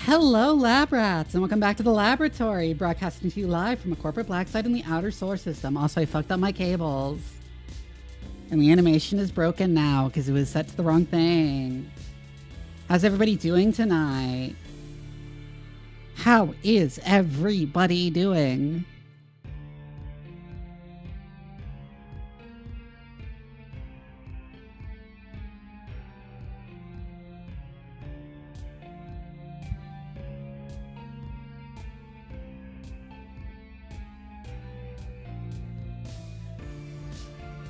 Hello, lab rats, and welcome back to the laboratory, broadcasting to you live from a corporate black site in the outer solar system. Also, I fucked up my cables, and the animation is broken now because it was set to the wrong thing. How's everybody doing tonight? How is everybody doing?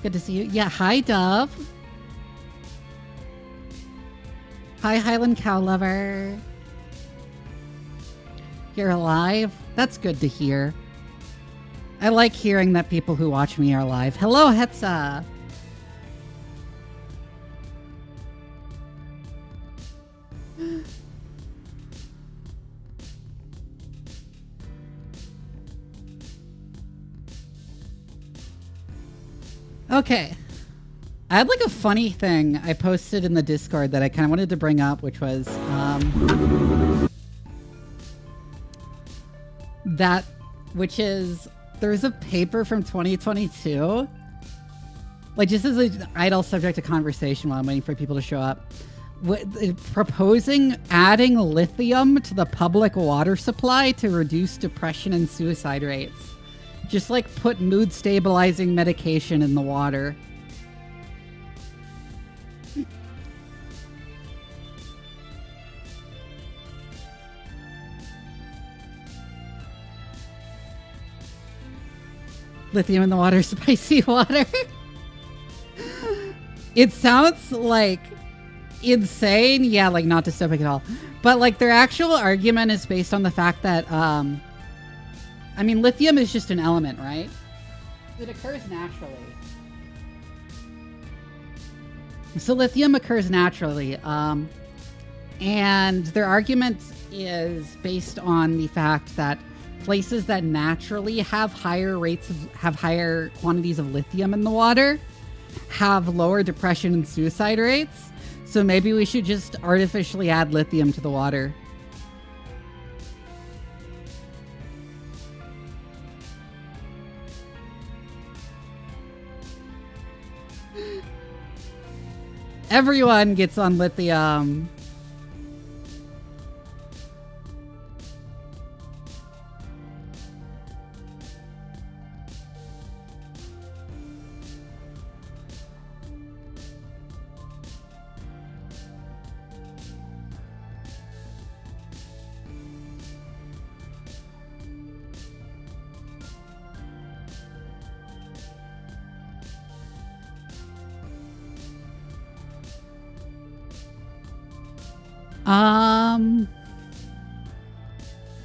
Good to see you. Yeah, hi, Dove. Hi, Highland Cow Lover. You're alive? That's good to hear. I like hearing that people who watch me are alive. Hello, Hetza. Okay. I had like a funny thing I posted in the Discord that I kind of wanted to bring up, which was there's a paper from 2022, like just as an idle subject of conversation while I'm waiting for people to show up, proposing adding lithium to the public water supply to reduce depression and suicide rates. Just like put mood stabilizing medication in the water. Lithium in the water, spicy water. It sounds like insane. Yeah, like not dystopic at all. But like their actual argument is based on the fact that I mean, lithium is just an element, right? It occurs naturally. So lithium occurs naturally. And their argument is based on the fact that places that naturally have higher quantities of lithium in the water have lower depression and suicide rates. So maybe we should just artificially add lithium to the water. Everyone gets on lithium.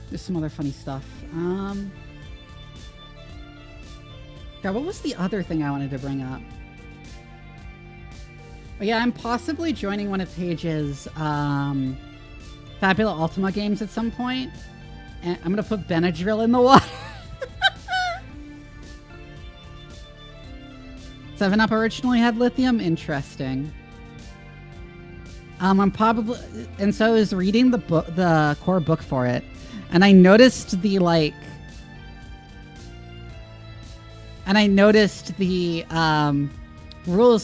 There's some other funny stuff. Yeah, what was the other thing I wanted to bring up? Oh, yeah, I'm possibly joining one of Paige's Fabula Ultima games at some point. And I'm gonna put Benadryl in the water. 7-Up originally had lithium? Interesting. I'm probably, and so I was reading the book, the core book for it, and I noticed the rules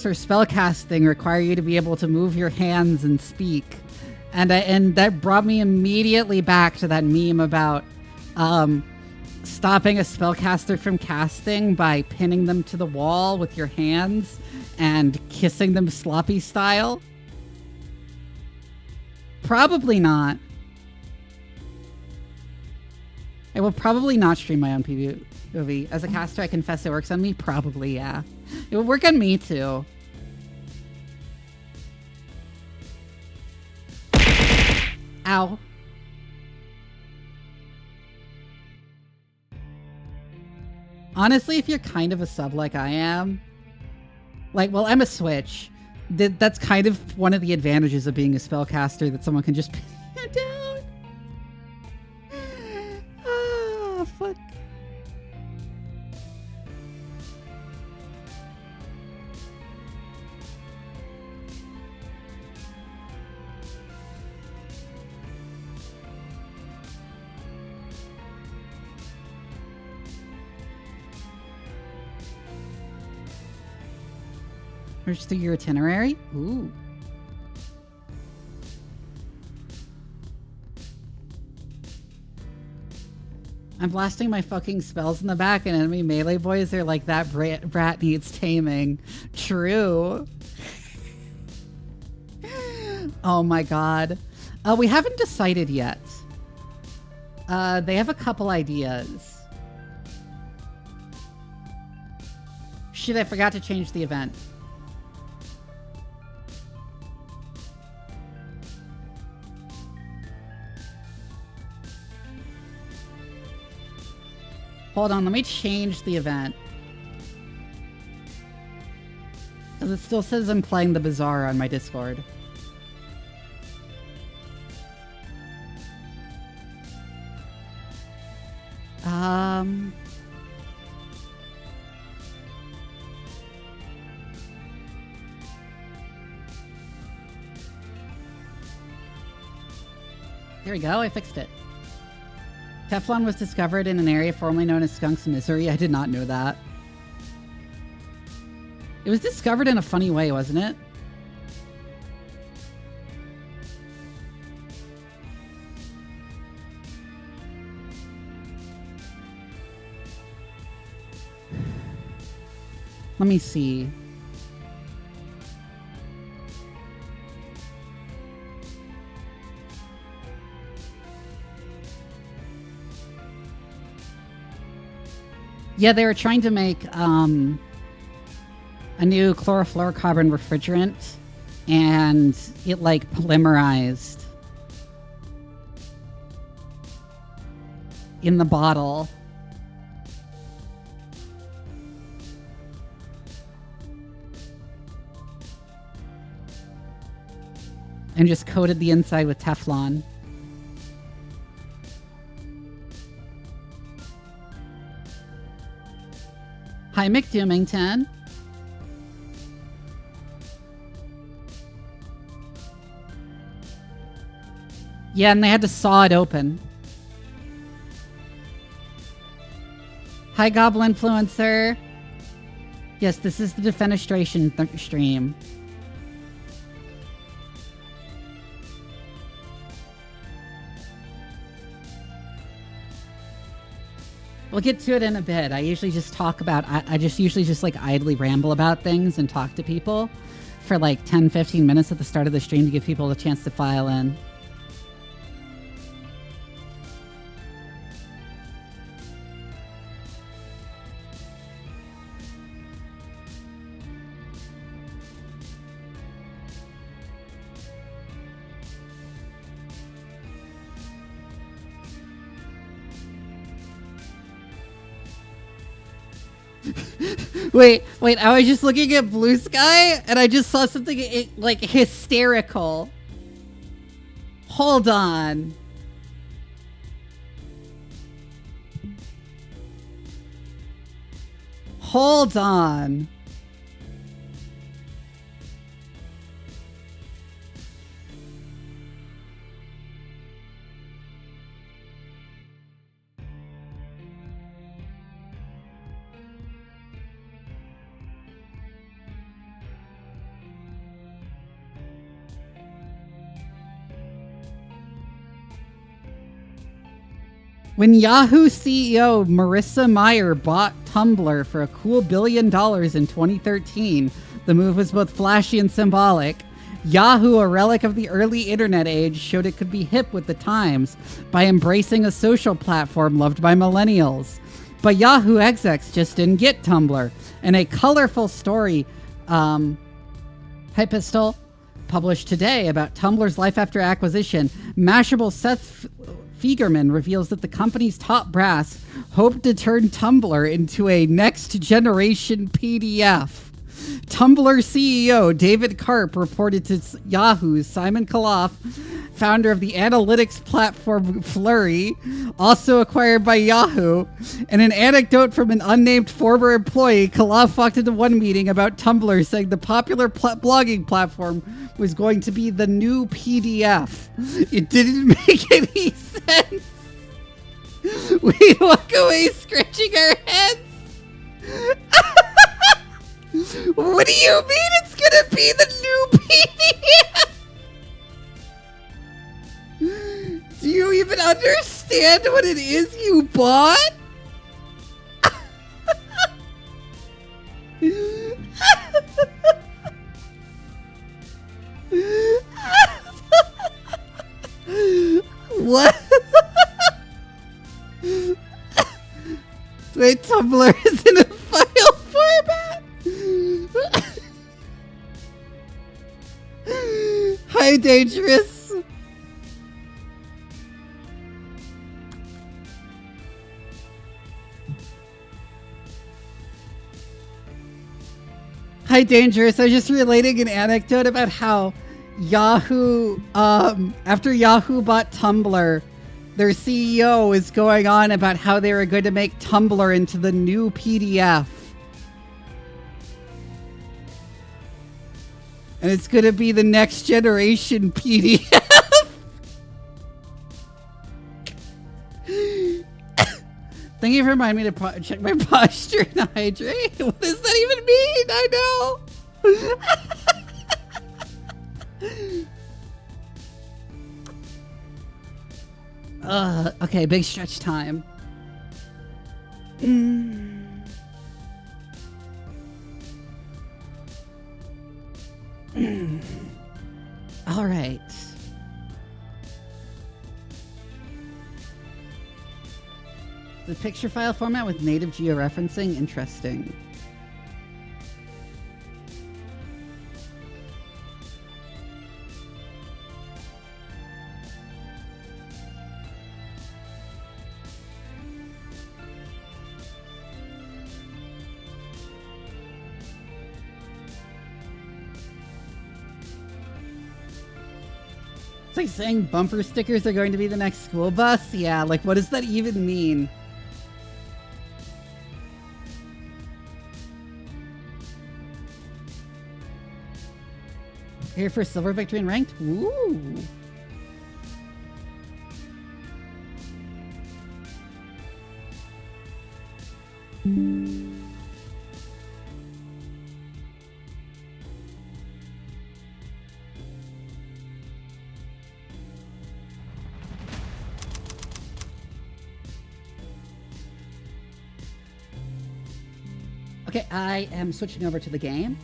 for spellcasting require you to be able to move your hands and speak, and that brought me immediately back to that meme about stopping a spellcaster from casting by pinning them to the wall with your hands and kissing them sloppy style. Probably not. I will probably not stream my own PvP. As a caster, I confess it works on me. Probably, yeah. It would work on me, too. Ow. Honestly, if you're kind of a sub like I am, like, well, I'm a switch. That's kind of one of the advantages of being a spellcaster, that someone can just pin you down. Ah, fuck. Push through your itinerary? Ooh. I'm blasting my fucking spells in the back, and enemy melee boys are like, that brat needs taming. True. Oh my god. We haven't decided yet. They have a couple ideas. Shit, I forgot to change the event. Hold on, let me change the event. Because it still says I'm playing the Bazaar on my Discord. There we go, I fixed it. Teflon was discovered in an area formerly known as Skunks, Missouri. I did not know that. It was discovered in a funny way, wasn't it? Let me see. Yeah, they were trying to make a new chlorofluorocarbon refrigerant, and it like polymerized in the bottle. And just coated the inside with Teflon. Hi, McDoomington. Yeah, and they had to saw it open. Hi, Goblinfluencer. Yes, this is the defenestration stream. We'll get to it in a bit. I usually just talk about, I just usually just like idly ramble about things and talk to people for like 10-15 minutes at the start of the stream to give people a chance to file in. Wait, I was just looking at Blue Sky and I just saw something like hysterical. Hold on. Hold on. When Yahoo CEO Marissa Mayer bought Tumblr for a cool $1 billion in 2013, the move was both flashy and symbolic. Yahoo, a relic of the early internet age, showed it could be hip with the times by embracing a social platform loved by millennials. But Yahoo execs just didn't get Tumblr. In a colorful story, Pistol published today about Tumblr's life after acquisition, Mashable Seth Feigerman reveals that the company's top brass hoped to turn Tumblr into a next-generation PDF. Tumblr CEO David Karp reported to Yahoo's Simon Khalaf, founder of the analytics platform Flurry, also acquired by Yahoo. In an anecdote from an unnamed former employee, Khalaf walked into one meeting about Tumblr saying the popular blogging platform was going to be the new PDF. It didn't make any sense. We walk away scratching our heads. What do you mean it's gonna be the new PDF? Do you even understand what it is you bought? What? Wait, Tumblr is in a file format? Hi, Dangerous. Hi, Dangerous. I was just relating an anecdote about how Yahoo, after Yahoo bought Tumblr, their CEO is going on about how they were going to make Tumblr into the new PDF. And it's going to be the next generation PDF. Thank you for reminding me to check my posture and hydrate. What does that even mean? I know. Okay, big stretch time. All right. The picture file format with native georeferencing, interesting. It's like saying bumper stickers are going to be the next school bus. Yeah, like what does that even mean? Here for silver victory and ranked? Ooh. Okay, I am switching over to the game.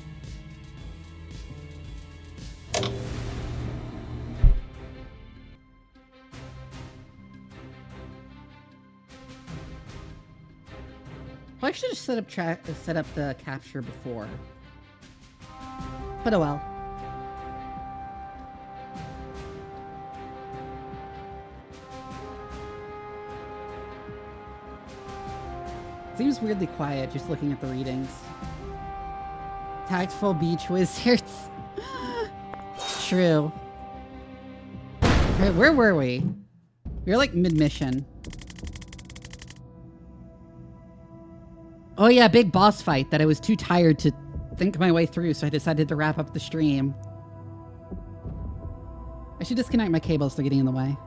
I should have set up the capture before. But oh well. Seems weirdly quiet just looking at the readings. Tactful beach wizards. True. Where were we? We were like mid-mission. Oh yeah, big boss fight that I was too tired to think my way through, so I decided to wrap up the stream. I should disconnect my cables, they're getting in the way.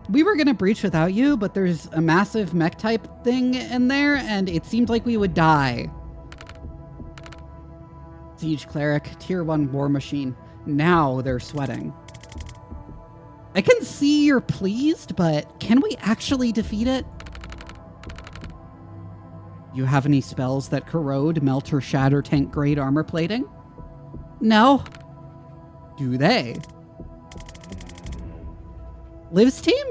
We were gonna breach without you, but there's a massive mech type thing in there, and it seemed like we would die. Siege Cleric, Tier 1 War Machine. Now they're sweating. I can see you're pleased, but can we actually defeat it? You have any spells that corrode, melt, or shatter tank grade armor plating? No. Do they? Liv's team?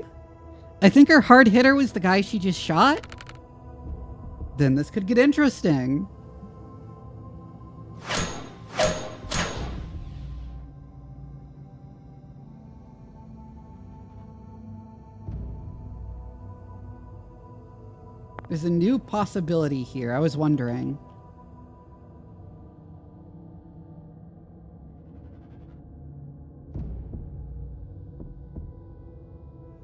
I think our hard hitter was the guy she just shot? Then this could get interesting. There's a new possibility here. I was wondering.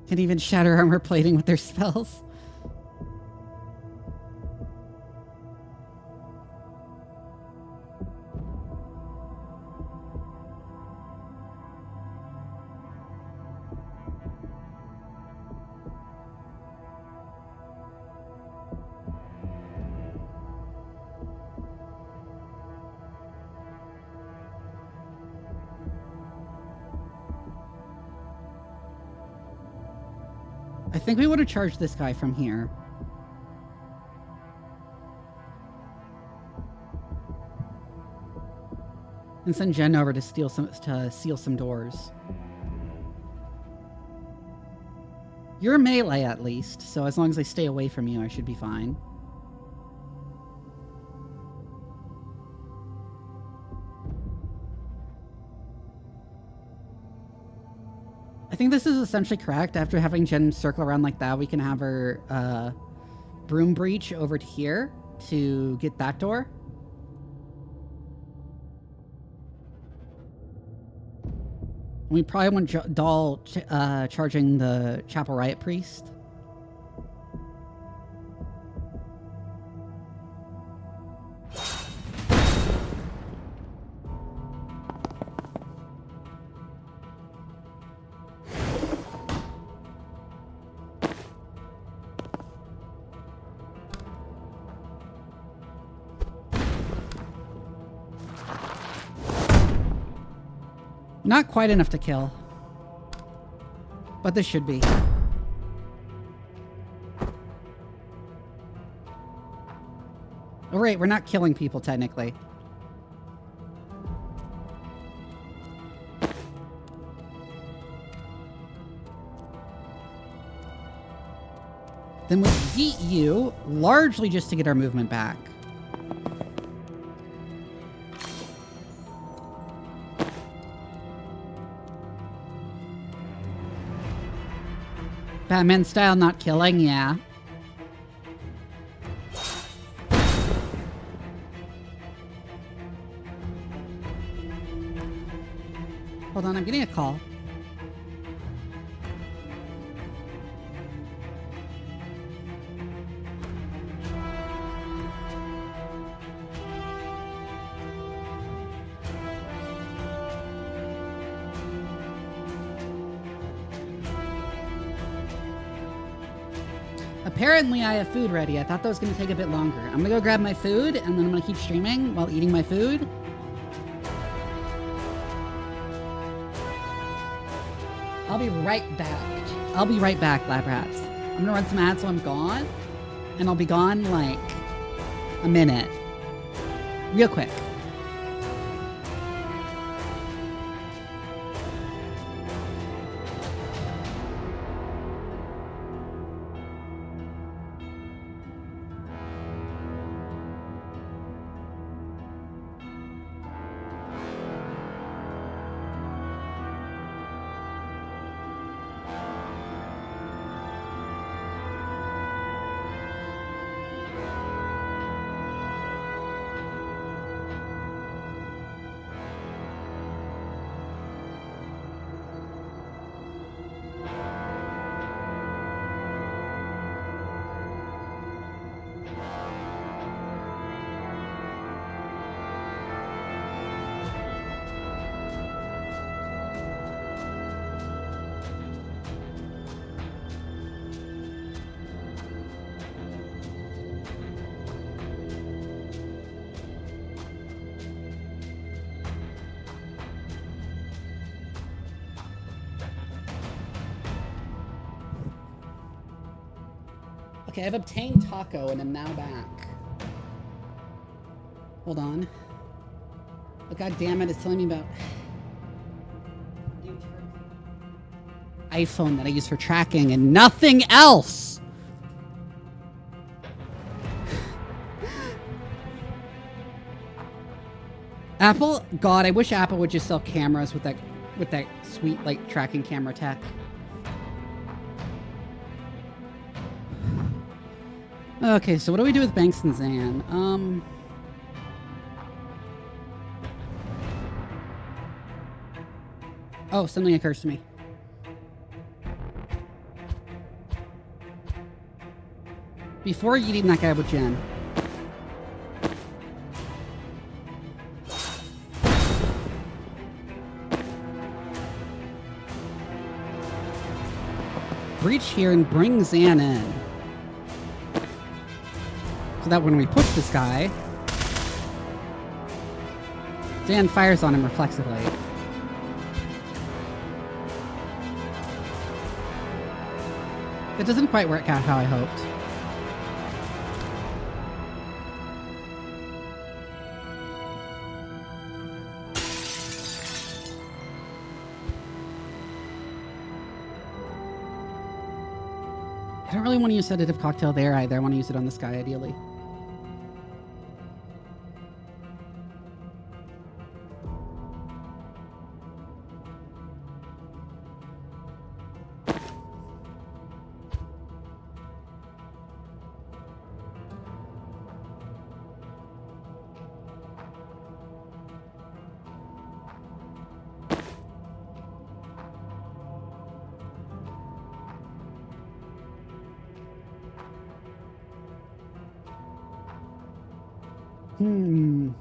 Can even shatter armor plating with their spells. I think we want to charge this guy from here. And send Jen over to seal some doors. You're melee at least, so as long as I stay away from you, I should be fine. I think this is essentially correct. After having Jen circle around like that, we can have her broom breach over to here to get that door. We probably want Doll charging the Chapel Riot Priest. Not quite enough to kill. But this should be. Oh, right, we're not killing people, technically. Then we'll yeet you, largely just to get our movement back. Batman style, not killing, yeah. Hold on, I'm getting a call. Apparently I have food ready. I thought that was going to take a bit longer. I'm going to go grab my food, and then I'm going to keep streaming while eating my food. I'll be right back. I'll be right back, lab rats. I'm going to run some ads while I'm gone, and I'll be gone like a minute. Real quick. Okay, I've obtained taco and am now back. Hold on. Oh, God damn it, it's telling me about iPhone that I use for tracking and nothing else. Apple, God, I wish Apple would just sell cameras with that sweet like tracking camera tech. Okay, so what do we do with Banks and Zan? Oh, something occurs to me. Before eating that guy with Jen. Breach here and bring Zan in. So that when we push this guy, Zan fires on him reflexively. It doesn't quite work out how I hoped. I don't really want to use sedative cocktail there either. I want to use it on this guy ideally. Hmm.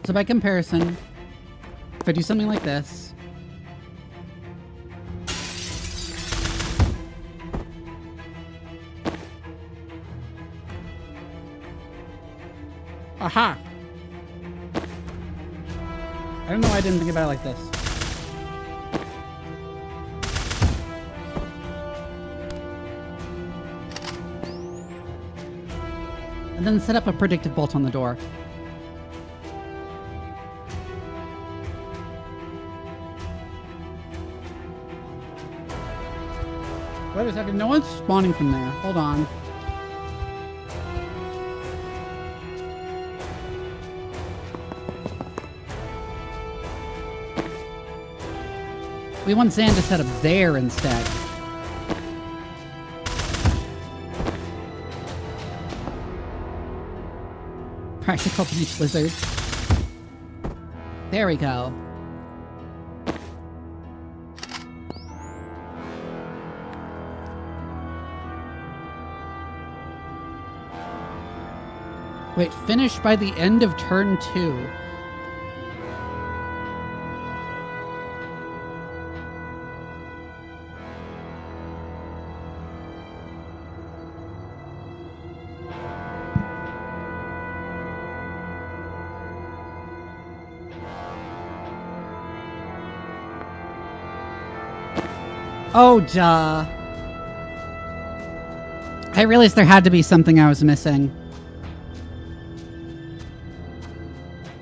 So by comparison, if I do something like this, aha! I don't know why I didn't think about it like this. And then set up a predictive bolt on the door. Wait a second, no one's spawning from there. Hold on. We want Zan to set up there instead. Practical beach lizard. There we go. Wait, finish by the end of turn 2. Oh, duh. I realized there had to be something I was missing.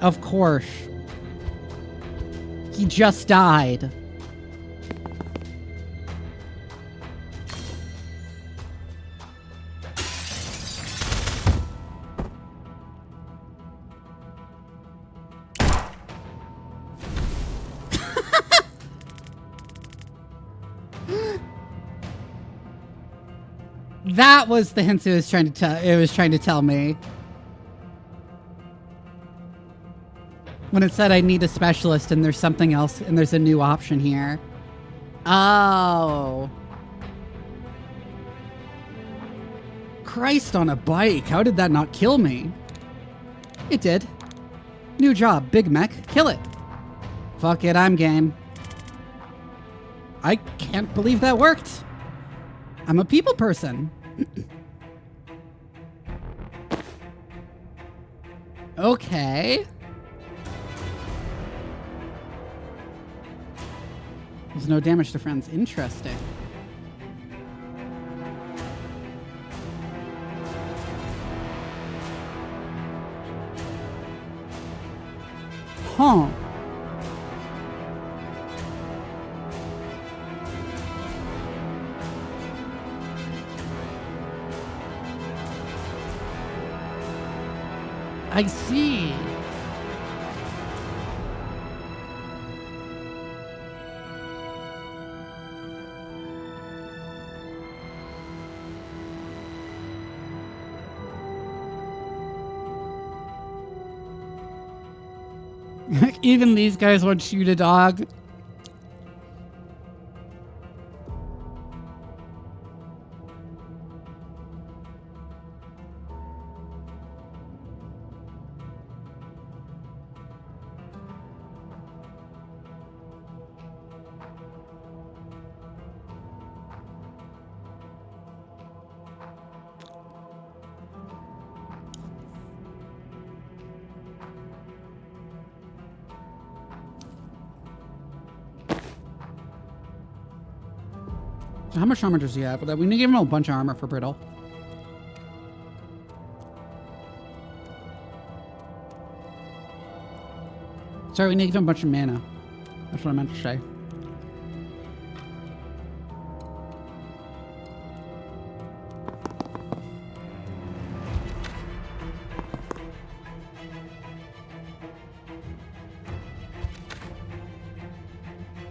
Of course. He just died. That was the hints it was trying to tell me. When it said I need a specialist and there's something else and there's a new option here. Oh. Christ on a bike. How did that not kill me? It did. New job, Big Mech. Kill it. Fuck it, I'm game. I can't believe that worked. I'm a people person. Okay. There's no damage to friends. Interesting. Huh. I see. Even these guys won't shoot a dog. So how much armor does he have? We need to give him a bunch of armor for brittle. Sorry, we need to give him a bunch of mana. That's what I meant to say.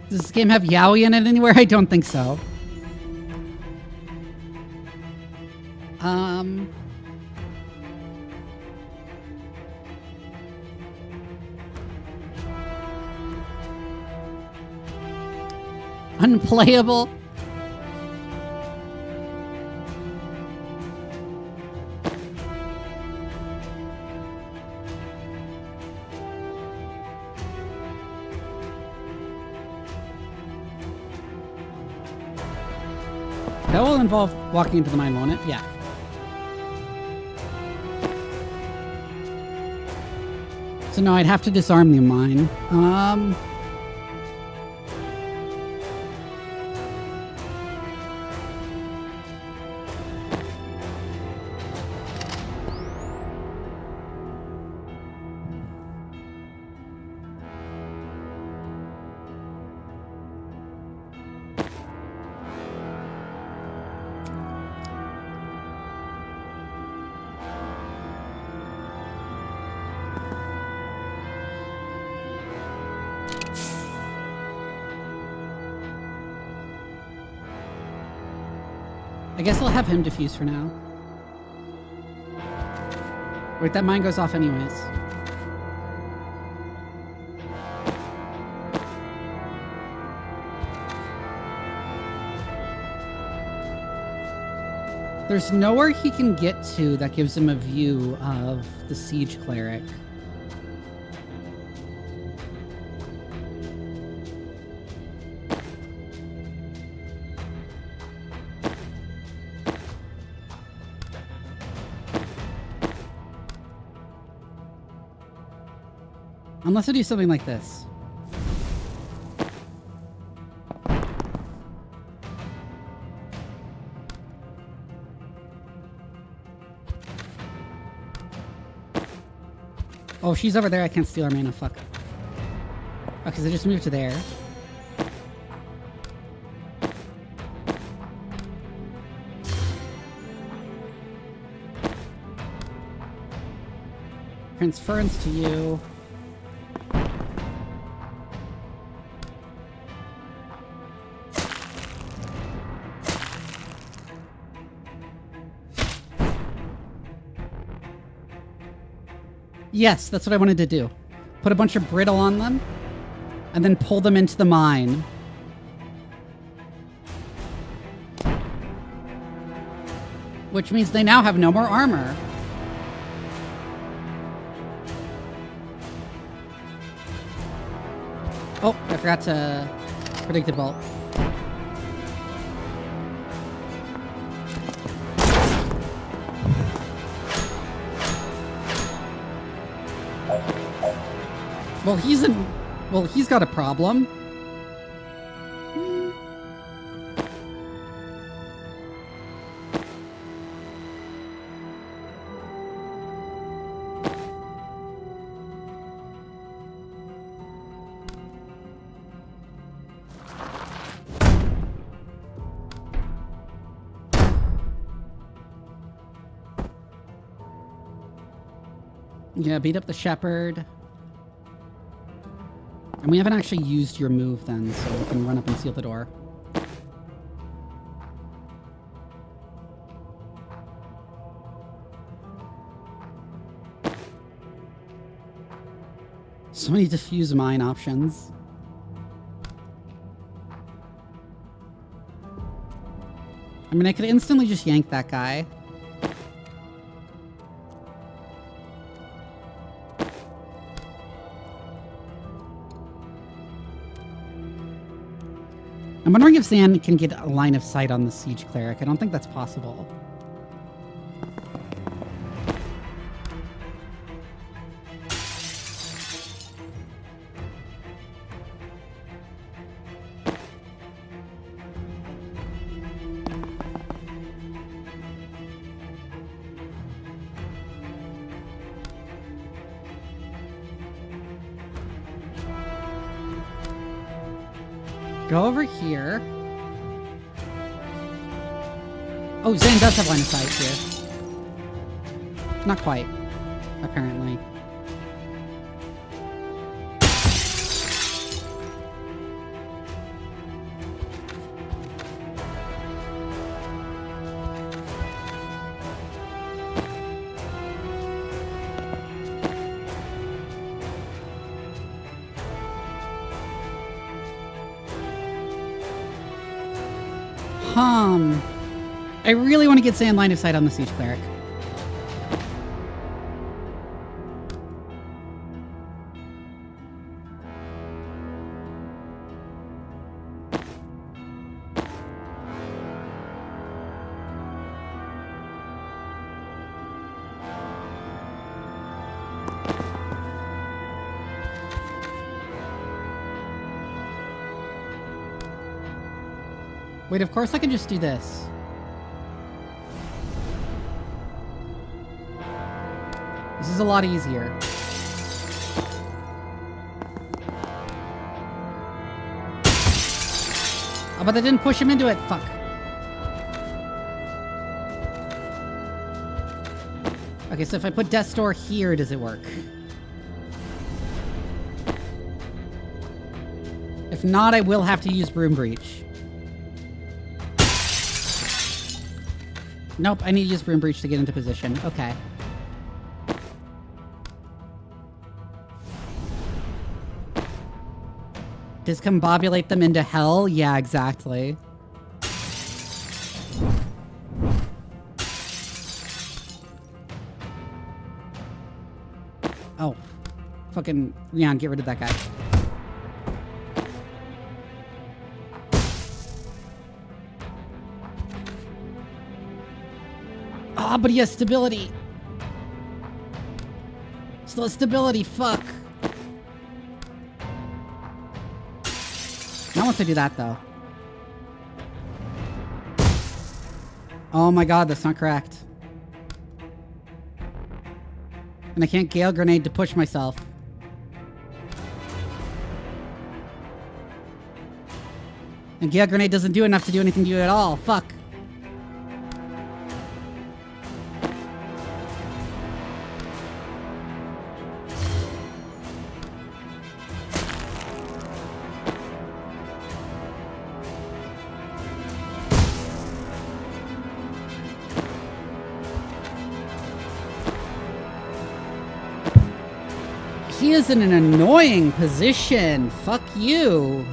Does this game have yaoi in it anywhere? I don't think so. Unplayable. That will involve walking into the mine, won't it? Yeah. So no, I'd have to disarm the mine. I guess I'll have him defuse for now. Wait, that mine goes off anyways. There's nowhere he can get to that gives him a view of the siege cleric. Unless I do something like this. Oh, she's over there. I can't steal her mana. Fuck. Okay, so just move to there. Transference to you. Yes, that's what I wanted to do. Put a bunch of brittle on them, and then pull them into the mine. Which means they now have no more armor. Oh, I forgot to predict the bolt. Well, he's got a problem. Yeah, beat up the shepherd. And we haven't actually used your move then, so we can run up and seal the door. So many diffuse mine options. I mean, I could instantly just yank that guy. I'm wondering if Zan can get a line of sight on the siege cleric. I don't think that's possible. go over here. Oh, Zan does have line of sight here. Not quite, apparently. I really want to get Zan line of sight on the Siege Cleric. Wait, of course I can just do this. This is a lot easier. Oh, but that didn't push him into it. Fuck. Okay, so if I put Death's Door here, does it work? If not, I will have to use Broom Breach. Nope, I need to use Broom Breach to get into position. Okay. Discombobulate them into hell? Yeah, exactly. Oh. Fucking Leon, get rid of that guy. Ah, but he has stability. Still has stability, fuck. Not once I do that, though. Oh my god, that's not correct. And I can't Gale Grenade to push myself. And Gale Grenade doesn't do enough to do anything to you at all. Fuck. He is in an annoying position. Fuck you.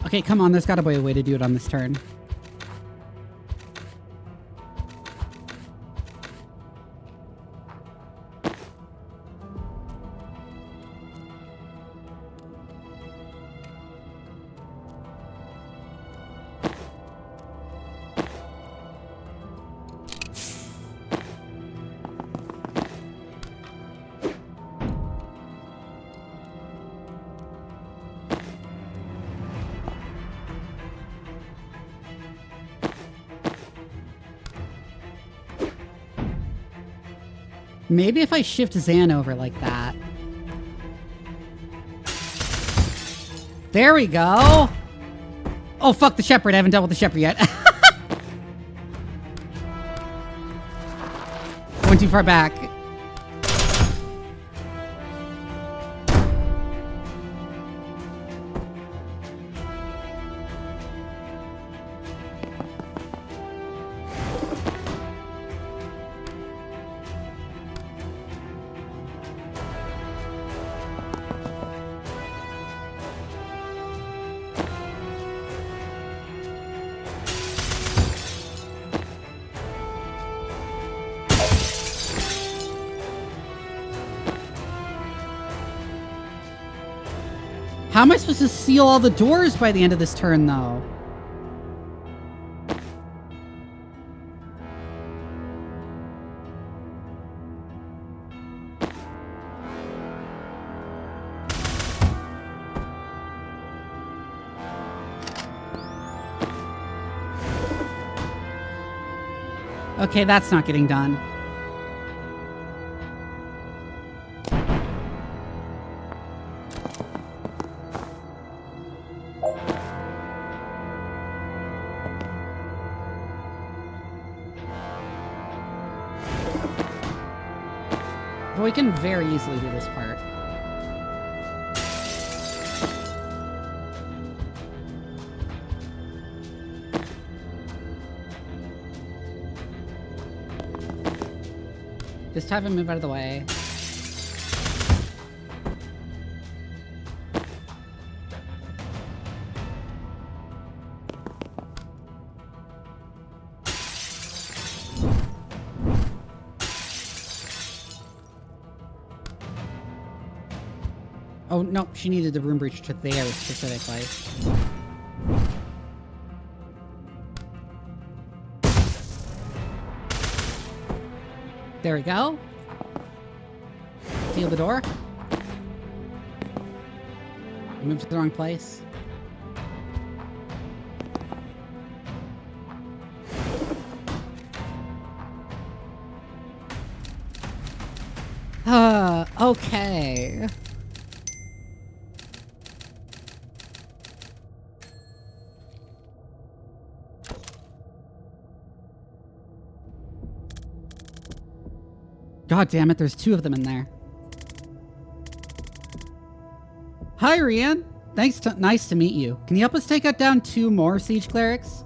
Okay, come on, there's gotta be a way to do it on this turn. Maybe if I shift Zan over like that. There we go. Oh, fuck the Shepherd. I haven't dealt with the Shepherd yet. Went too far back. How am I supposed to seal all the doors by the end of this turn, though? Okay, that's not getting done. But we can very easily do this part. Just have him move out of the way. Oh, no, she needed the room breach to there specifically. There we go. Seal the door. Move to the wrong place. Okay. God damn it, there's two of them in there. Hi, Rian. Nice to meet you. Can you help us take out down 2 more siege clerics?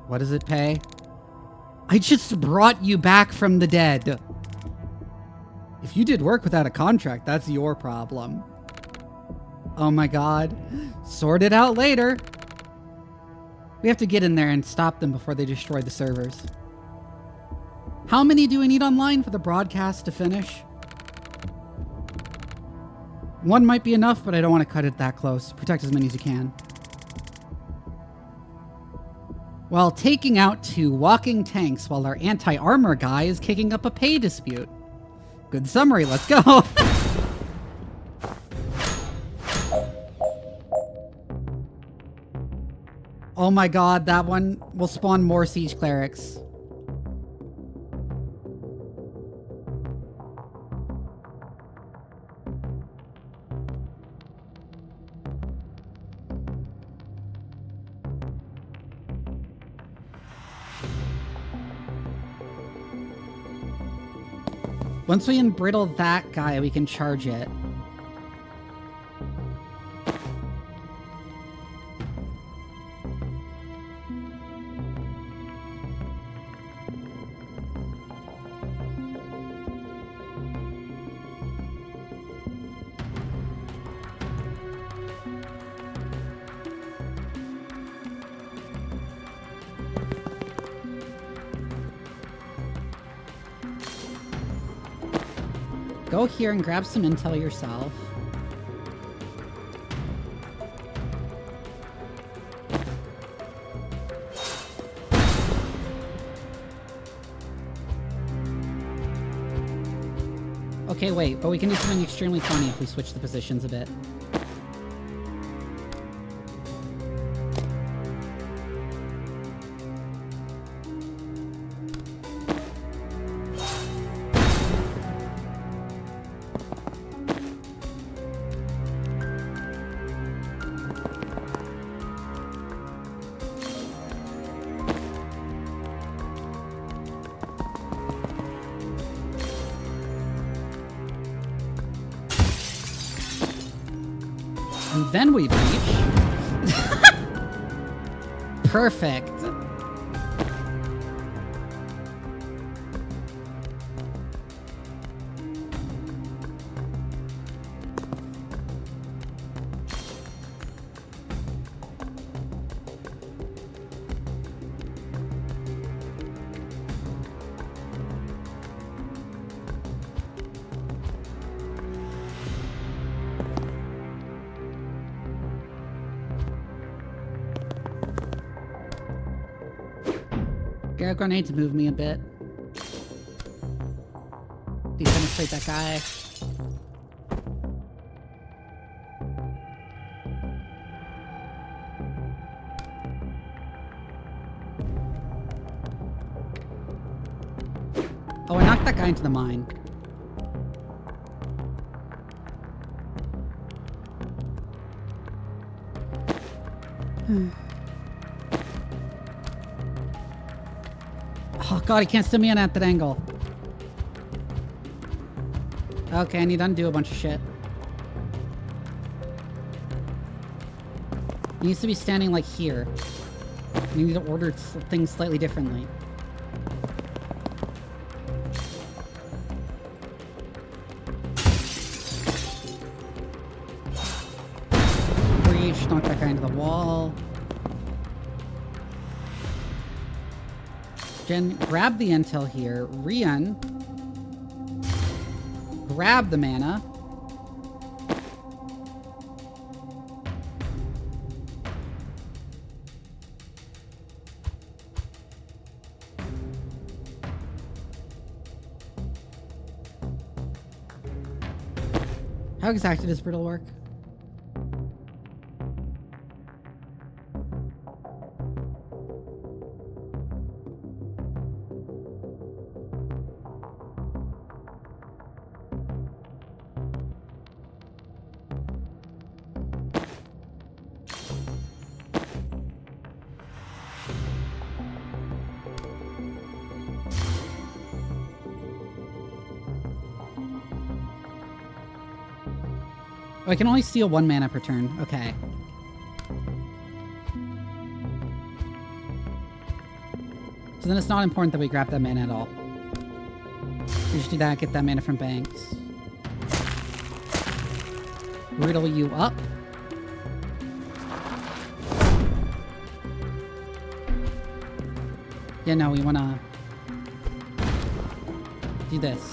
What does it pay? I just brought you back from the dead. If you did work without a contract, that's your problem. Oh my god. Sort it out later. We have to get in there and stop them before they destroy the servers. How many do we need online for the broadcast to finish? 1 might be enough, but I don't want to cut it that close. Protect as many as you can. While taking out 2 walking tanks while our anti-armor guy is kicking up a pay dispute. Good summary, let's go! Oh my god, that one will spawn more siege clerics. Once we embrittle that guy, we can charge it. Go here and grab some intel yourself. Okay, wait, but we can do something extremely funny if we switch the positions a bit. And then we breach. Perfect. Get a grenade to move me a bit. Defenestrate that guy. Oh, I knocked that guy into the mine. Oh god, he can't stim me in at that angle. Okay, I need to undo a bunch of shit. He needs to be standing like here. We need to order things slightly differently. Breach, knock that guy into the wall. Jen, grab the intel here. Rian. Grab the mana. How exactly does brittle work? Oh, I can only steal 1 mana per turn. Okay. So then it's not important that we grab that mana at all. We just need to get that mana from banks. Riddle you up. Yeah, no, we wanna do this.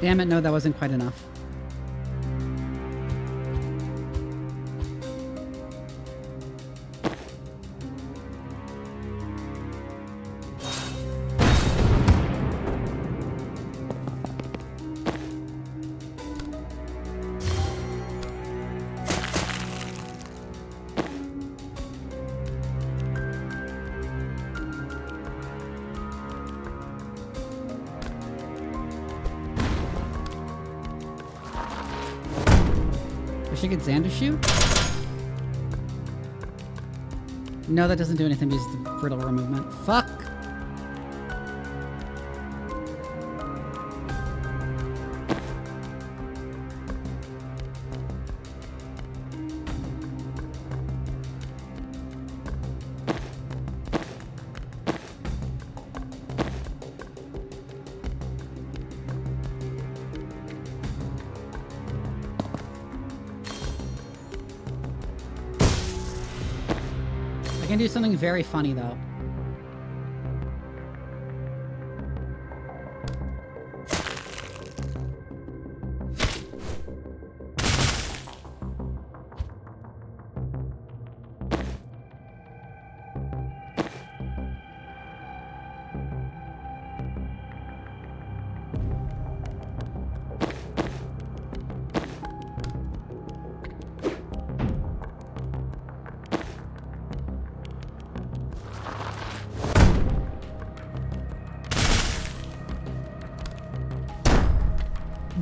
Damn it, no, that wasn't quite enough. Wish I could Xander shoot? No, that doesn't do anything because it's the brittle removement. Fuck! I can do something very funny, though.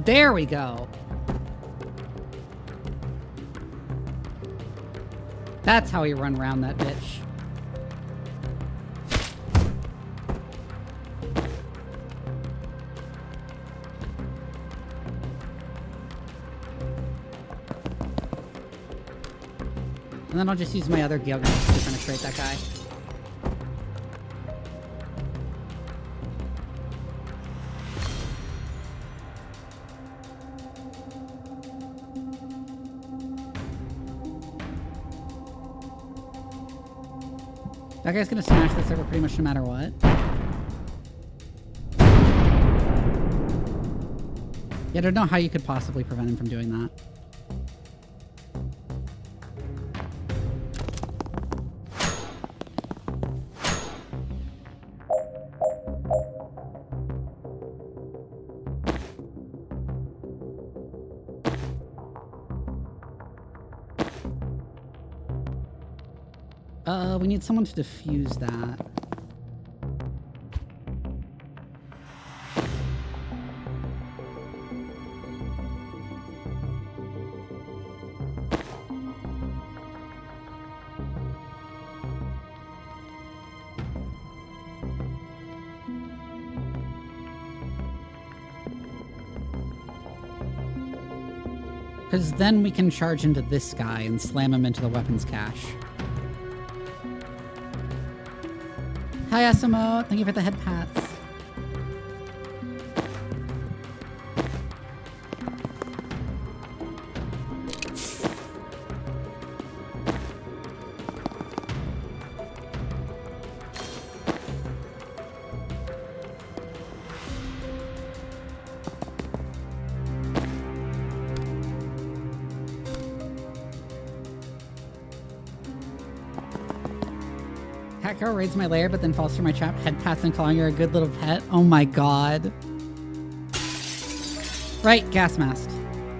There we go. That's how we run around that bitch. And then I'll just use my other gale grenades to penetrate that guy. That guy's gonna smash the server pretty much no matter what. Yeah, I don't know how you could possibly prevent him from doing that. We need someone to defuse that. Because then we can charge into this guy and slam him into the weapons cache. Hi, Asimo. Thank you for the head pats. Catgirl raids my lair, but then falls through my trap, head pats and calling her a good little pet. Oh my god. Right, gas mask.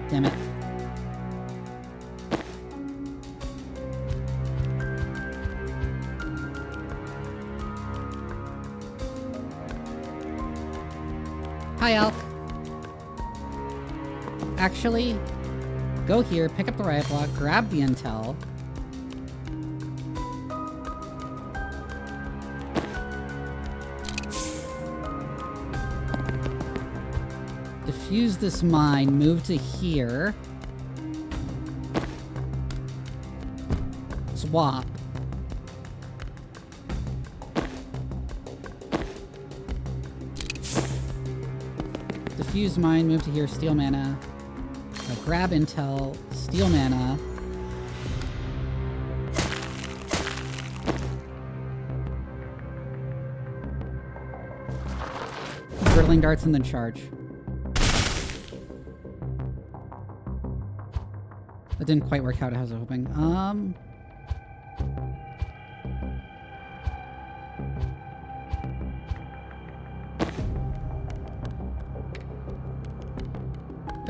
Damn it. Hi, Elk. Actually, go here, pick up the riot block, grab the intel. Defuse this mine, move to here. Swap. Defuse mine, move to here, steal mana. Grab intel, steal mana. Hurtling darts and then charge. That didn't quite work out as I was hoping. Oh,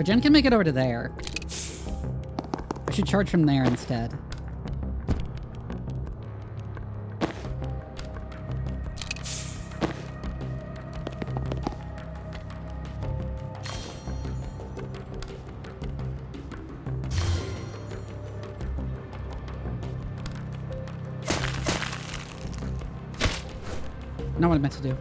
Jen can make it over to there. I should charge from there instead. Not what I meant to do.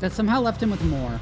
That somehow left him with more.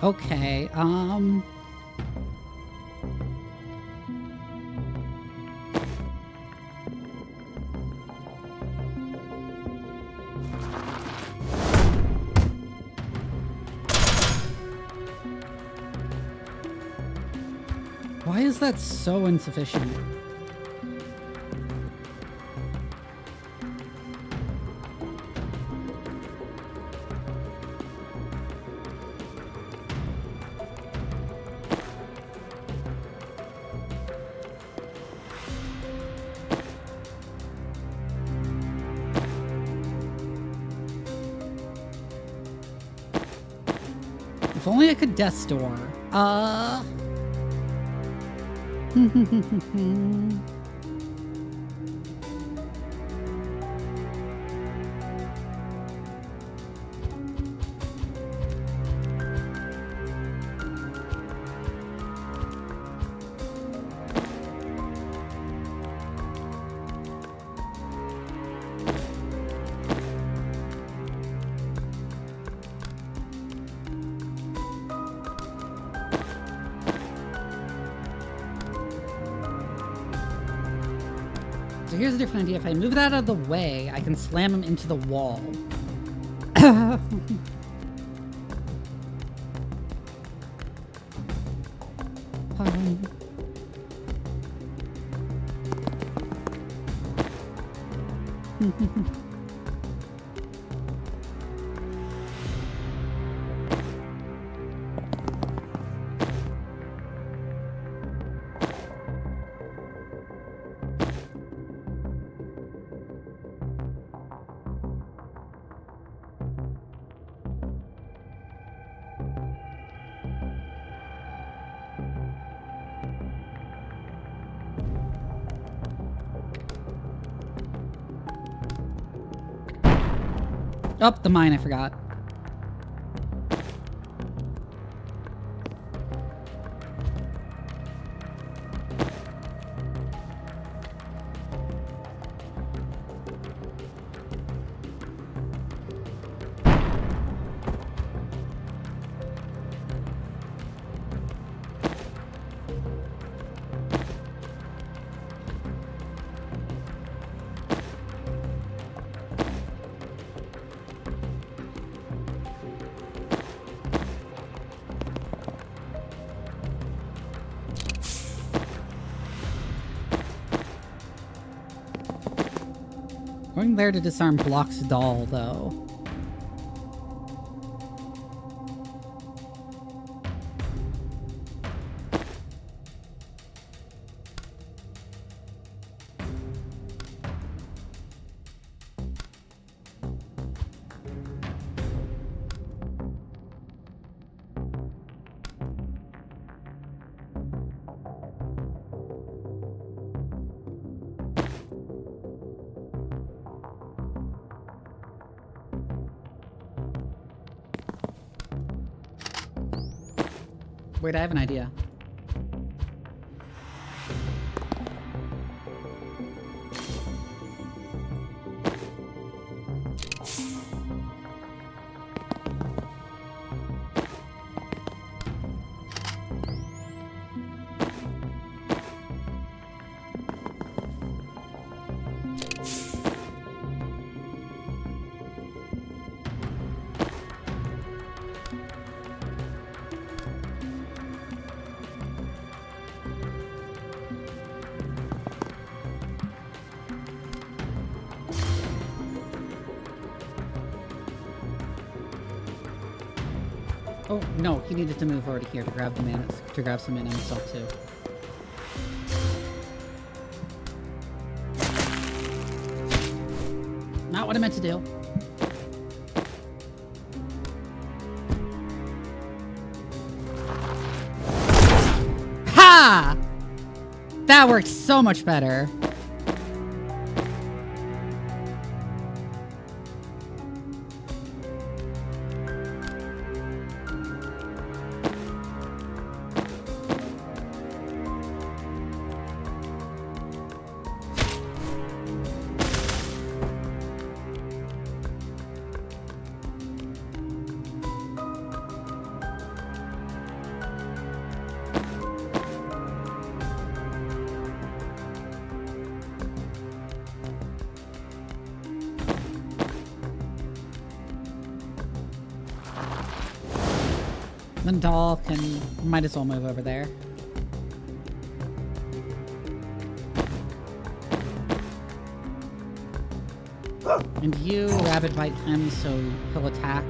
Okay, why is that so insufficient? If only I could death store. So here's a different idea. If I move it out of the way, I can slam him into the wall. Oh, the mine, I forgot. Going there to disarm blocks doll, though. Wait, I have an idea. Oh, no, he needed to move over to here to grab the mana, to grab some mana himself, too. Not what I meant to do. Ha! That worked so much better. The doll might as well move over there. And you rabbit bite him so he'll attack.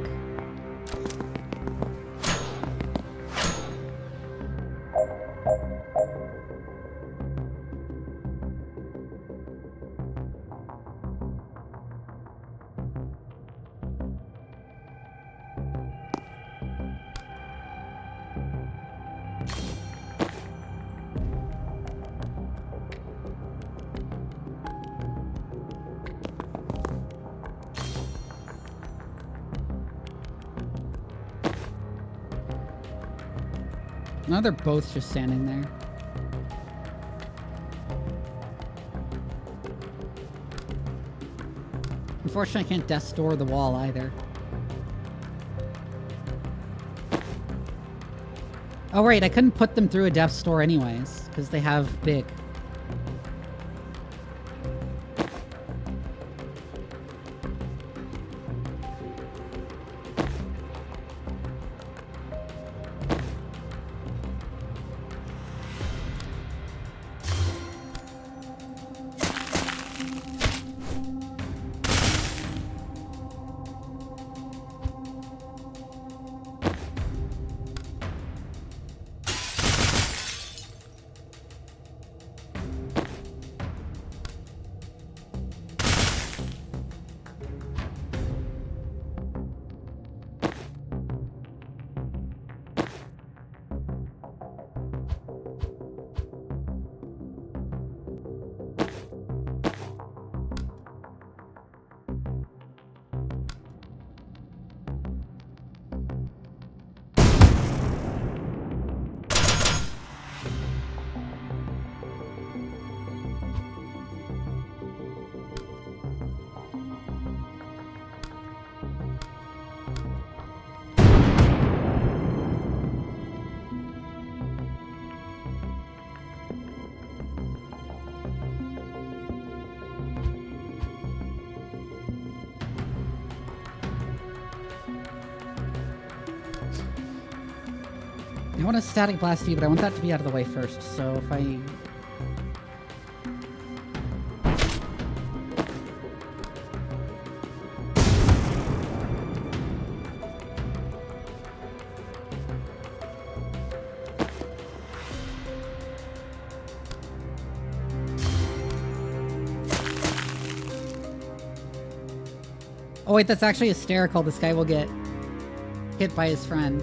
No, they're both just standing there. Unfortunately, I can't death door the wall either. Oh, right, I couldn't put them through a death store anyways, because they have big. I want to static blast you, but I want that to be out of the way first, so if I... Oh wait, that's actually hysterical. This guy will get hit by his friend.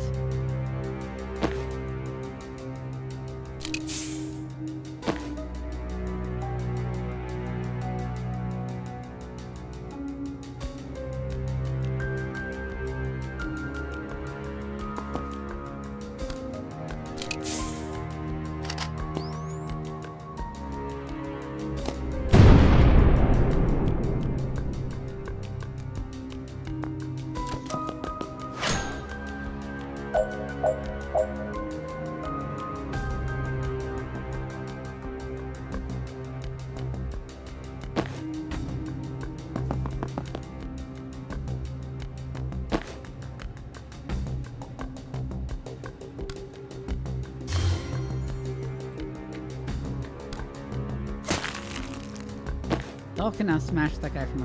Bell can now smash that guy from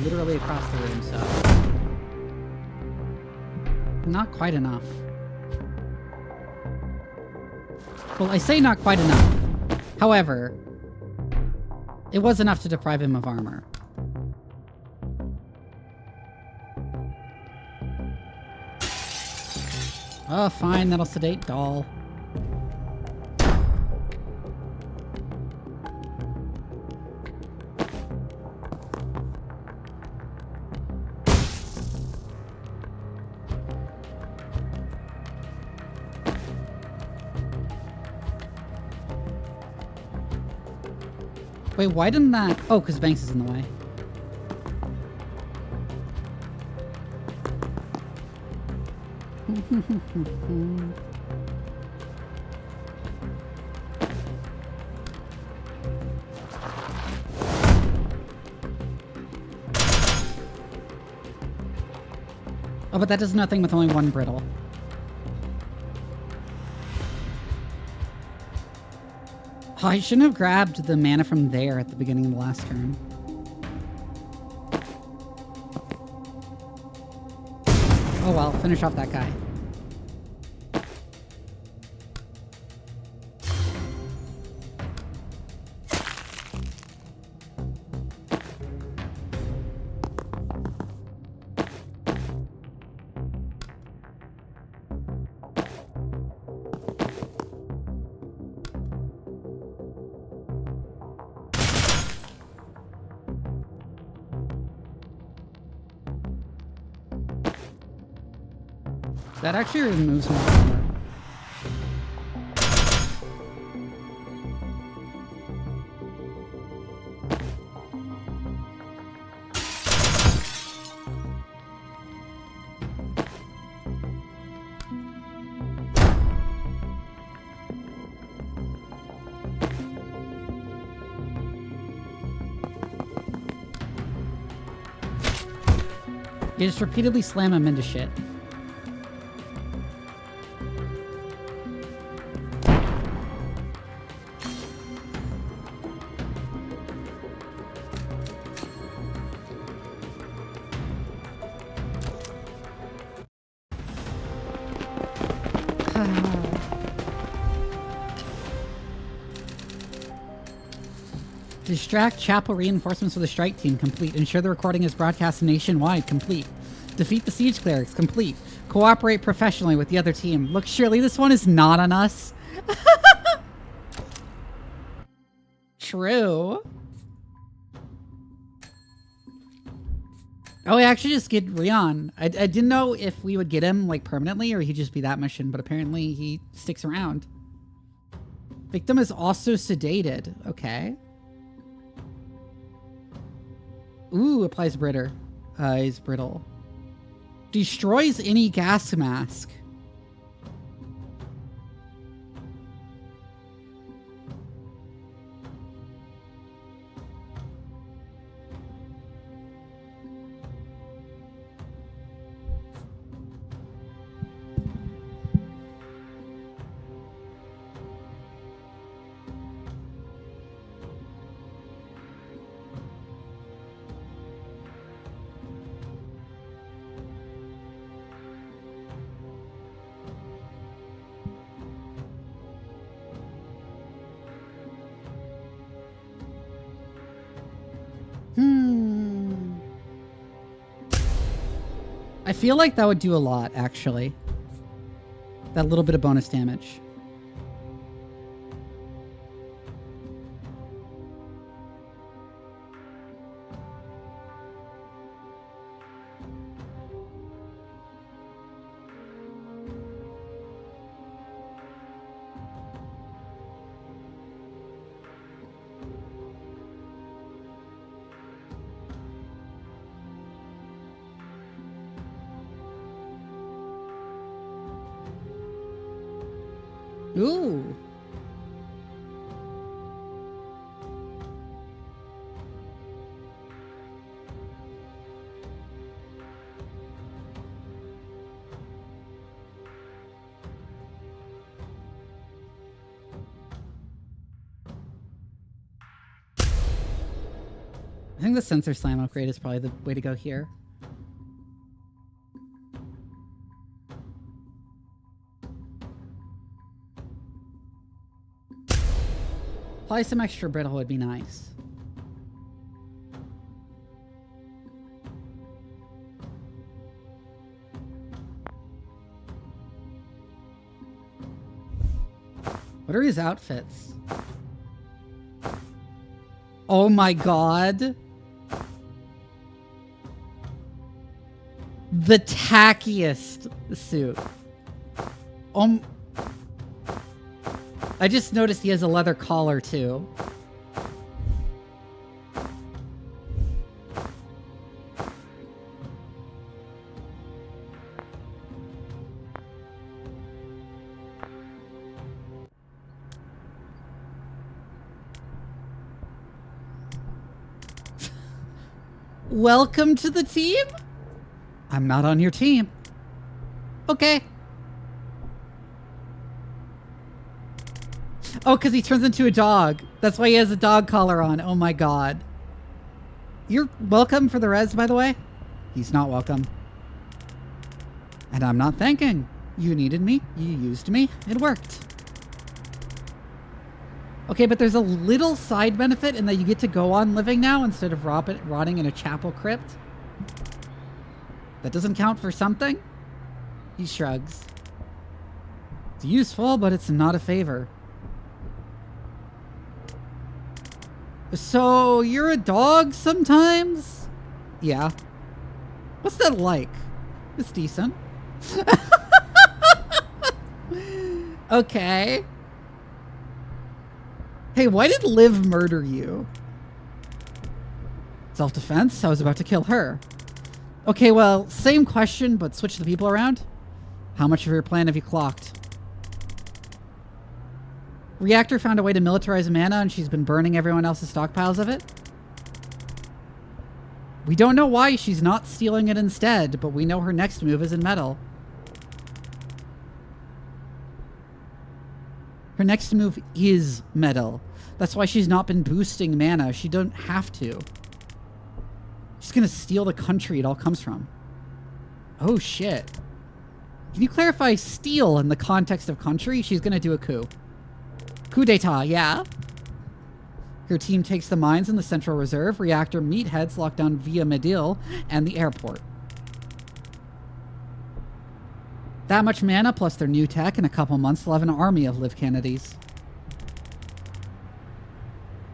literally across the room, so... Not quite enough. Well, I say not quite enough. However, it was enough to deprive him of armor. Oh, fine, that'll sedate doll. Wait, why didn't that... Oh, because Banks is in the way. Oh, but that does nothing with only one brittle. Oh, I shouldn't have grabbed the mana from there at the beginning of the last turn. Oh well, finish off that guy. That actually removes more armor. You just repeatedly slam him into shit. Distract chapel reinforcements with a strike team. Complete. Ensure the recording is broadcast nationwide. Complete. Defeat the siege clerics. Complete. Cooperate professionally with the other team. Look, surely this one is not on us. True. Oh, we actually just get Rion. I didn't know if we would get him like permanently or he'd just be that mission, but apparently he sticks around. Victim is also sedated. Okay. Ooh, applies Britter. He's brittle. Destroys any gas mask. I feel like that would do a lot, actually. That little bit of bonus damage. Ooh. I think the sensor slam upgrade is probably the way to go here. Probably some extra brittle would be nice. What are his outfits? Oh my god. The tackiest suit. I just noticed he has a leather collar too. Welcome to the team? I'm not on your team. Okay. Oh, because he turns into a dog. That's why he has a dog collar on. Oh my god. You're welcome for the res, by the way. He's not welcome. And I'm not thanking. You needed me. You used me. It worked. Okay, but there's a little side benefit in that you get to go on living now instead of rotting in a chapel crypt. That doesn't count for something? He shrugs. It's useful, but it's not a favor. So, you're a dog sometimes? Yeah. What's that like? It's decent. Okay. Hey, why did Liv murder you? Self-defense? I was about to kill her. Okay, well, same question, but switch the people around. How much of your plan have you clocked? Reactor found a way to militarize mana and she's been burning everyone else's stockpiles of it. We don't know why she's not stealing it instead, but we know her next move is in metal. Her next move is metal. That's why she's not been boosting mana. She don't have to. She's gonna steal the country it all comes from. Oh shit. Can you clarify steal in the context of country? She's gonna do a coup. Coup d'etat, yeah. Her team takes the mines in the Central Reserve, reactor meatheads locked down via Medill, and the airport. That much mana plus their new tech in a couple months, they'll have an army of Liv Kennedys.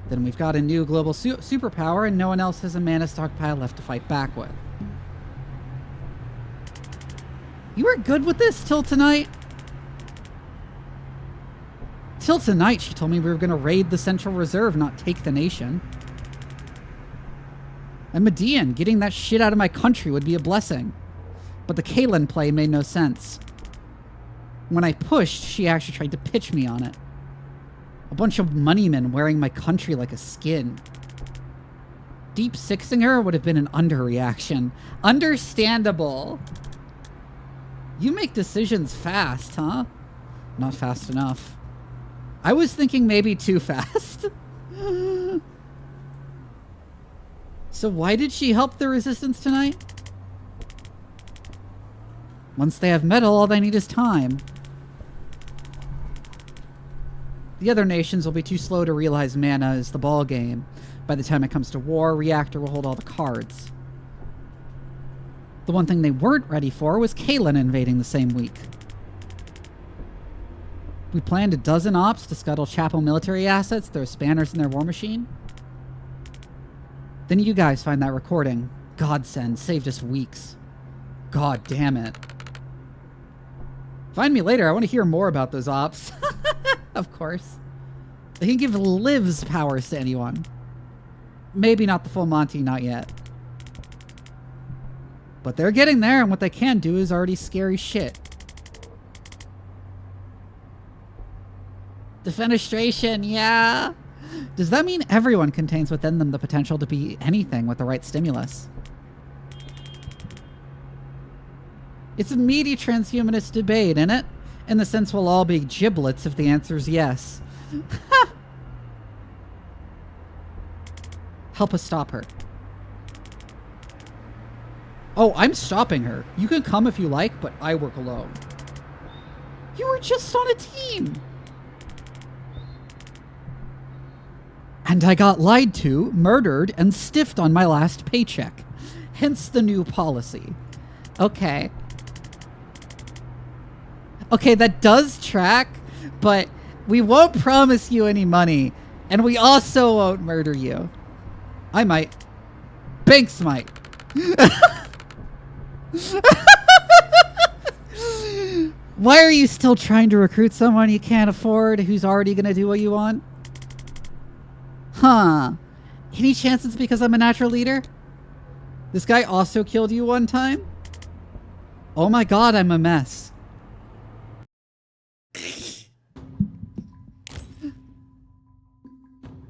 Then we've got a new global superpower, and no one else has a mana stockpile left to fight back with. You were good with this till tonight? Till tonight, she told me we were going to raid the Central Reserve, not take the nation. And Median, getting that shit out of my country would be a blessing. But the Caitlyn play made no sense. When I pushed, she actually tried to pitch me on it. A bunch of moneymen wearing my country like a skin. Deep sixing her would have been an underreaction. Understandable. You make decisions fast, huh? Not fast enough. I was thinking maybe too fast. So why did she help the resistance tonight? Once they have metal, all they need is time. The other nations will be too slow to realize mana is the ball game. By the time it comes to war, Reactor will hold all the cards. The one thing they weren't ready for was Caitlyn invading the same week. We planned a dozen ops to scuttle Chapel military assets, throw spanners in their war machine. Then you guys find that recording. Godsend, saved us weeks. God damn it. Find me later, I want to hear more about those ops. Of course. They can give Liv's powers to anyone. Maybe not the full Monty, not yet. But they're getting there, and what they can do is already scary shit. Defenestration, yeah. Does that mean everyone contains within them the potential to be anything with the right stimulus? It's a meaty transhumanist debate, isn't it? In the sense we'll all be giblets if the answer is yes. Help us stop her. Oh, I'm stopping her. You can come if you like, but I work alone. You were just on a team. And I got lied to, murdered, and stiffed on my last paycheck. Hence the new policy. Okay. Okay, that does track, but we won't promise you any money, and we also won't murder you. I might. Banks might. Why are you still trying to recruit someone you can't afford who's already going to do what you want? Huh. Any chance it's because I'm a natural leader? This guy also killed you one time? Oh my god, I'm a mess.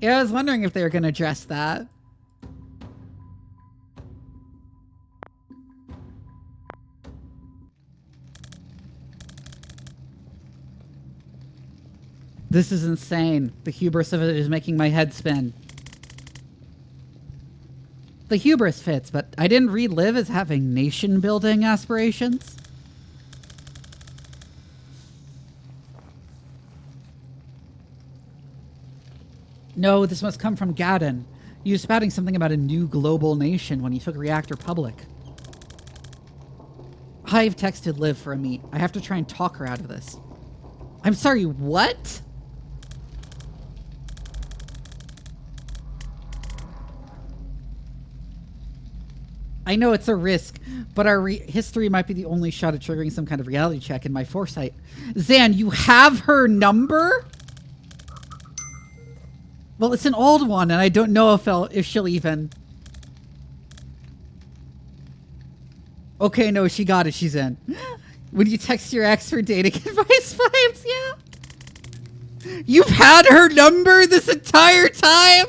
Yeah, I was wondering if they were going to address that. This is insane. The hubris of it is making my head spin. The hubris fits, but I didn't read Liv as having nation-building aspirations. No, this must come from Gaddon. You were spouting something about a new global nation when you took Reactor public. I've texted Liv for a meet. I have to try and talk her out of this. I'm sorry, what? I know it's a risk, but our history might be the only shot at triggering some kind of reality check in my foresight. Zan, you have her number? Well, it's an old one, and I don't know if she'll even... Okay, no, she got it. She's in. When you text your ex for dating advice vibes, yeah? You've had her number this entire time?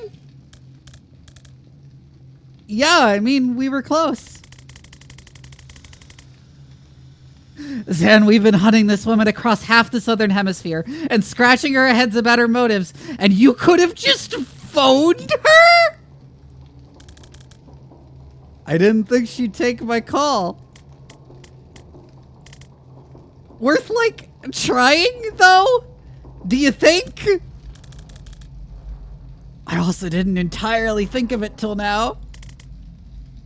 Yeah, I mean, we were close. Zan, we've been hunting this woman across half the southern hemisphere and scratching her heads about her motives, and you could have just phoned her? I didn't think she'd take my call. Worth, like, trying, though? Do you think? I also didn't entirely think of it till now.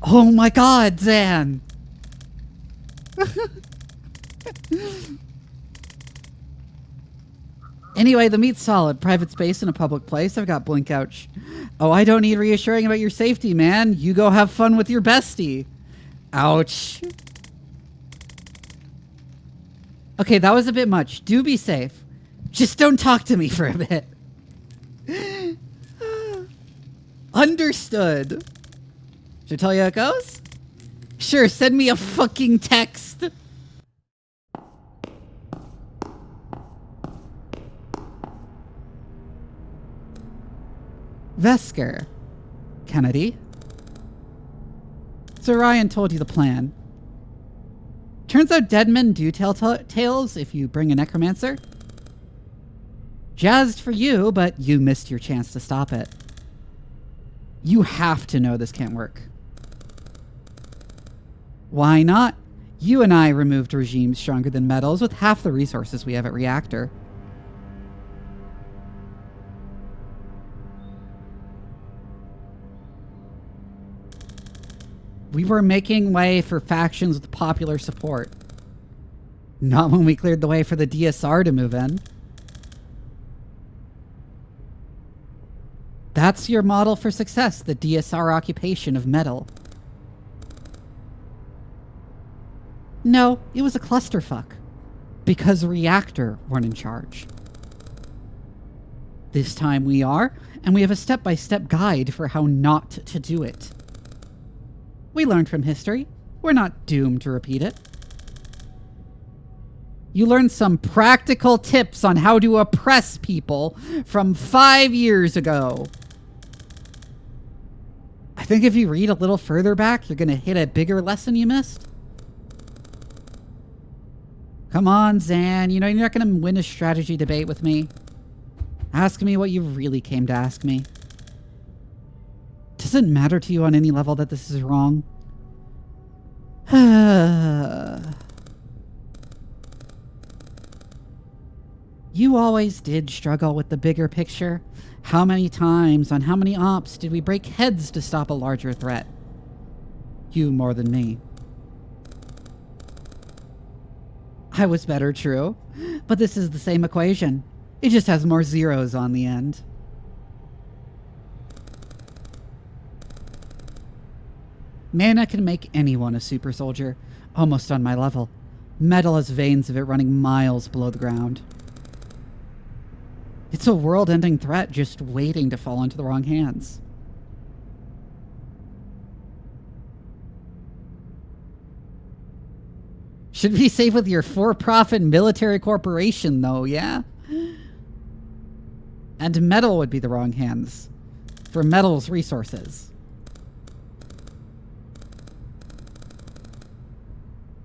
Oh my god, Zan. Anyway, the meat's solid. Private space in a public place. I've got blink ouch. Oh, I don't need reassuring about your safety, man. You go have fun with your bestie. Ouch. Okay, that was a bit much. Do be safe. Just don't talk to me for a bit. Understood. Should I tell you how it goes? Sure, send me a fucking text. Vesker. Kennedy. So Ryan told you the plan. Turns out dead men do tell tales if you bring a necromancer. Jazzed for you, but you missed your chance to stop it. You have to know this can't work. Why not? You and I removed regimes stronger than metals with half the resources we have at Reactor. We were making way for factions with popular support. Not when we cleared the way for the DSR to move in. That's your model for success, the DSR occupation of metal. No, it was a clusterfuck. Because Reactor weren't in charge. This time we are, and we have a step-by-step guide for how not to do it. We learned from history. We're not doomed to repeat it. You learned some practical tips on how to oppress people from 5 years ago. I think if you read a little further back, you're going to hit a bigger lesson you missed. Come on, Zan. You know you're not going to win a strategy debate with me. Ask me what you really came to ask me. Does it matter to you on any level that this is wrong? You always did struggle with the bigger picture. How many times, on how many ops, did we break heads to stop a larger threat? You more than me. I was better, true. But this is the same equation. It just has more zeros on the end. Mana can make anyone a super soldier, almost on my level. Metal has veins of it running miles below the ground. It's a world-ending threat just waiting to fall into the wrong hands. Should be safe with your for-profit military corporation, though, yeah? And metal would be the wrong hands. For metal's resources.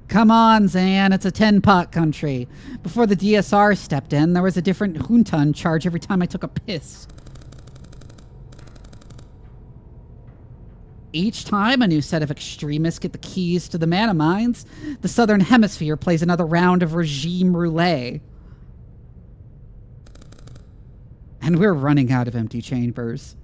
Come on, Zan, it's a 10-pot country. Before the DSR stepped in, there was a different junta in charge every time I took a piss. Each time a new set of extremists get the keys to the mana mines, the Southern Hemisphere plays another round of regime roulette. And we're running out of empty chambers.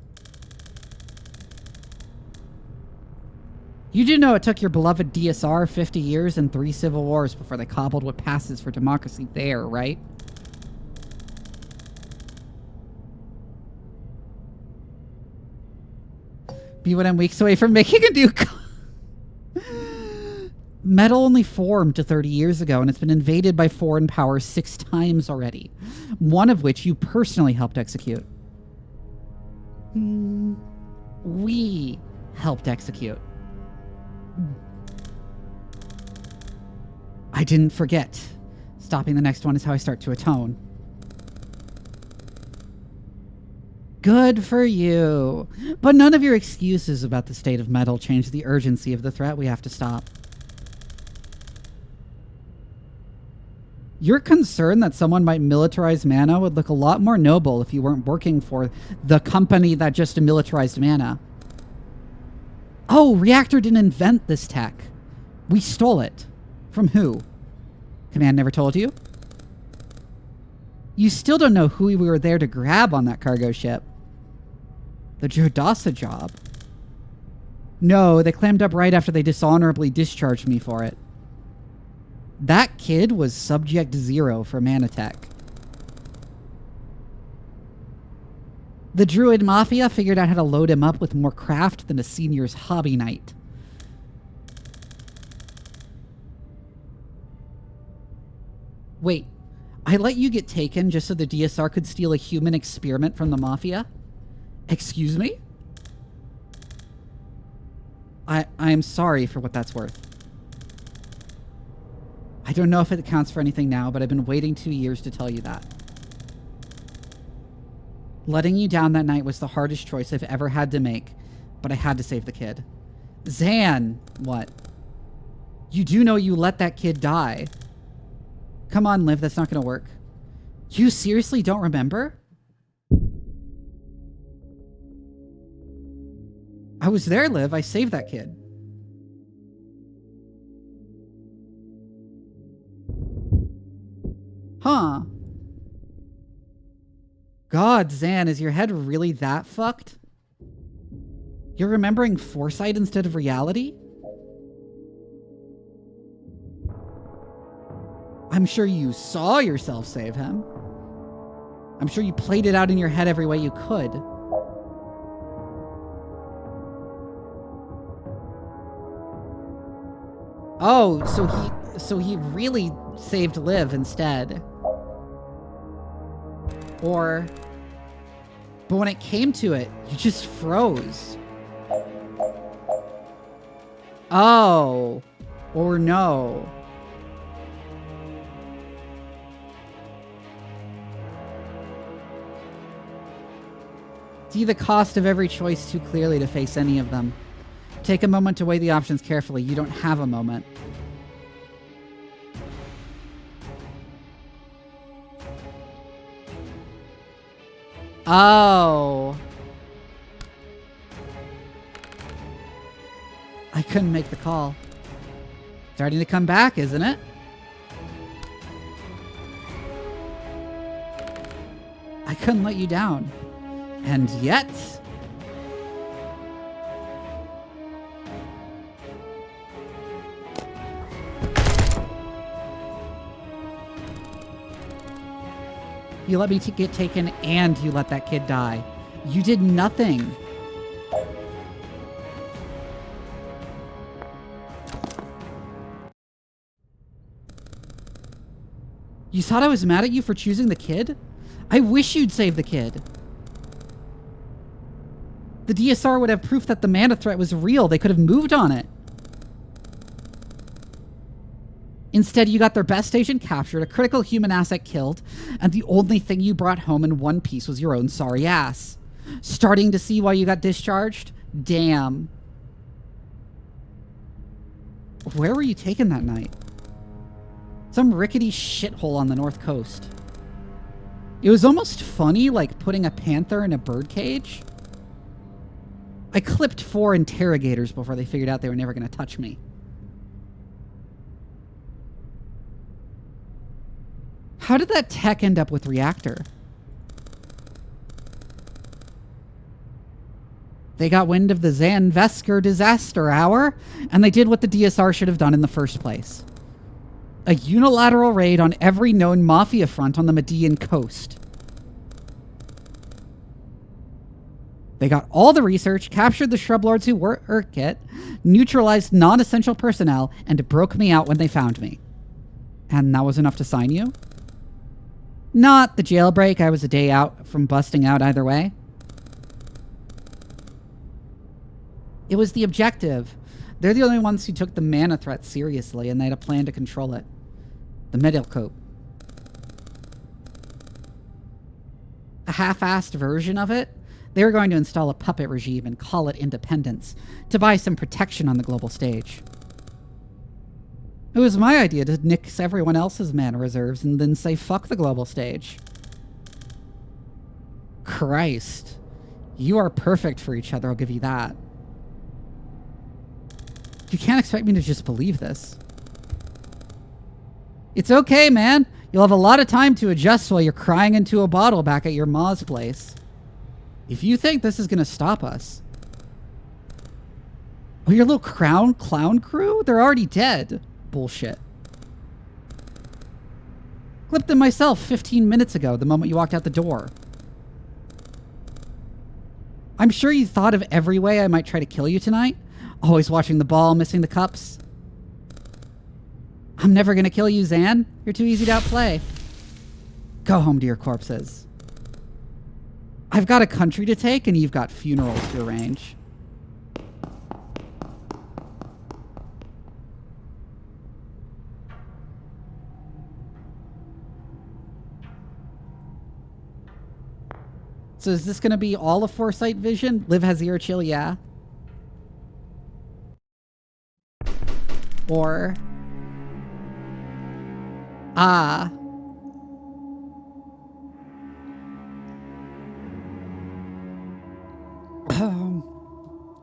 You do know it took your beloved DSR 50 years and 3 civil wars before they cobbled what passes for democracy there, right? Be what I'm weeks away from making a new... Metal only formed 30 years ago, and it's been invaded by foreign powers 6 times already. One of which you personally helped execute. We helped execute. I didn't forget. Stopping the next one is how I start to atone. Good for you. But none of your excuses about the state of metal change the urgency of the threat we have to stop. Your concern that someone might militarize mana would look a lot more noble if you weren't working for the company that just militarized mana. Oh, Reactor didn't invent this tech. We stole it. From who? Command never told you? You still don't know who we were there to grab on that cargo ship. The Jodasa job. No, they clammed up right after they dishonorably discharged me for it. That kid was Subject Zero for Manatech. The Druid Mafia figured out how to load him up with more craft than a senior's hobby night. Wait, I let you get taken just so the DSR could steal a human experiment from the Mafia? Excuse me? I am sorry for what that's worth. I don't know if it counts for anything now, but I've been waiting 2 years to tell you that. Letting you down that night was the hardest choice I've ever had to make, but I had to save the kid. Zan! What? You do know you let that kid die. Come on, Liv, that's not gonna work. You seriously don't remember? I was there, Liv. I saved that kid. Huh. God, Zan, is your head really that fucked? You're remembering foresight instead of reality? I'm sure you saw yourself save him. I'm sure you played it out in your head every way you could. Oh, so he really saved Liv instead. Or, but when it came to it, you just froze. Oh, or no. See the cost of every choice too clearly to face any of them. Take a moment to weigh the options carefully. You don't have a moment. Oh. I couldn't make the call. Starting to come back, isn't it? I couldn't let you down. And yet... You let me get taken and you let that kid die. You did nothing. You thought I was mad at you for choosing the kid? I wish you'd save the kid. The DSR would have proof that the mana threat was real. They could have moved on it. Instead, you got their best agent captured, a critical human asset killed, and the only thing you brought home in one piece was your own sorry ass. Starting to see why you got discharged? Damn. Where were you taken that night? Some rickety shithole on the north coast. It was almost funny, like putting a panther in a birdcage. I clipped 4 interrogators before they figured out they were never going to touch me. How did that tech end up with Reactor? They got wind of the Zan Vesker disaster hour, and they did what the DSR should have done in the first place. A unilateral raid on every known mafia front on the Median coast. They got all the research, captured the shrub lords who were Urkit, neutralized non-essential personnel, and broke me out when they found me. And that was enough to sign you? Not the jailbreak. I was a day out from busting out either way. It was the objective. They're the only ones who took the mana threat seriously, and they had a plan to control it. The Medilcope. A half-assed version of it, They were going to install a puppet regime and call it independence to buy some protection on the global stage. It was my idea to nix everyone else's mana reserves and then say fuck the global stage. Christ. You are perfect for each other, I'll give you that. You can't expect me to just believe this. It's okay, man. You'll have a lot of time to adjust while you're crying into a bottle back at your ma's place. If you think this is going to stop us... Oh, your little clown crew? They're already dead. Bullshit. Clipped them myself 15 minutes ago, the moment you walked out the door. I'm sure you thought of every way I might try to kill you tonight. Always watching the ball, missing the cups. I'm never going to kill you, Zan. You're too easy to outplay. Go home to your corpses. I've got a country to take, and you've got funerals to arrange. So is this going to be all a foresight vision? Liv has ear chill, yeah. Or...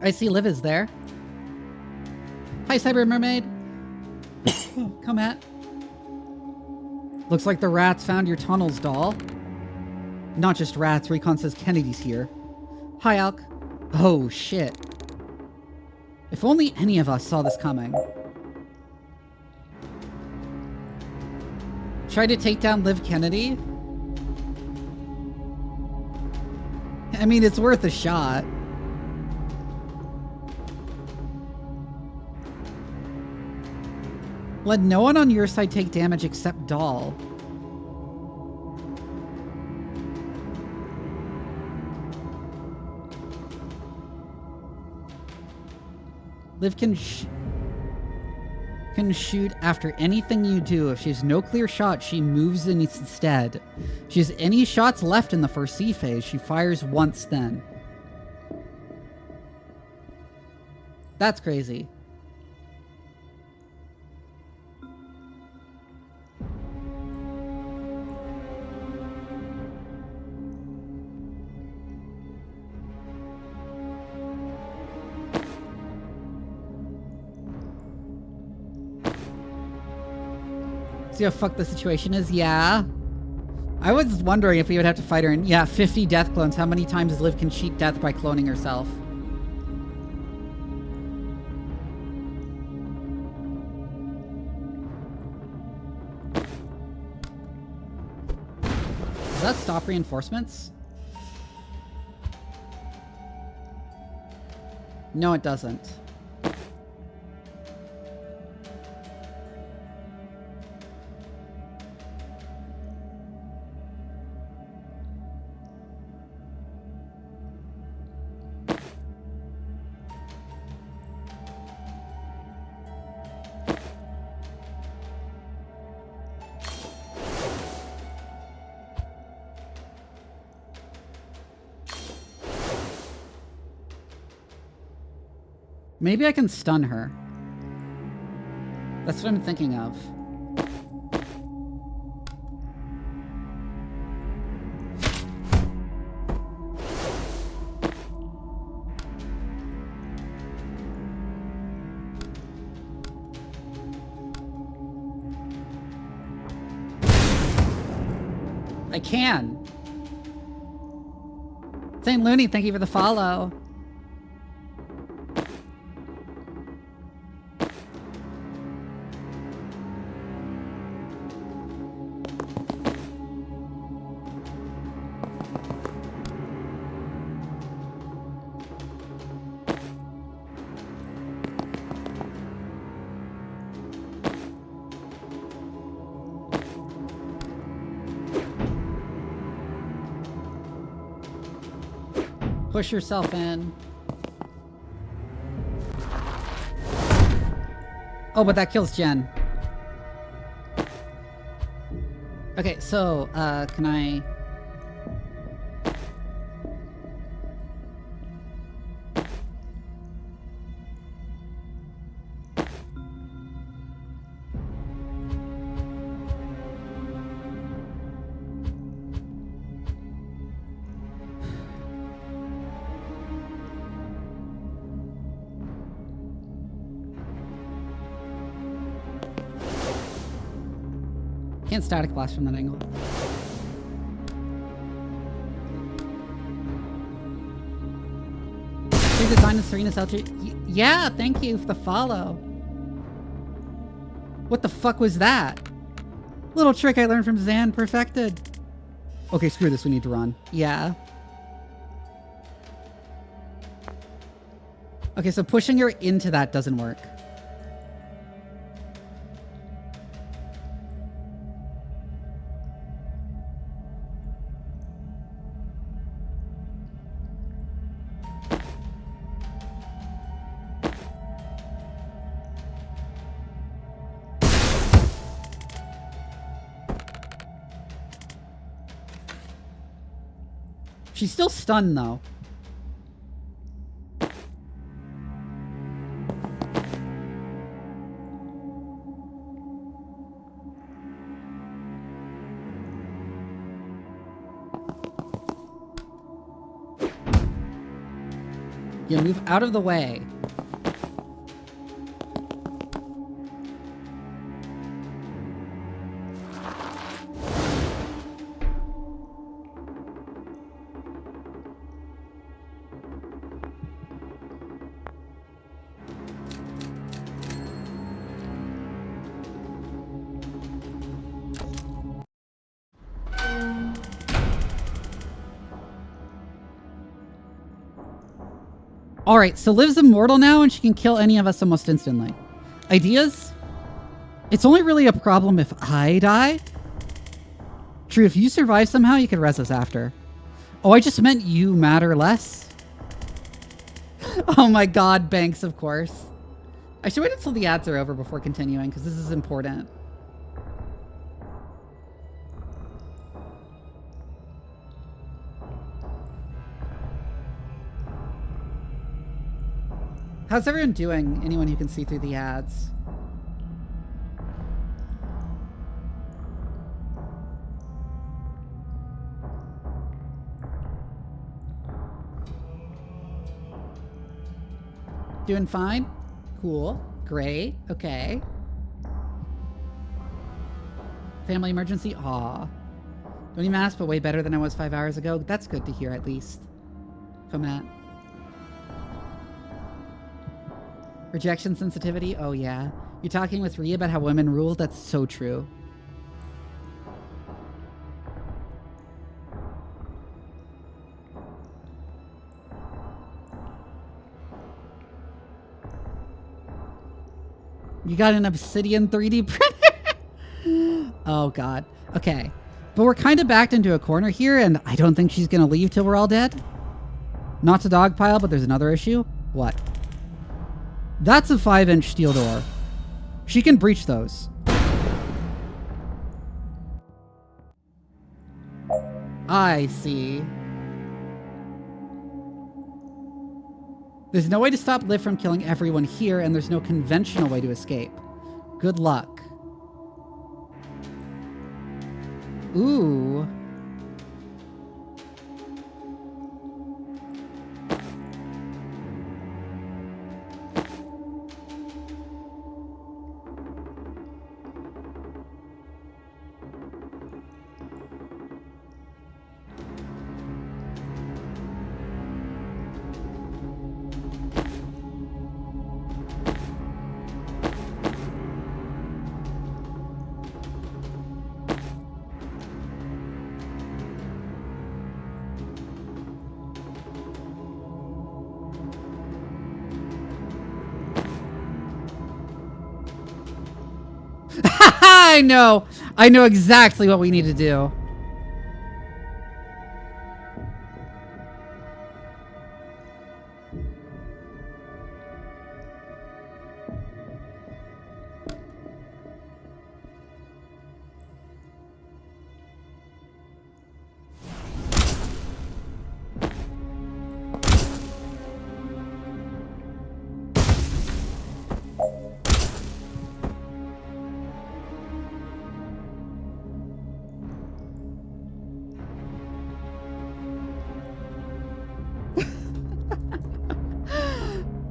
I see Liv is there. Hi, Cyber Mermaid. Come at. Looks like the rats found your tunnels, doll. Not just rats. Recon says Kennedy's here. Hi, Alk. Oh, shit. If only any of us saw this coming. Try to take down Liv Kennedy? I mean, it's worth a shot. Let no one on your side take damage except Doll. Liv can shoot after anything you do. If she has no clear shot, she moves in instead. If she has any shots left in the first C phase, she fires once then. That's crazy. See how fucked the situation is? Yeah. I was wondering if we would have to fight her in... Yeah, 50 death clones. How many times Liv can cheat death by cloning herself? Does that stop reinforcements? No, it doesn't. Maybe I can stun her. That's what I'm thinking of. I can. Saint Looney, thank you for the follow. Push yourself in. Oh, but that kills Jen. Okay, so, can I... can't static blast from that angle. Free design and Serena's LG. Yeah, thank you for the follow. What the fuck was that? Little trick I learned from Zan, perfected. Okay, screw this, we need to run. Yeah. Okay, so pushing her into that doesn't work. She's still stunned, though. Yeah, move out of the way. Alright, so Liv's immortal now and she can kill any of us almost instantly. Ideas? It's only really a problem if I die. True, if you survive somehow, you could res us after. Oh, I just meant you matter less. Oh my god, Banks, of course. I should wait until the ads are over before continuing, because this is important. How's everyone doing? Anyone who can see through the ads? Doing fine? Cool. Great. Okay. Family emergency? Aw. Don't even ask, but way better than I was 5 hours ago. That's good to hear, at least. From Matt. Rejection sensitivity? Oh, yeah. You're talking with Rhea about how women rule? That's so true. You got an obsidian 3D printer? Oh, God. Okay. But we're kind of backed into a corner here, and I don't think she's going to leave till we're all dead. Not to dogpile, but there's another issue. What? That's a 5-inch steel door. She can breach those. I see. There's no way to stop Liv from killing everyone here, and there's no conventional way to escape. Good luck. Ooh. I know exactly what we need to do.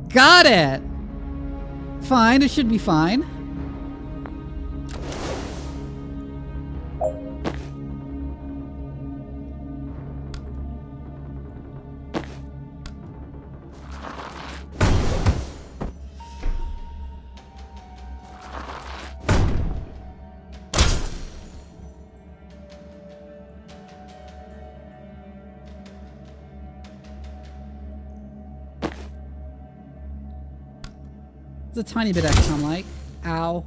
Got it! Fine, it should be fine. It's a tiny bit XCOM-like. Ow.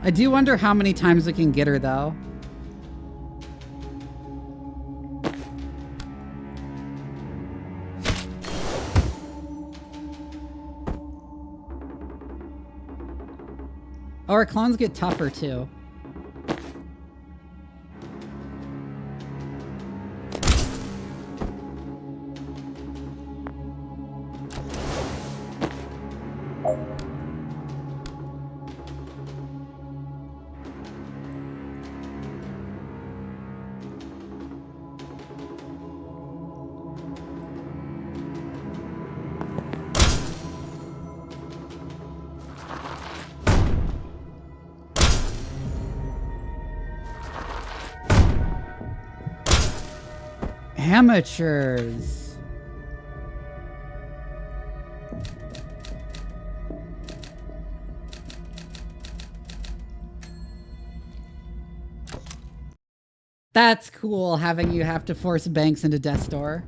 I do wonder how many times we can get her, though. Oh, our clones get tougher, too. Amateurs. That's cool, having you have to force banks into death's door.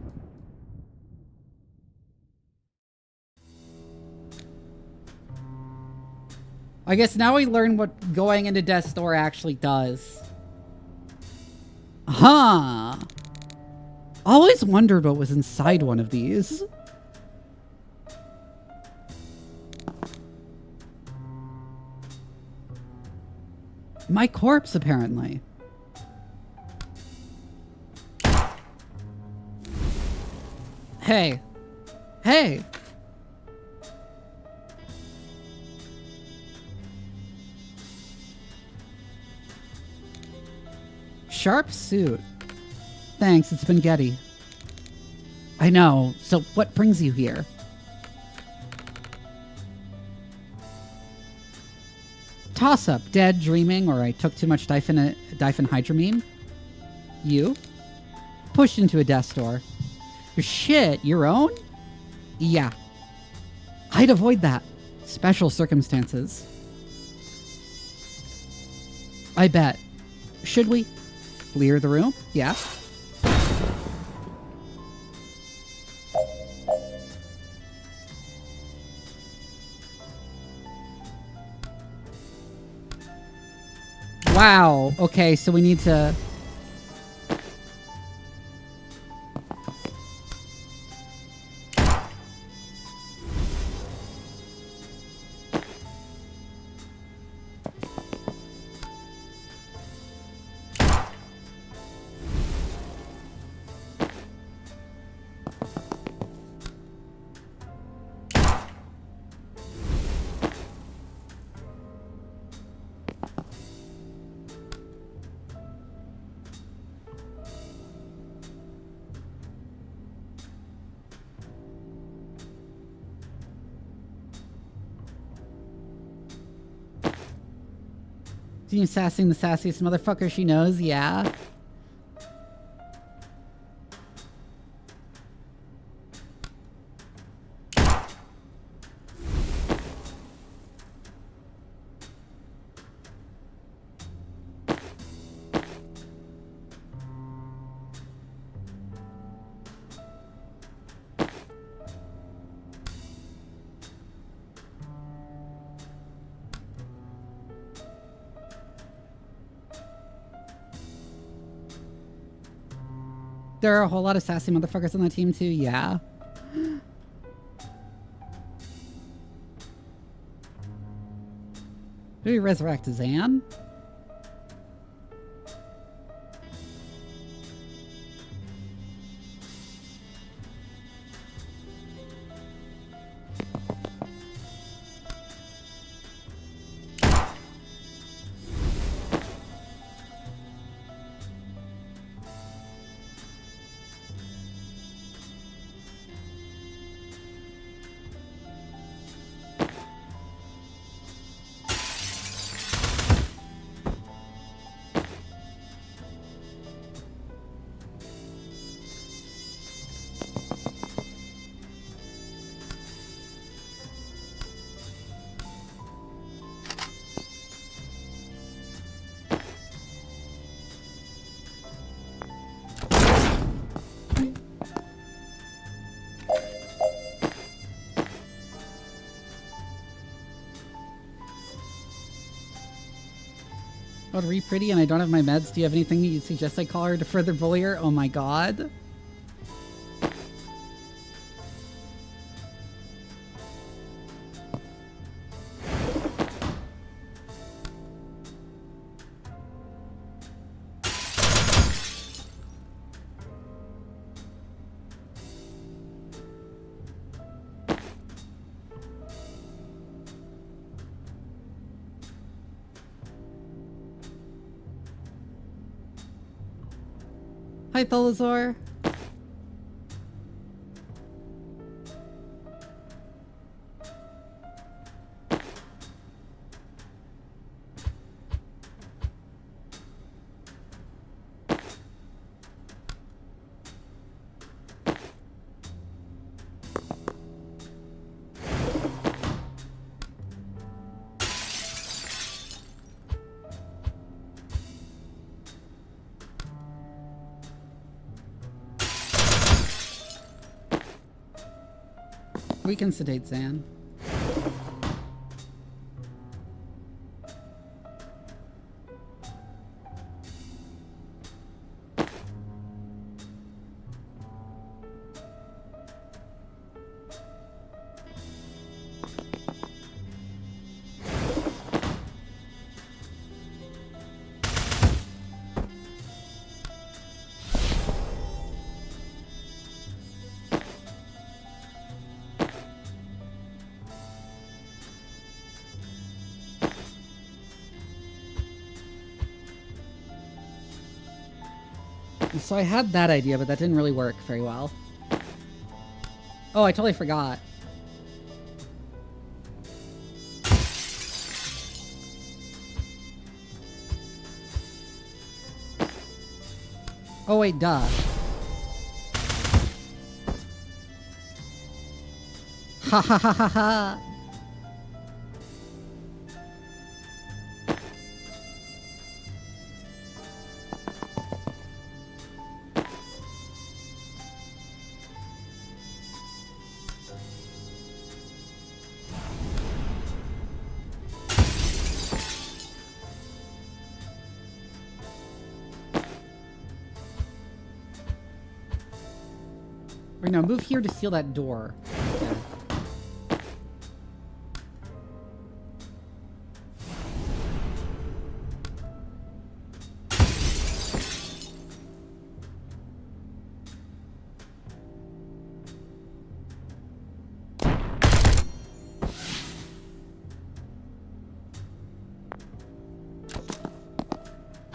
I guess now we learn what going into death's door actually does. Huh. Always wondered what was inside one of these. My corpse, apparently. Hey. Hey. Sharp suit. Thanks, it's been Getty. I know, so what brings you here? Toss-up, dead, dreaming, or I took too much diphenhydramine? You? Pushed into a death's door. Your shit, your own? Yeah. I'd avoid that. Special circumstances. I bet. Should we? Clear the room? Yeah. Wow. Okay, so we need to... You sassing the sassiest motherfucker she knows, yeah. There are a whole lot of sassy motherfuckers on the team too, yeah. Do we resurrect Zan? Called Re Pretty and I don't have my meds. Do you have anything that you suggest I call her to further bully her? Oh my god. Hi, Tholazor. We can sedate Zan. So I had that idea, but that didn't really work very well. Oh, I totally forgot. Oh wait, duh. Ha ha ha ha ha. Right now, move here to seal that door.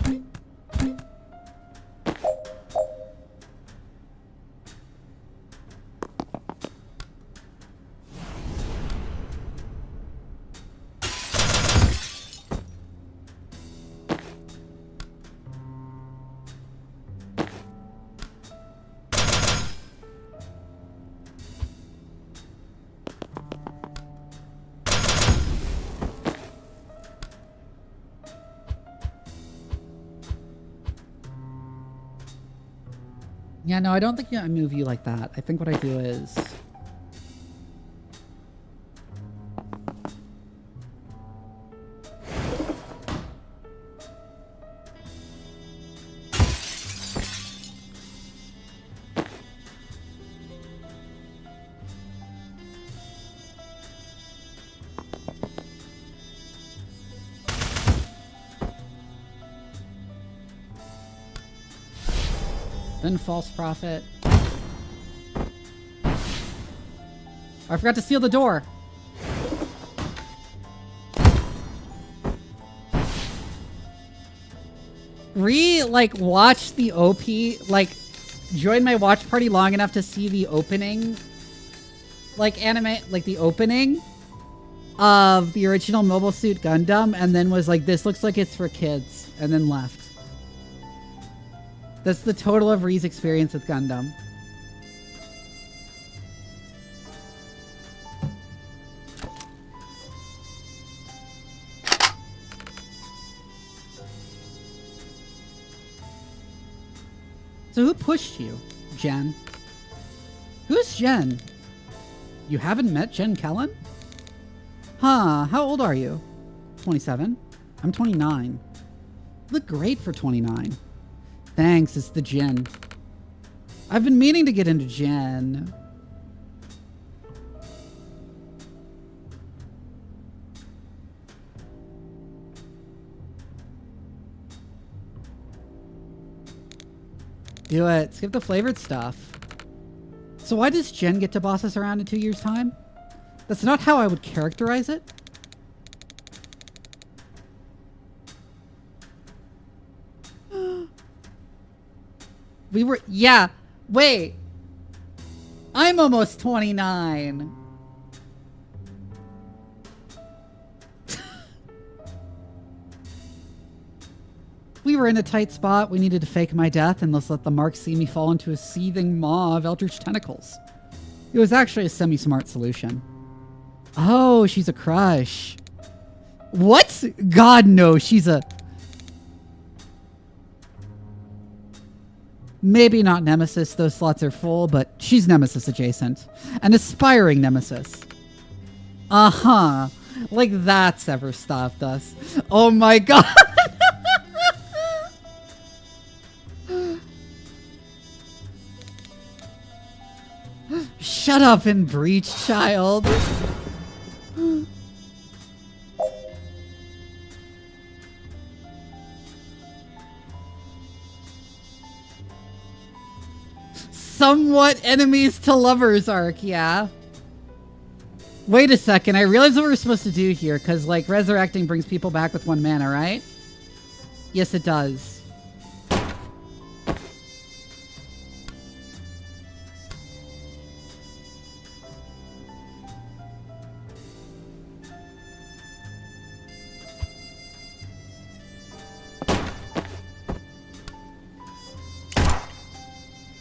Okay. Yeah, no, I don't think I move you like that. I think what I do is... Then false prophet. I forgot to seal the door. Watch the OP, join my watch party long enough to see the opening, the opening of the original Mobile Suit Gundam, and then was like, this looks like it's for kids, and then left. That's the total of Ree's experience with Gundam. So who pushed you, Jen? Who's Jen? You haven't met Jen Kellen? Huh, how old are you? 27. I'm 29. Look great for 29. Thanks, it's the gin. I've been meaning to get into gin. Do it. Skip the flavored stuff. So why does Jen get to boss us around in 2 years' time? That's not how I would characterize it. We were... Yeah. Wait. I'm almost 29. We were in a tight spot. We needed to fake my death and let's let the mark see me fall into a seething maw of eldritch tentacles. It was actually a semi-smart solution. Oh, she's a crush. What? God, no, she's a... Maybe not Nemesis, those slots are full, but she's Nemesis adjacent. An aspiring Nemesis. Uh-huh. Like that's ever stopped us. Oh my god! Shut up and breach, child. Somewhat enemies to lovers arc, yeah. Wait a second, I realized what we're supposed to do here, because, like, resurrecting brings people back with 1 mana, right? Yes, it does.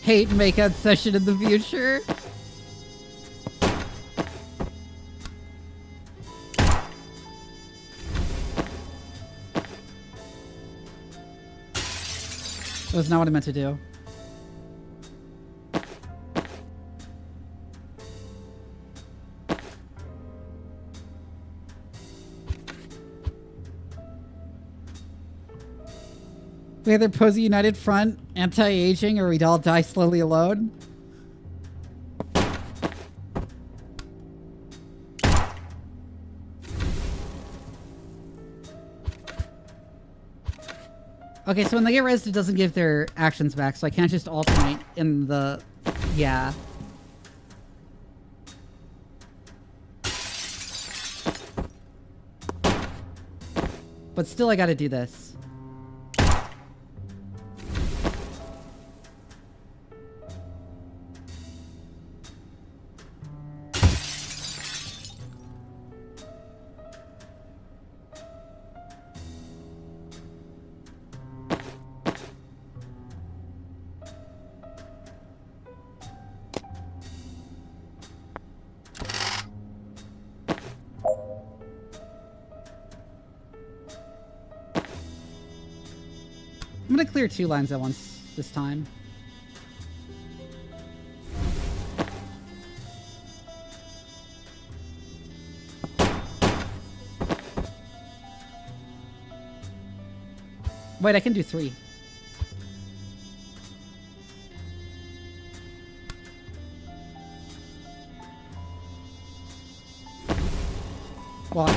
Hate makeout session in the future. That was not what I meant to do. We either pose a united front, anti-aging, or we'd all die slowly alone. Okay, so when they get rezzed, it doesn't give their actions back, so I can't just alternate in the... Yeah. But still, I gotta do this. I'm gonna clear 2 lines at once this time. Wait, I can do 3. Watch.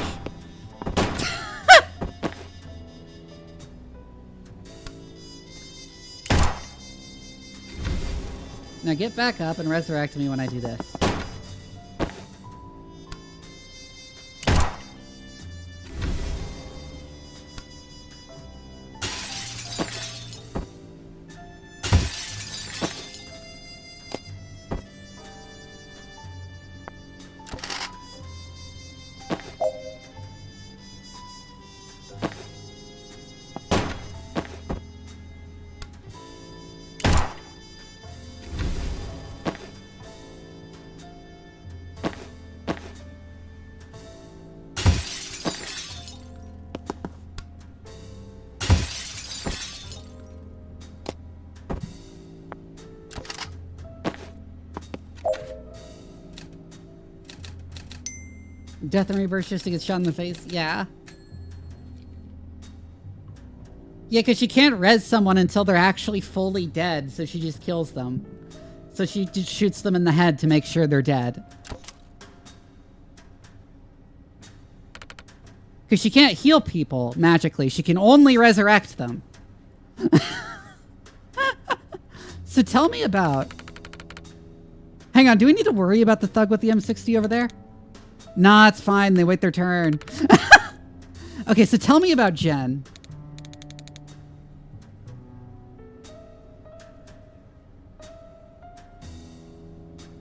Now get back up and resurrect me when I do this. Death and rebirth just to get shot in the face? Yeah. Yeah, because she can't res someone until they're actually fully dead, so she just kills them. So she just shoots them in the head to make sure they're dead. Because she can't heal people magically. She can only resurrect them. So tell me about... Hang on, do we need to worry about the thug with the M60 over there? Nah, it's fine. They wait their turn. Okay, so tell me about Jen.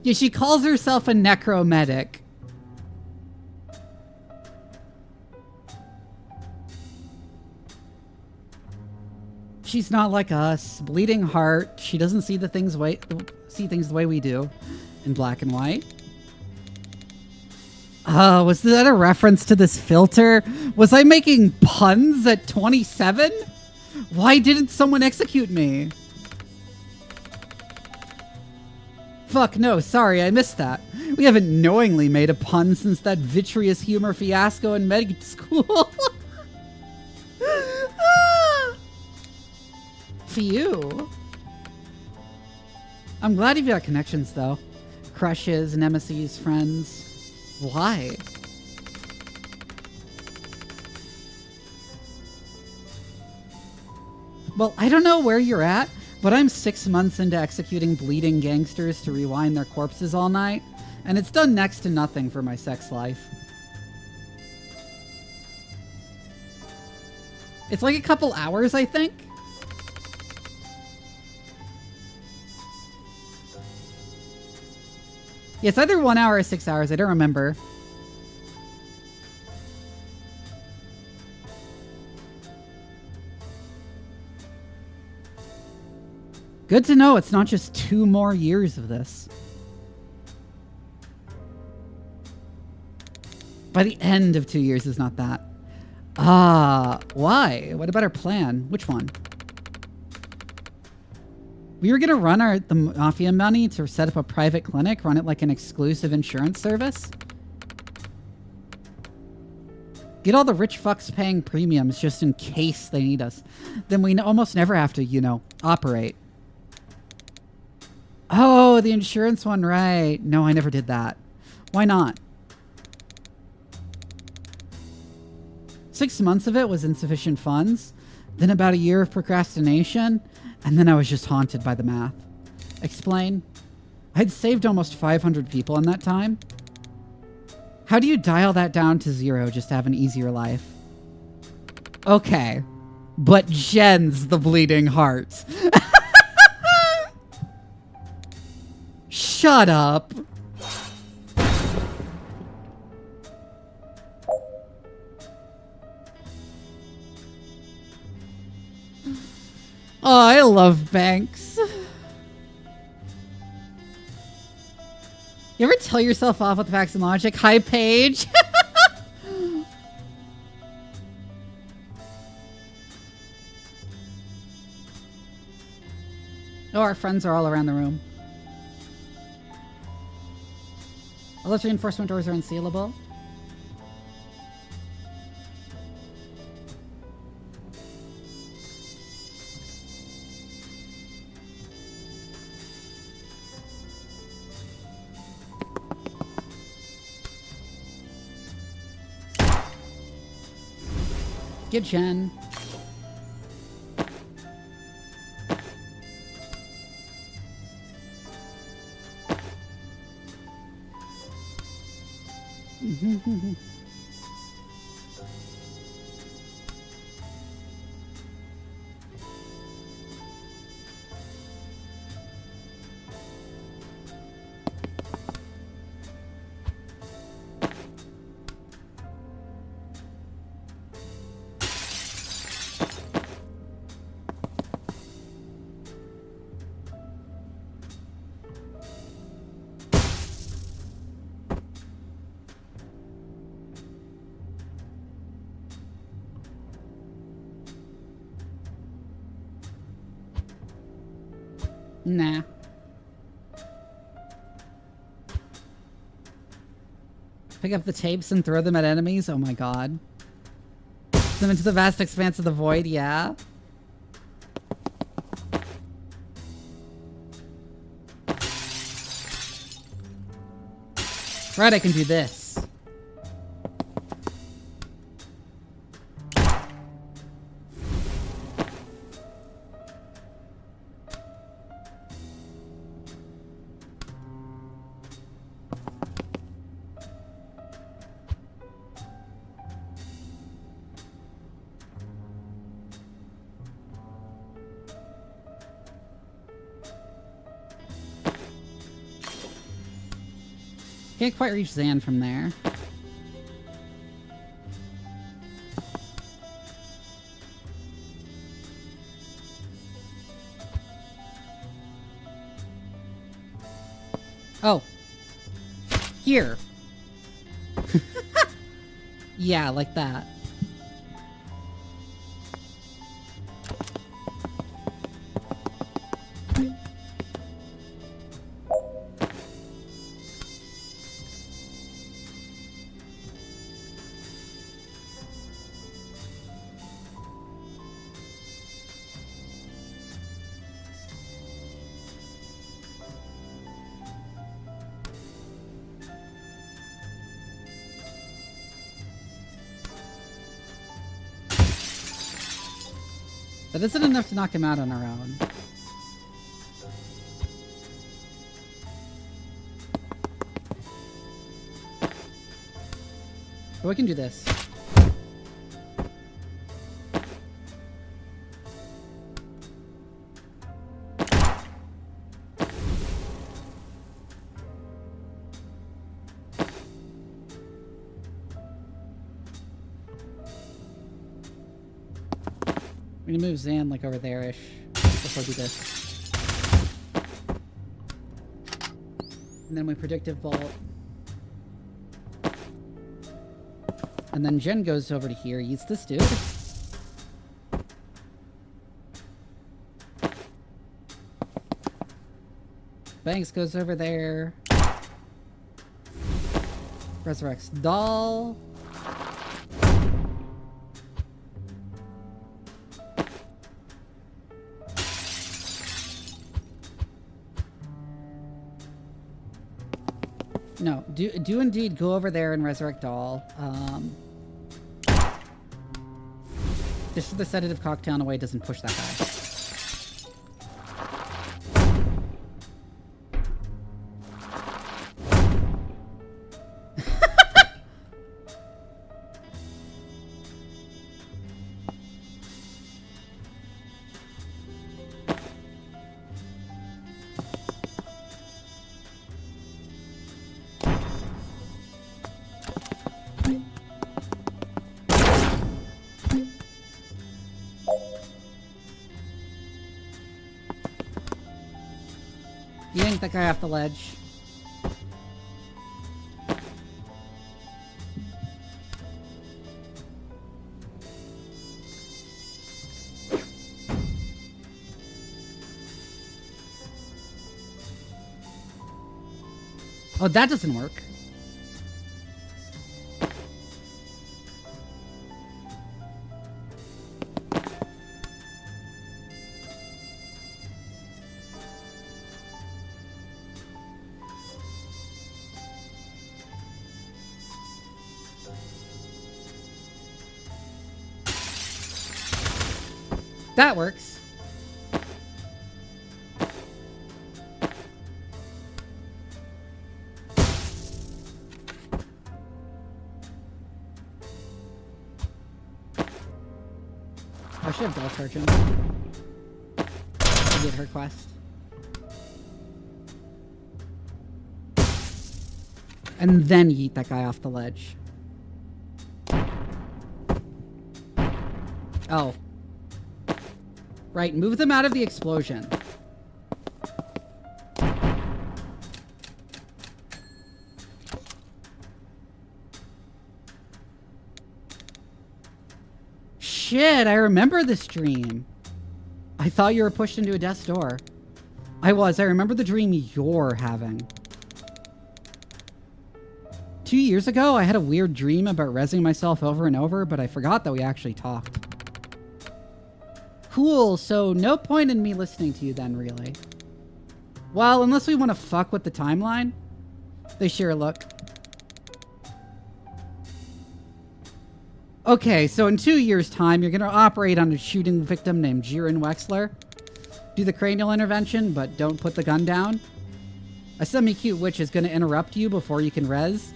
Yeah, she calls herself a necromedic. She's not like us. Bleeding heart. She doesn't see things the way we do, in black and white. Oh, was that a reference to this filter? Was I making puns at 27? Why didn't someone execute me? Fuck no, sorry, I missed that. We haven't knowingly made a pun since that vitreous humor fiasco in med school. For you. I'm glad you've got connections, though. Crushes, nemesis, friends. Why? Well, I don't know where you're at, but I'm 6 months into executing bleeding gangsters to rewind their corpses all night, and it's done next to nothing for my sex life. It's like a couple hours, I think. Yeah, it's either 1 hour or 6 hours. I don't remember. Good to know it's not just 2 more years of this. By the end of 2 years is not that. Ah, why? What about our plan? Which one? We were going to run the mafia money to set up a private clinic, run it like an exclusive insurance service. Get all the rich fucks paying premiums just in case they need us. Then we almost never have to, you know, operate. Oh, the insurance one, right. No, I never did that. Why not? 6 months of it was insufficient funds. Then about a year of procrastination. And then I was just haunted by the math. Explain. I'd saved almost 500 people in that time. How do you dial that down to 0 just to have an easier life? Okay. But Jen's the bleeding heart. Shut up. Oh, I love banks. You ever tell yourself off with facts and logic? Hi, Paige. Oh, our friends are all around the room. All those reinforcement doors are unsealable. Get Jen. Nah. Pick up the tapes and throw them at enemies? Oh my god. Them into the vast expanse of the void, yeah. right, I can do this. Can't quite reach Zan from there. Oh. Here. Yeah, like that. That isn't enough to knock him out on our own. But we can do this. I'm gonna move Zan like over there-ish before I do this. And then we predictive bolt. And then Jen goes over to here, eats this dude. Banks goes over there. Resurrects Doll. No, do indeed go over there and resurrect Doll. Just so the sedative cocktail in a way doesn't push that guy. Yank that guy off the ledge. Oh, that doesn't work. That works. I should have double search him to get her quest. And then yeet that guy off the ledge. Oh. Right, move them out of the explosion. Shit, I remember this dream. I thought you were pushed into a death's door. I was. I remember the dream you're having. 2 years ago, I had a weird dream about rezzing myself over and over, but I forgot that we actually talked. Cool, so no point in me listening to you then, really. Well, unless we want to fuck with the timeline. They share a look. Okay, so in 2 years' time, you're going to operate on a shooting victim named Jiren Wexler. Do the cranial intervention, but don't put the gun down. A semi-cute witch is going to interrupt you before you can res.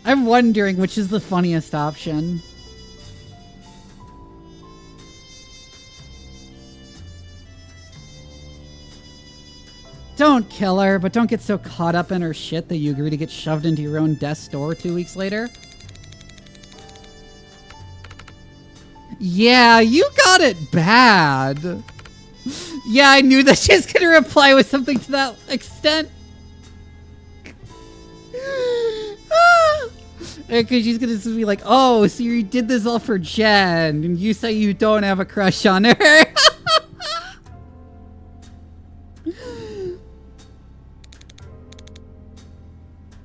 I'm wondering which is the funniest option. Don't kill her, but don't get so caught up in her shit that you agree to get shoved into your own death's door 2 weeks later. Yeah, you got it bad. Yeah, I knew that she was going to reply with something to that extent. Because she's going to be like, oh, so you did this all for Jen, and you say you don't have a crush on her.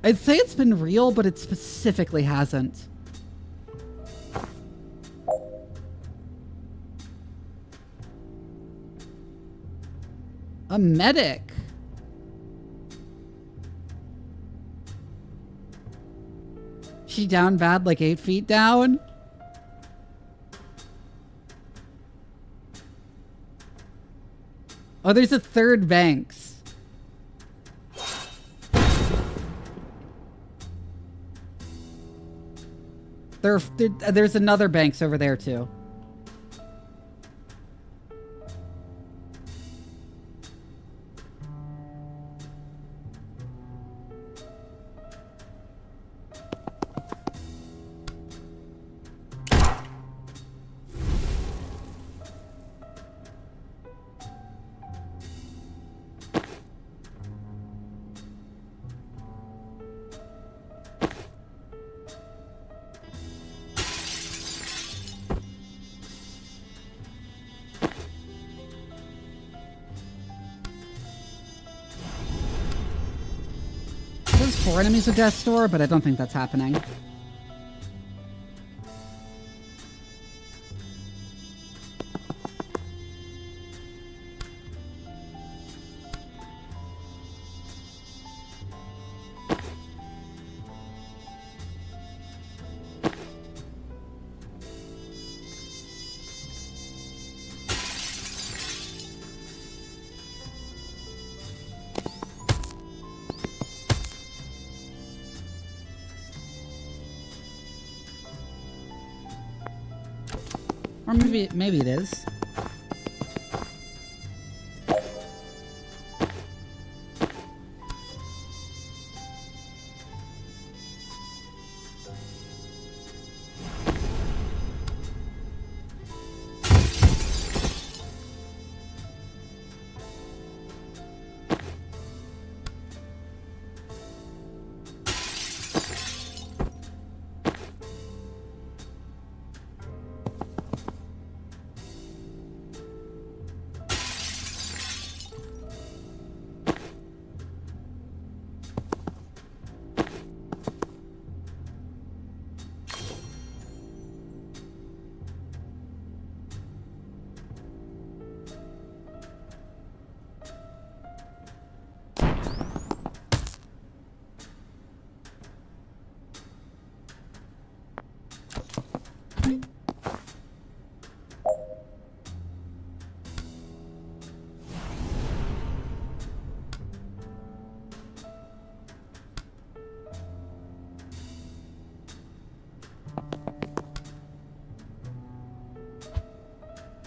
I'd say it's been real, but it specifically hasn't. A medic. She down bad, like 8 feet down? Oh, there's a third Banks. There's another Banks over there, too. There's 4 enemies with Death's Door, but I don't think that's happening. Or maybe it is.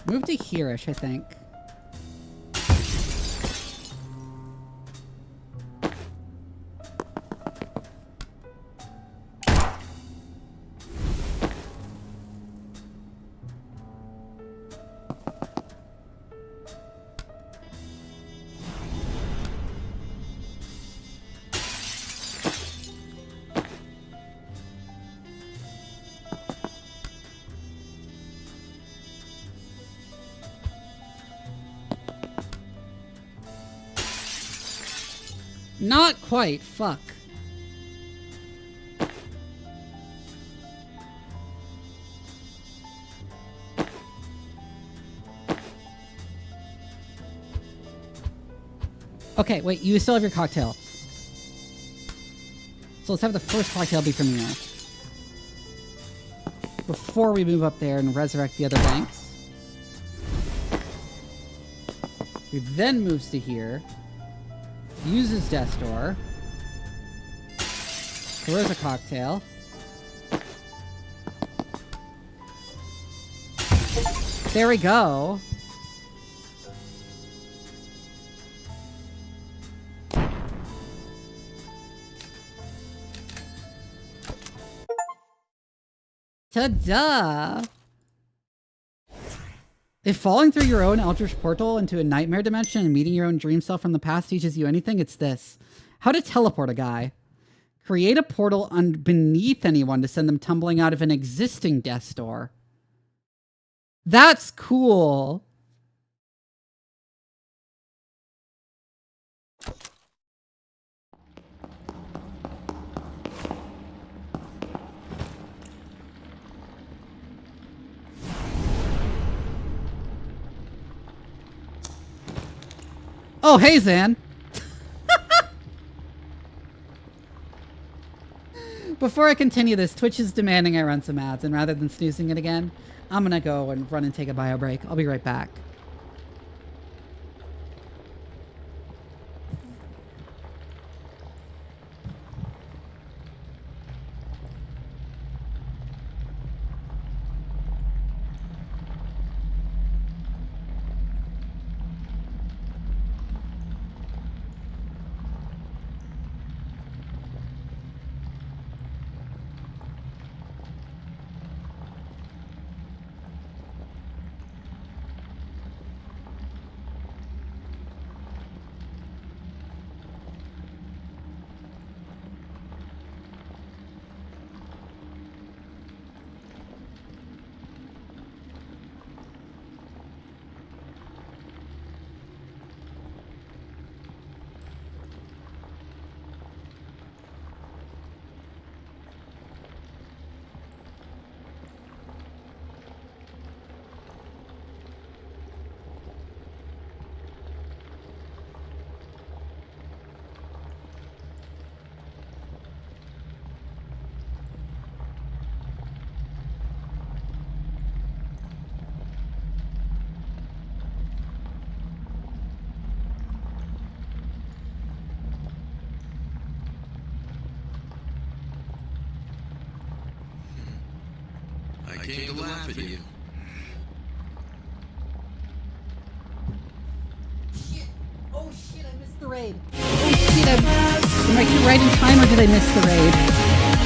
Move to here-ish, I think. Not quite. Fuck. Okay, wait, you still have your cocktail. So let's have the first cocktail be from you. Before we move up there and resurrect the other banks. He then moves to here. Uses Death's Door. Throws a cocktail. There we go. Ta-da! If falling through your own eldritch portal into a nightmare dimension and meeting your own dream self from the past teaches you anything, it's this. How to teleport a guy. Create a portal beneath anyone to send them tumbling out of an existing death's door. That's cool. Oh, hey, Zan. Before I continue this, Twitch is demanding I run some ads, and rather than snoozing it again, I'm gonna go and run and take a bio break. I'll be right back. I came to laugh at you. Shit. Oh shit, I missed the raid. Oh shit, am I here right in time or did I miss the raid?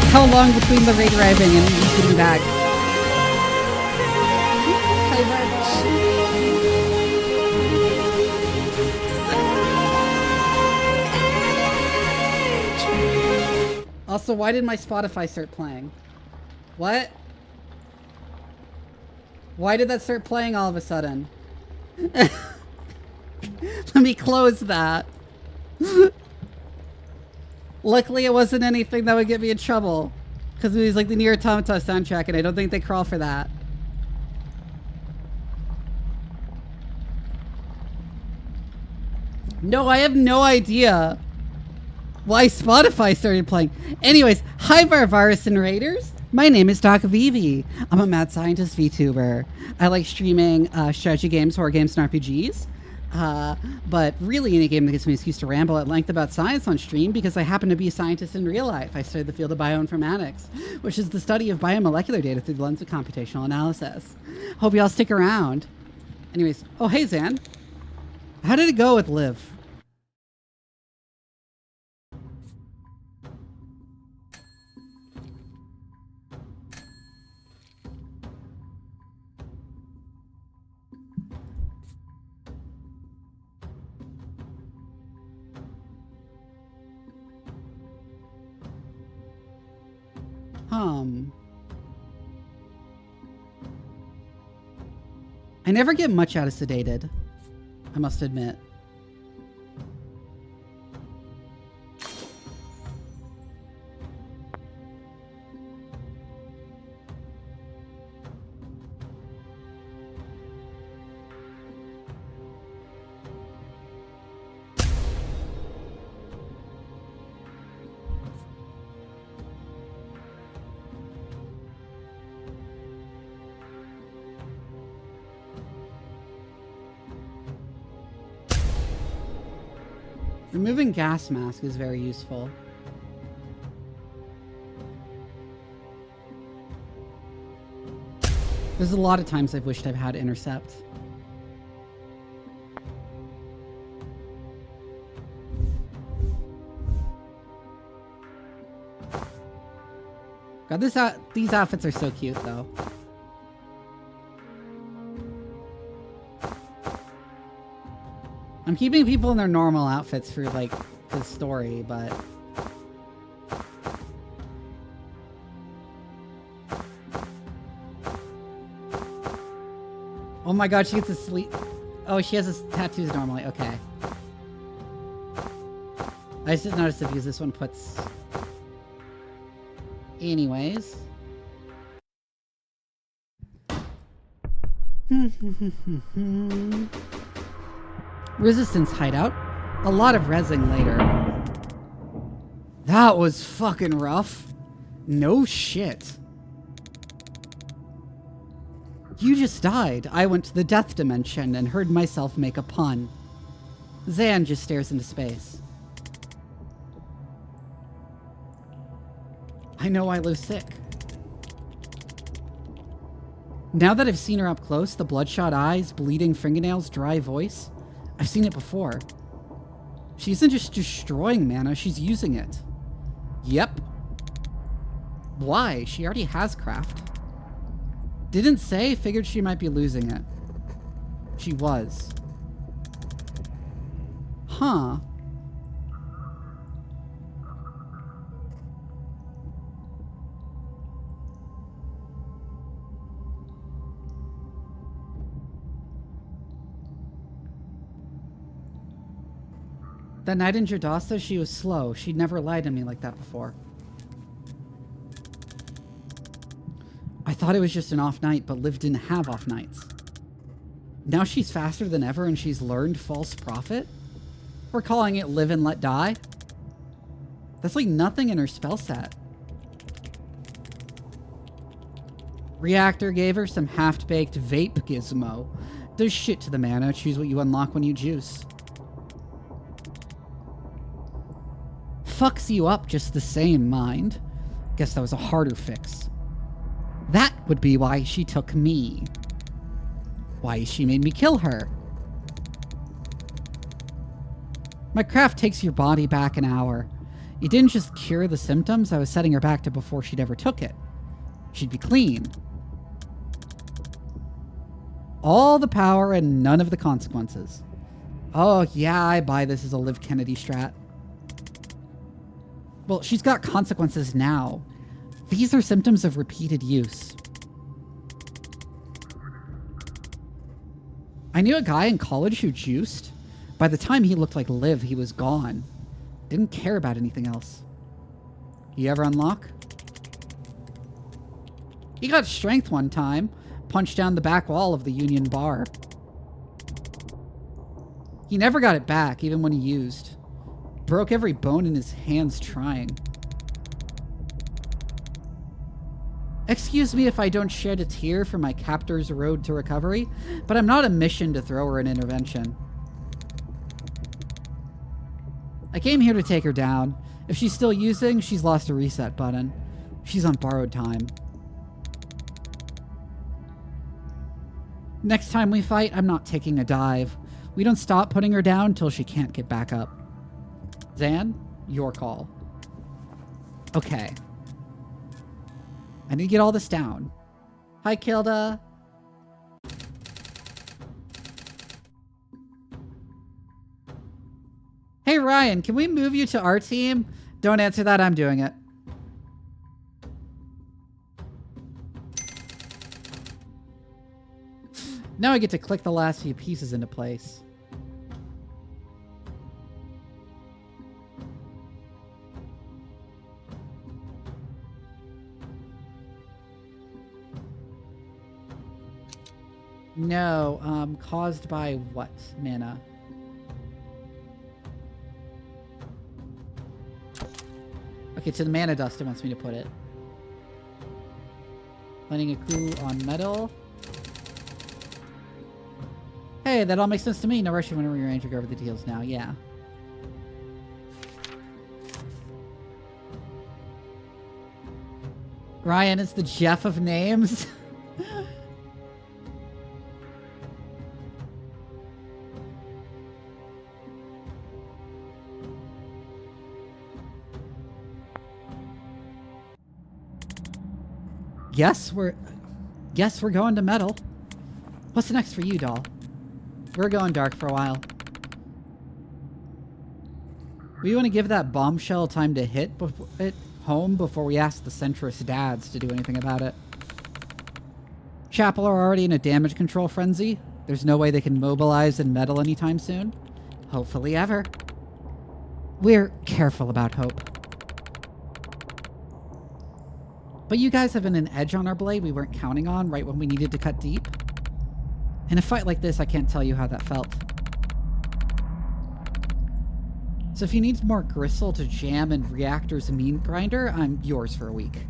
How long between the raid arriving and getting back? Also, why did my Spotify start playing? What? Why did that start playing all of a sudden? Let me close that. Luckily, it wasn't anything that would get me in trouble. Because it was like the Nier Automata soundtrack, and I don't think they crawl for that. No, I have no idea why Spotify started playing. Anyways, hi Barvarus and Raiders. My name is Doc Vivi. I'm a mad scientist VTuber. I like streaming strategy games, horror games, and RPGs. But really any game that gives me an excuse to ramble at length about science on stream because I happen to be a scientist in real life. I study the field of bioinformatics, which is the study of biomolecular data through the lens of computational analysis. Hope y'all stick around. Anyways, oh hey Zan. How did it go with Liv? I never get much out of sedated, I must admit. Removing gas mask is very useful. There's a lot of times I've wished I've had intercept. God, these outfits are so cute, though. I'm keeping people in their normal outfits for, like, the story, but... Oh my god, she gets to sleep. Oh, she has his tattoos normally. Okay. I just noticed it because this one puts... Anyways. Resistance hideout. A lot of rezzing later. That was fucking rough. No shit. You just died. I went to the death dimension and heard myself make a pun. Zan just stares into space. I know I live sick. Now that I've seen her up close, the bloodshot eyes, bleeding fingernails, dry voice, I've seen it before. She isn't just destroying mana, she's using it. Yep. Why? She already has craft. Didn't say, figured she might be losing it. She was. Huh. That night in Jadasa, she was slow. She'd never lied to me like that before. I thought it was just an off night, but Liv didn't have off nights. Now she's faster than ever and she's learned false prophet? We're calling it live and let die? That's like nothing in her spell set. Reactor gave her some half-baked vape gizmo. Does shit to the mana, choose what you unlock when you juice. Fucks you up just the same, mind. Guess that was a harder fix. That would be why she took me. Why she made me kill her. My craft takes your body back an hour. It didn't just cure the symptoms, I was setting her back to before she'd ever took it. She'd be clean. All the power and none of the consequences. Oh yeah, I buy this as a Liv Kennedy strat. Well, she's got consequences now. These are symptoms of repeated use. I knew a guy in college who juiced. By the time he looked like Liv, he was gone. Didn't care about anything else. You ever unlock? He got strength one time. Punched down the back wall of the Union Bar. He never got it back, even when he used. Broke every bone in his hands trying. Excuse me if I don't shed a tear for my captor's road to recovery, but I'm not a mission to throw her an intervention. I came here to take her down. If she's still using, she's lost a reset button. She's on borrowed time. Next time we fight, I'm not taking a dive. We don't stop putting her down till she can't get back up. Zan, your call. Okay. I need to get all this down. Hi, Kilda. Hey, Ryan, can we move you to our team? Don't answer that, I'm doing it. Now I get to click the last few pieces into place. No, caused by what mana? Okay, to the mana dust it wants me to put it. Planning a coup on metal. Hey, that all makes sense to me. No rush when we rearrange or go over the deals now. Yeah. Ryan is the Jeff of names. Yes, we're going to metal. What's next for you, doll? We're going dark for a while. We want to give that bombshell time to hit home before we ask the centrist dads to do anything about it. Chapel are already in a damage control frenzy. There's no way they can mobilize and meddle anytime soon. Hopefully ever. We're careful about hope. But you guys have been an edge on our blade we weren't counting on right when we needed to cut deep. In a fight like this, I can't tell you how that felt. So if you need more gristle to jam and reactors and meat grinder, I'm yours for a week.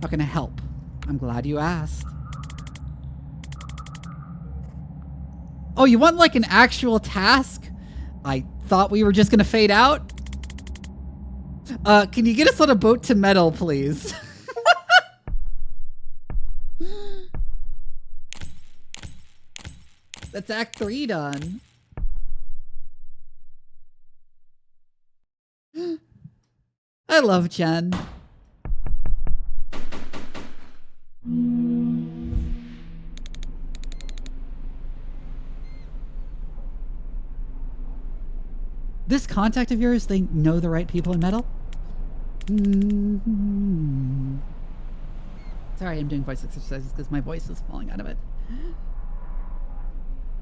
How can I help? I'm glad you asked. Oh, you want like an actual task? I thought we were just gonna fade out. Can you get us on a boat to metal, please? That's Act 3 done. I love Jen. This contact of yours, they know the right people in metal? Sorry, I'm doing voice exercises because my voice is falling out of it.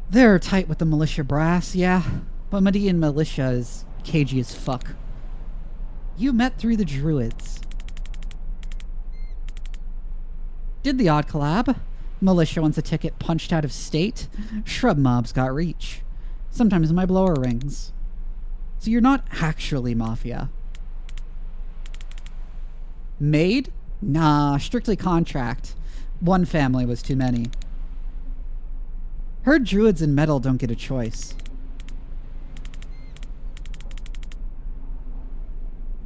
They're tight with the militia brass, yeah. But Median militia is cagey as fuck. You met through the druids. Did the odd collab. Militia wants a ticket punched out of state. Shrub mobs got reach. Sometimes my blower rings. So you're not actually mafia. Maid? Nah, strictly contract. One family was too many. Heard druids in metal don't get a choice.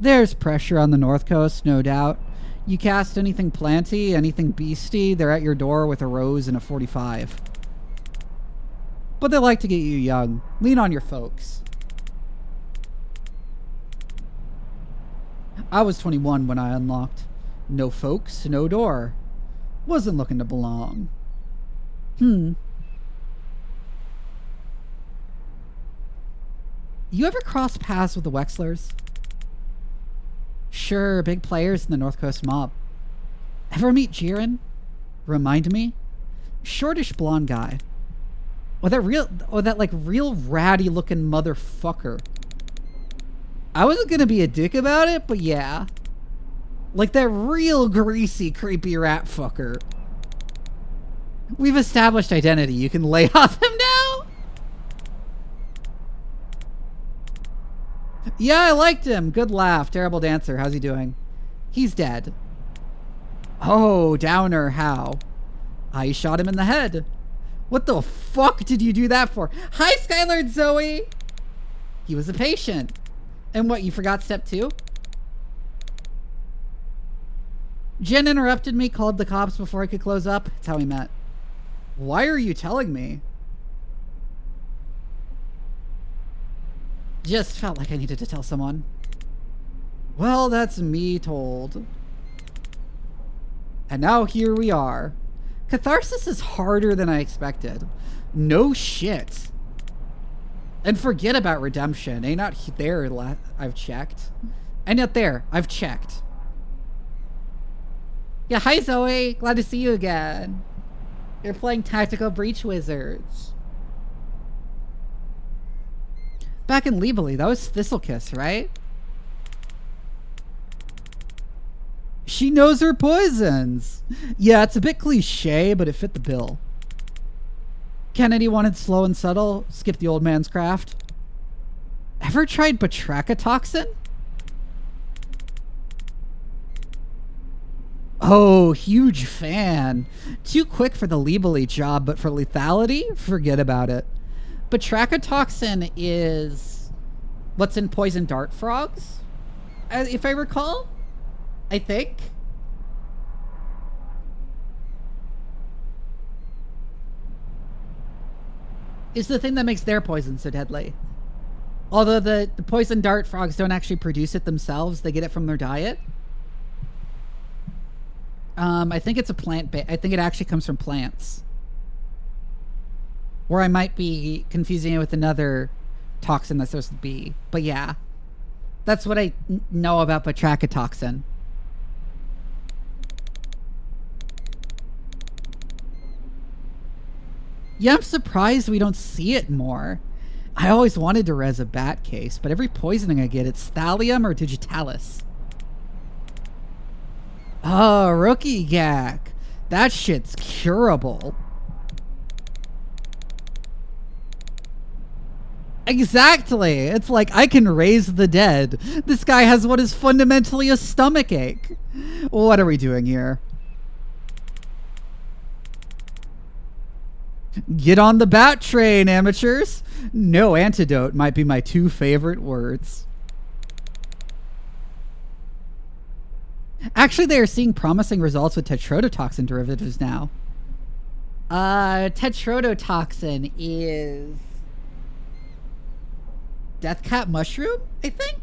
There's pressure on the North Coast, no doubt. You cast anything planty, anything beastie, they're at your door with a rose and a 45. But they like to get you young. Lean on your folks. I was 21 when I unlocked. No folks, no door. Wasn't looking to belong. You ever cross paths with the Wexlers? Sure, big players in the North Coast mob. Ever meet Jiren? Remind me? Shortish blonde guy. That like real ratty looking motherfucker. I wasn't gonna be a dick about it, but yeah. Like that real greasy, creepy rat fucker. We've established identity. You can lay off him now? Yeah, I liked him. Good laugh. Terrible dancer. How's he doing? He's dead. Oh, downer. How? I shot him in the head. What the fuck did you do that for? Hi, Skylar and Zoe. He was a patient. And what, you forgot step 2? Jen interrupted me, called the cops before I could close up. That's how we met. Why are you telling me? Just felt like I needed to tell someone. Well, that's me told. And now here we are. Catharsis is harder than I expected. No shit. And forget about redemption. Ain't not there, I've checked. Ain't not there, I've checked. Yeah, hi Zoe. Glad to see you again. You're playing Tactical Breach Wizards. Back in Liebely, that was Thistlekiss, right? She knows her poisons. Yeah, it's a bit cliche, but it fit the bill. Kennedy wanted slow and subtle, skip the old man's craft. Ever tried batrachotoxin? Oh, huge fan. Too quick for the Liebely job, but for lethality, forget about it. Batrachotoxin is what's in poison dart frogs, if I recall. I think. is the thing that makes their poison so deadly. Although the poison dart frogs don't actually produce it themselves, they get it from their diet. I think it's a plant. I think it actually comes from plants. Or I might be confusing it with another toxin that's supposed to be. But yeah, that's what I know about batrachotoxin. Yeah, I'm surprised we don't see it more. I always wanted to res a bat case, but every poisoning I get, it's thallium or digitalis. Oh, rookie gack. That shit's curable. Exactly. It's like, I can raise the dead. This guy has what is fundamentally a stomach ache. What are we doing here? Get on the bat train, amateurs. No antidote might be my 2 favorite words. Actually, they are seeing promising results with tetrodotoxin derivatives now. Tetrodotoxin is death cap mushroom, I think?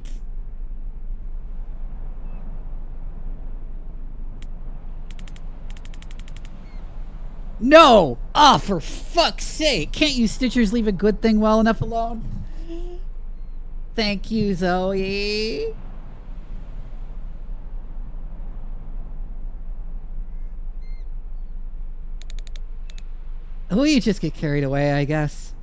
No! Ah, oh, for fuck's sake! Can't you Stitchers leave a good thing well enough alone? Thank you, Zoe. Oh, you just get carried away, I guess.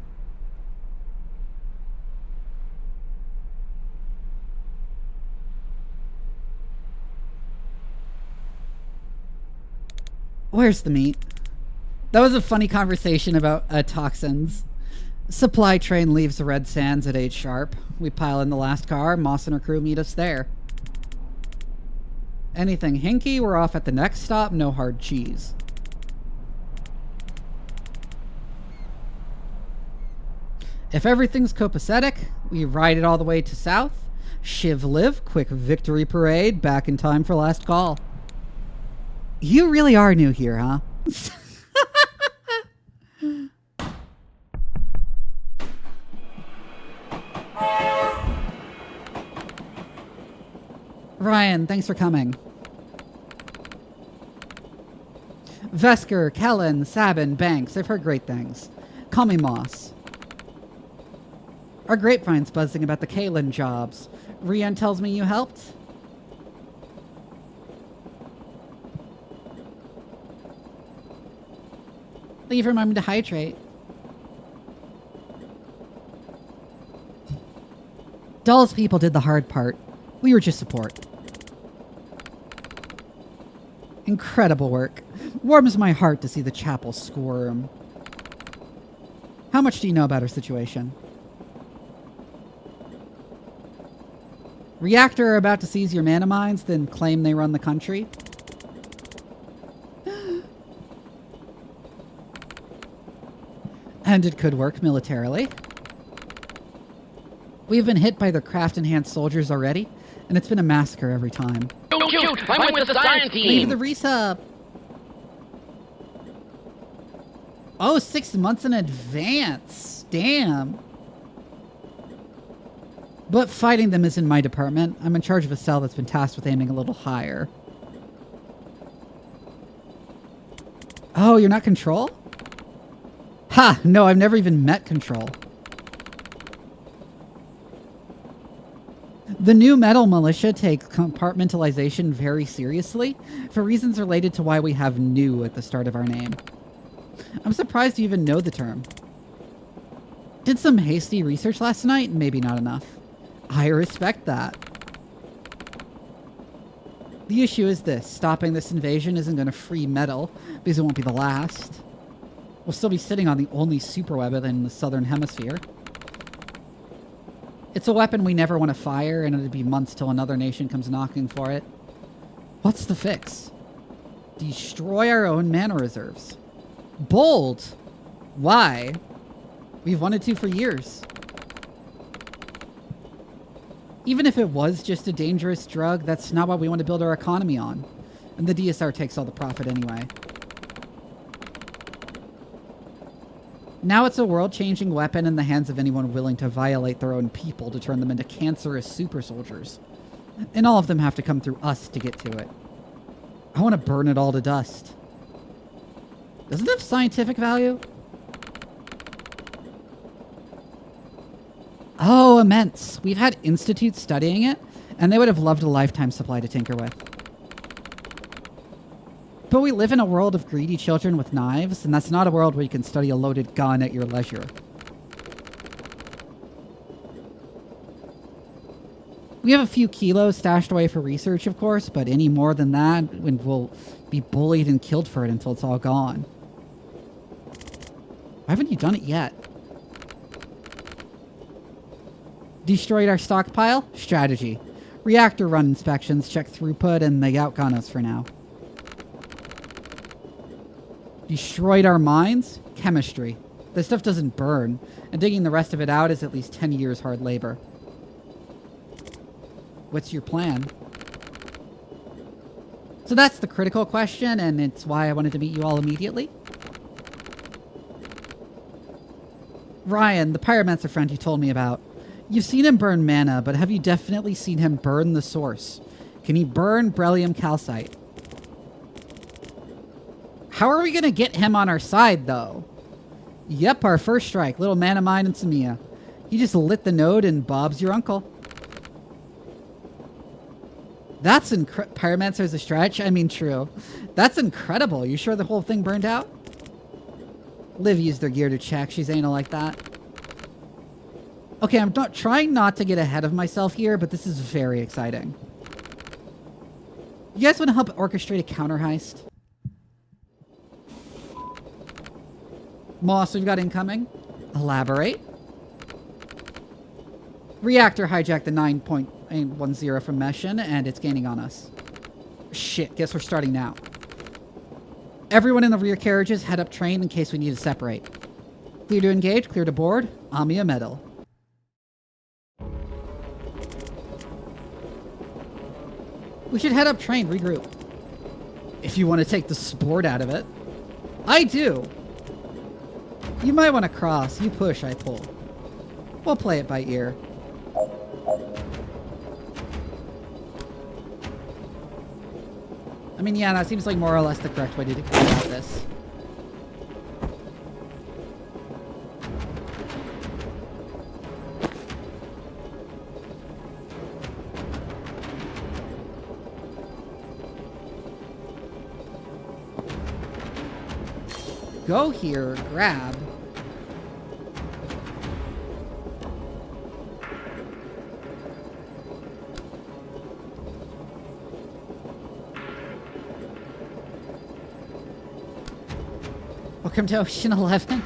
Where's the meat? That was a funny conversation about toxins. Supply train leaves the Red Sands at 8 sharp. We pile in the last car. Moss and her crew meet us there. Anything hinky, we're off at the next stop. No hard cheese. If everything's copacetic, we ride it all the way to south. Shiv live, quick victory parade, back in time for last call. You really are new here, huh? Ryan, thanks for coming. Vesker, Kellen, Sabin, Banks, I've heard great things. Call me Moss. Our grapevine's buzzing about the Kalen jobs. Rian tells me you helped? Thank you for remembering to hydrate. Doll's people did the hard part. We were just support. Incredible work. Warms my heart to see the chapel squirm. How much do you know about our situation? Reactor are about to seize your mana mines, then claim they run the country. And it could work militarily. We've been hit by their craft-enhanced soldiers already, and it's been a massacre every time. Shoot! I'm with the science team! Leave the resub! Oh, 6 months in advance! Damn! But fighting them is in my department. I'm in charge of a cell that's been tasked with aiming a little higher. Oh, you're not Control? Ha! No, I've never even met Control. The new metal militia takes compartmentalization very seriously, for reasons related to why we have new at the start of our name. I'm surprised you even know the term. Did some hasty research last night? Maybe not enough. I respect that. The issue is this. Stopping this invasion isn't going to free metal, because it won't be the last. We'll still be sitting on the only superweapon in the southern hemisphere. It's a weapon we never want to fire, and it'll be months till another nation comes knocking for it. What's the fix? Destroy our own mana reserves. Bold! Why? We've wanted to for years. Even if it was just a dangerous drug, that's not what we want to build our economy on. And the DSR takes all the profit anyway. Now it's a world-changing weapon in the hands of anyone willing to violate their own people to turn them into cancerous super soldiers. And all of them have to come through us to get to it. I want to burn it all to dust. Does it have scientific value? Oh, immense. We've had institutes studying it, and they would have loved a lifetime supply to tinker with. But we live in a world of greedy children with knives, and that's not a world where you can study a loaded gun at your leisure. We have a few kilos stashed away for research, of course, but any more than that, and we'll be bullied and killed for it until it's all gone. Why haven't you done it yet? Destroyed our stockpile? Strategy. Reactor run inspections, check throughput, and they outgun us for now. Destroyed our mines? Chemistry. This stuff doesn't burn, and digging the rest of it out is at least 10 years hard labor. What's your plan? So that's the critical question, and it's why I wanted to meet you all immediately. Ryan, the pyromancer friend you told me about. You've seen him burn mana, but have you definitely seen him burn the source? Can he burn beryllium calcite? How are we going to get him on our side, though? Yep, our first strike. Little mana mine and Samia. He just lit the node and Bob's your uncle. That's Pyromancer's a stretch? I mean, true. That's incredible. You sure the whole thing burned out? Liv used their gear to check. She's anal like that. Okay, I'm trying not to get ahead of myself here, but this is very exciting. You guys want to help orchestrate a counter heist? Moss, we've got incoming. Elaborate. Reactor hijacked the 9.10 from Meshin, and it's gaining on us. Shit, guess we're starting now. Everyone in the rear carriages head up train in case we need to separate. Clear to engage, clear to board. Amia medal. We should head up train, regroup. If you want to take the sport out of it. I do. You might want to cross. You push, I pull. We'll play it by ear. I mean, yeah, that seems like more or less the correct way to go about this. Go here, grab. Welcome to Ocean 11.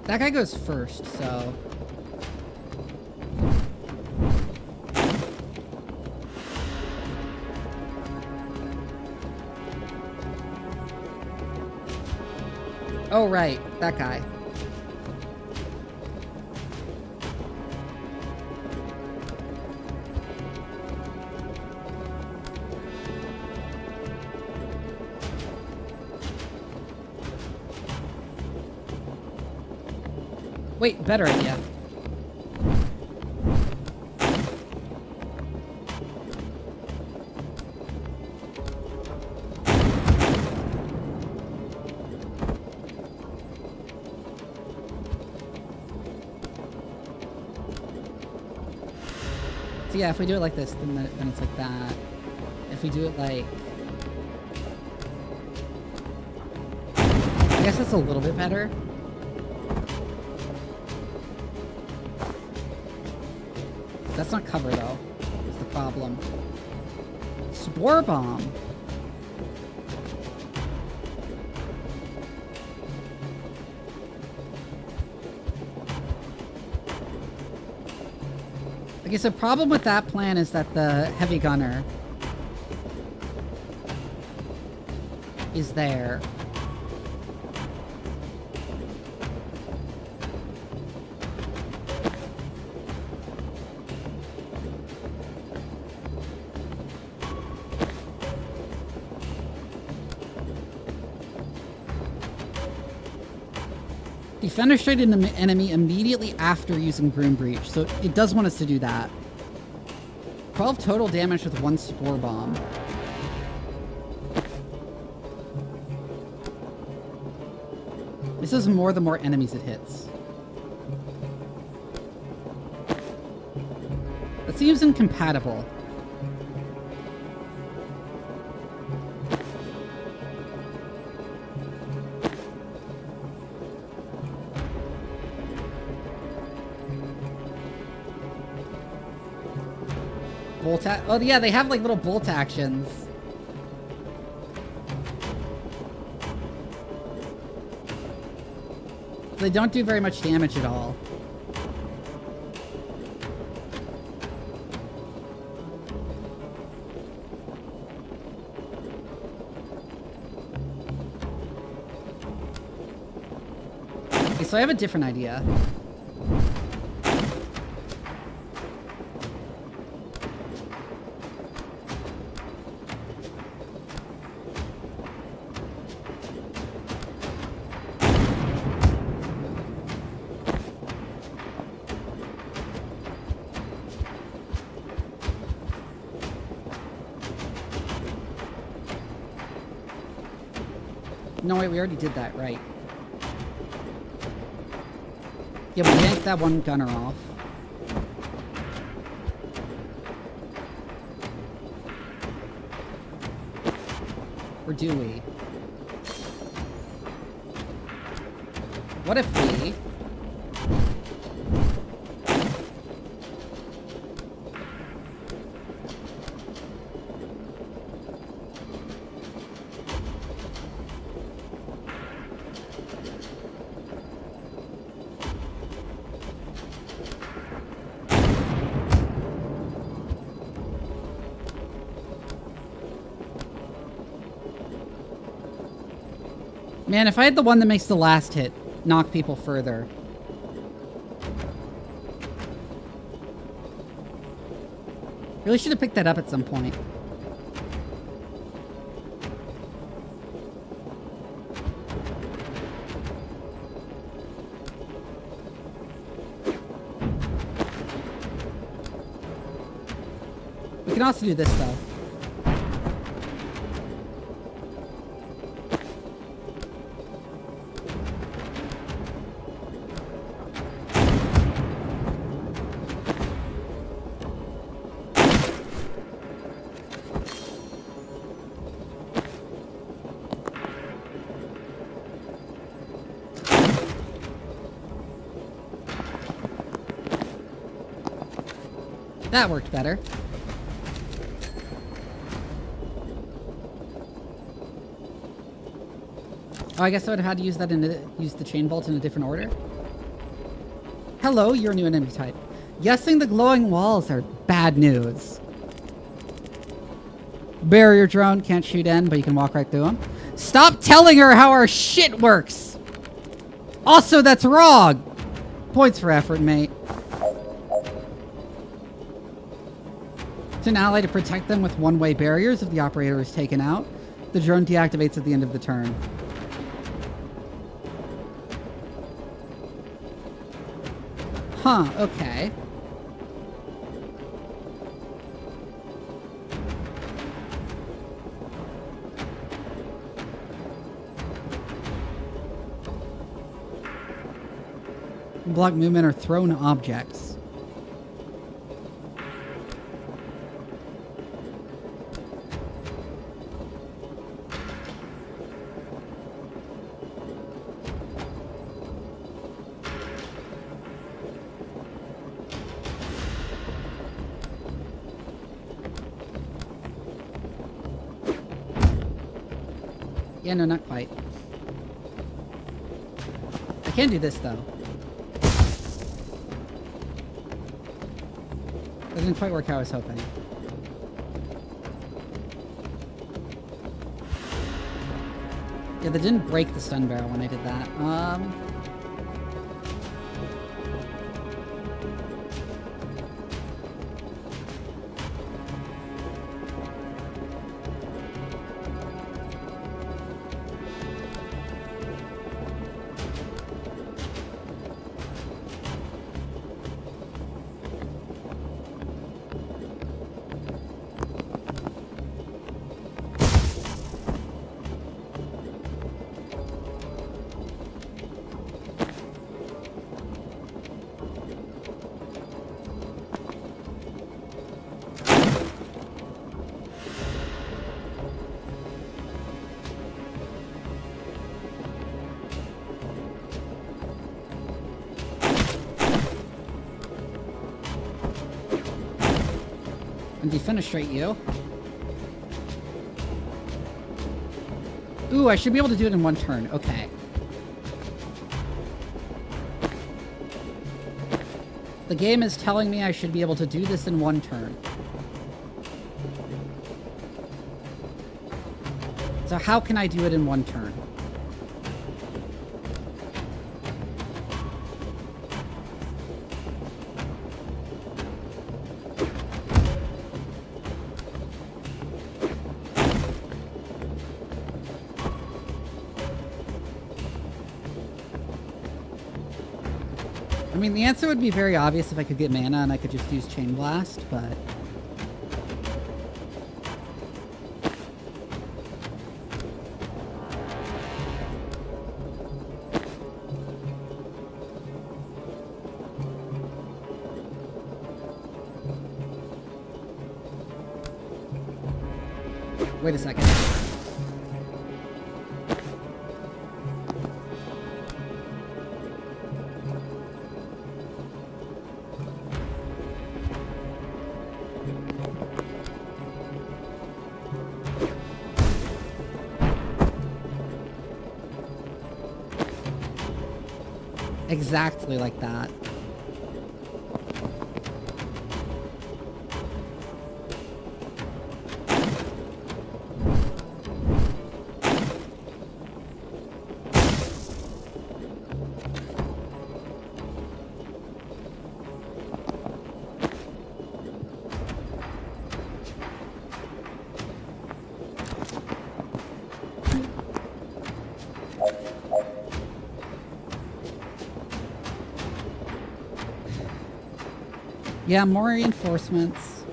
That guy goes first, so... Oh, right. That guy. Wait, better idea. So yeah, if we do it like this, then it's like that. If we do it like... I guess that's a little bit better. That's not cover, though. That's the problem. Spore bomb. Okay, so problem with that plan is that the heavy gunner is there. Defenestrated an enemy immediately after using Broom Breach, so it does want us to do that. 12 total damage with 1 Spore Bomb. This is more the more enemies it hits. That seems incompatible. Oh yeah, they have like little bolt actions. They don't do very much damage at all. Okay, so I have a different idea. No, wait, we already did that, right. Yeah, we yanked that one gunner off. Or do we? What if we... Man, if I had the one that makes the last hit knock people further. Really should have picked that up at some point. We can also do this though. That worked better. Oh, I guess I would have had to use that use the chain bolt in a different order. Hello, you're a new enemy type. Guessing the glowing walls are bad news. Barrier drone can't shoot in, but you can walk right through them. Stop telling her how our shit works. Also, that's wrong. Points for effort, mate. To an ally to protect them with one-way barriers if the operator is taken out. The drone deactivates at the end of the turn. Huh, okay. Block movement or thrown objects. Yeah, no, not quite. I can do this, though. That didn't quite work how I was hoping. Yeah, that didn't break the stun barrel when I did that. And defenestrate you. Ooh, I should be able to do it in one turn. Okay. The game is telling me I should be able to do this in one turn. So how can I do it in one turn? I mean, the answer would be very obvious if I could get mana and I could just use Chain Blast, but... Wait a second. Exactly like that. Yeah, more reinforcements.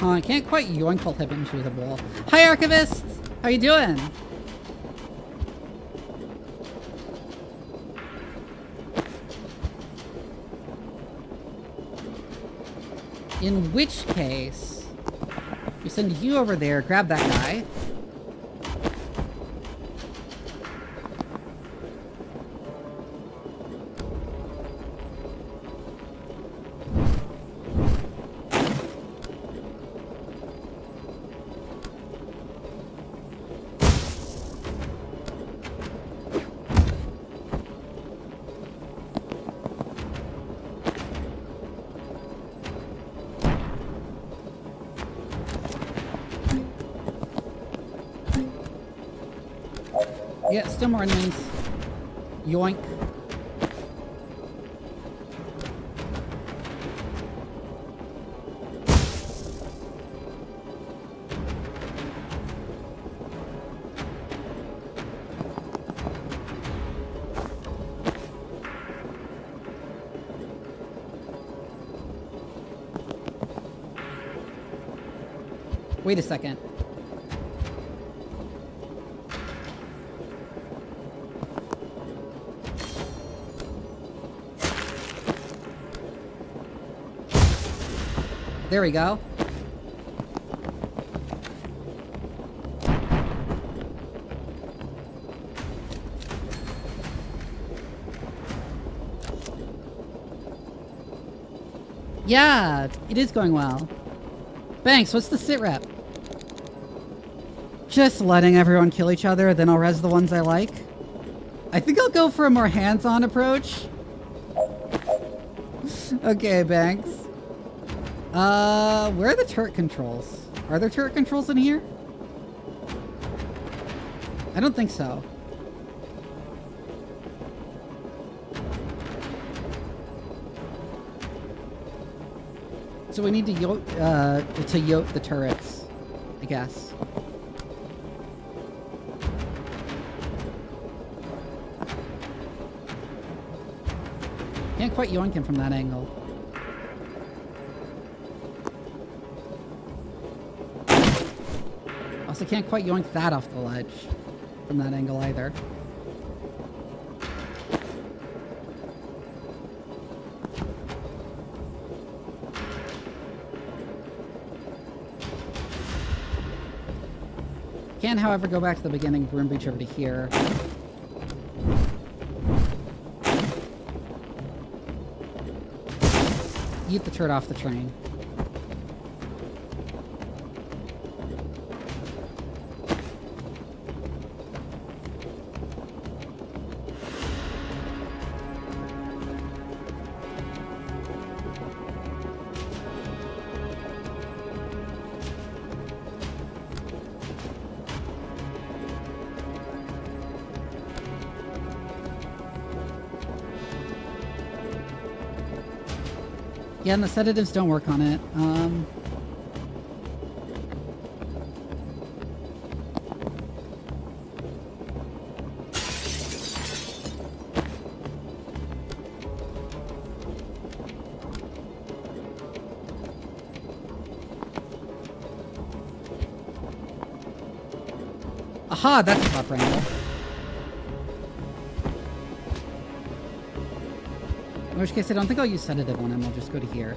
Oh, I can't quite yoink while tipping into the wall. Hi, Archivist! How you doing? In which case, we send you over there, grab that guy. Yeah, still more enemies. Yoink. Wait a second. There we go. Yeah, it is going well. Banks, what's the sit rep? Just letting everyone kill each other, then I'll res the ones I like. I think I'll go for a more hands-on approach. Okay, Banks. Where are the turret controls? Are there turret controls in here? I don't think so. So we need to yoke the turrets, I guess. Can't quite yoink him from that angle. Also can't quite yoink that off the ledge from that angle either. Can, however, go back to the beginning, Broom Breach over to here. Eat the turret off the train. Yeah, and the sedatives don't work on it. Aha, that's a proper angle. In which case, I don't think I'll use sedative on him. I'll just go to here.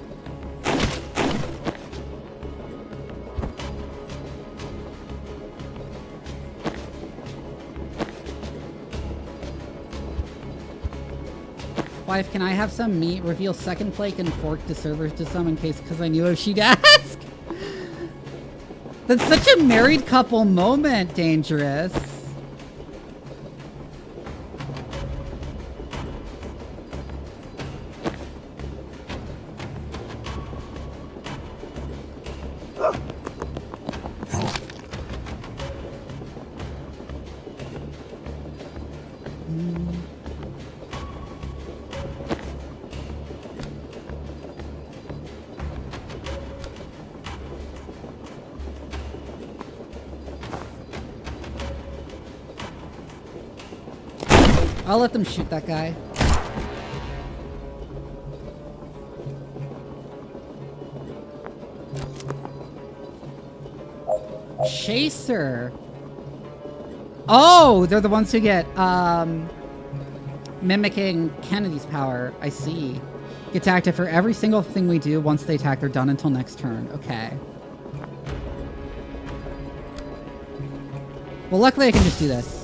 Wife, can I have some meat? Reveal second plate and fork to servers to some in case, because I knew if she'd ask. That's such a married couple moment, Dangerous. I'll let them shoot that guy. Chaser. Oh, they're the ones who get mimicking Kennedy's power. I see. Gets active for every single thing we do. Once they attack, they're done until next turn. Okay. Well, luckily I can just do this.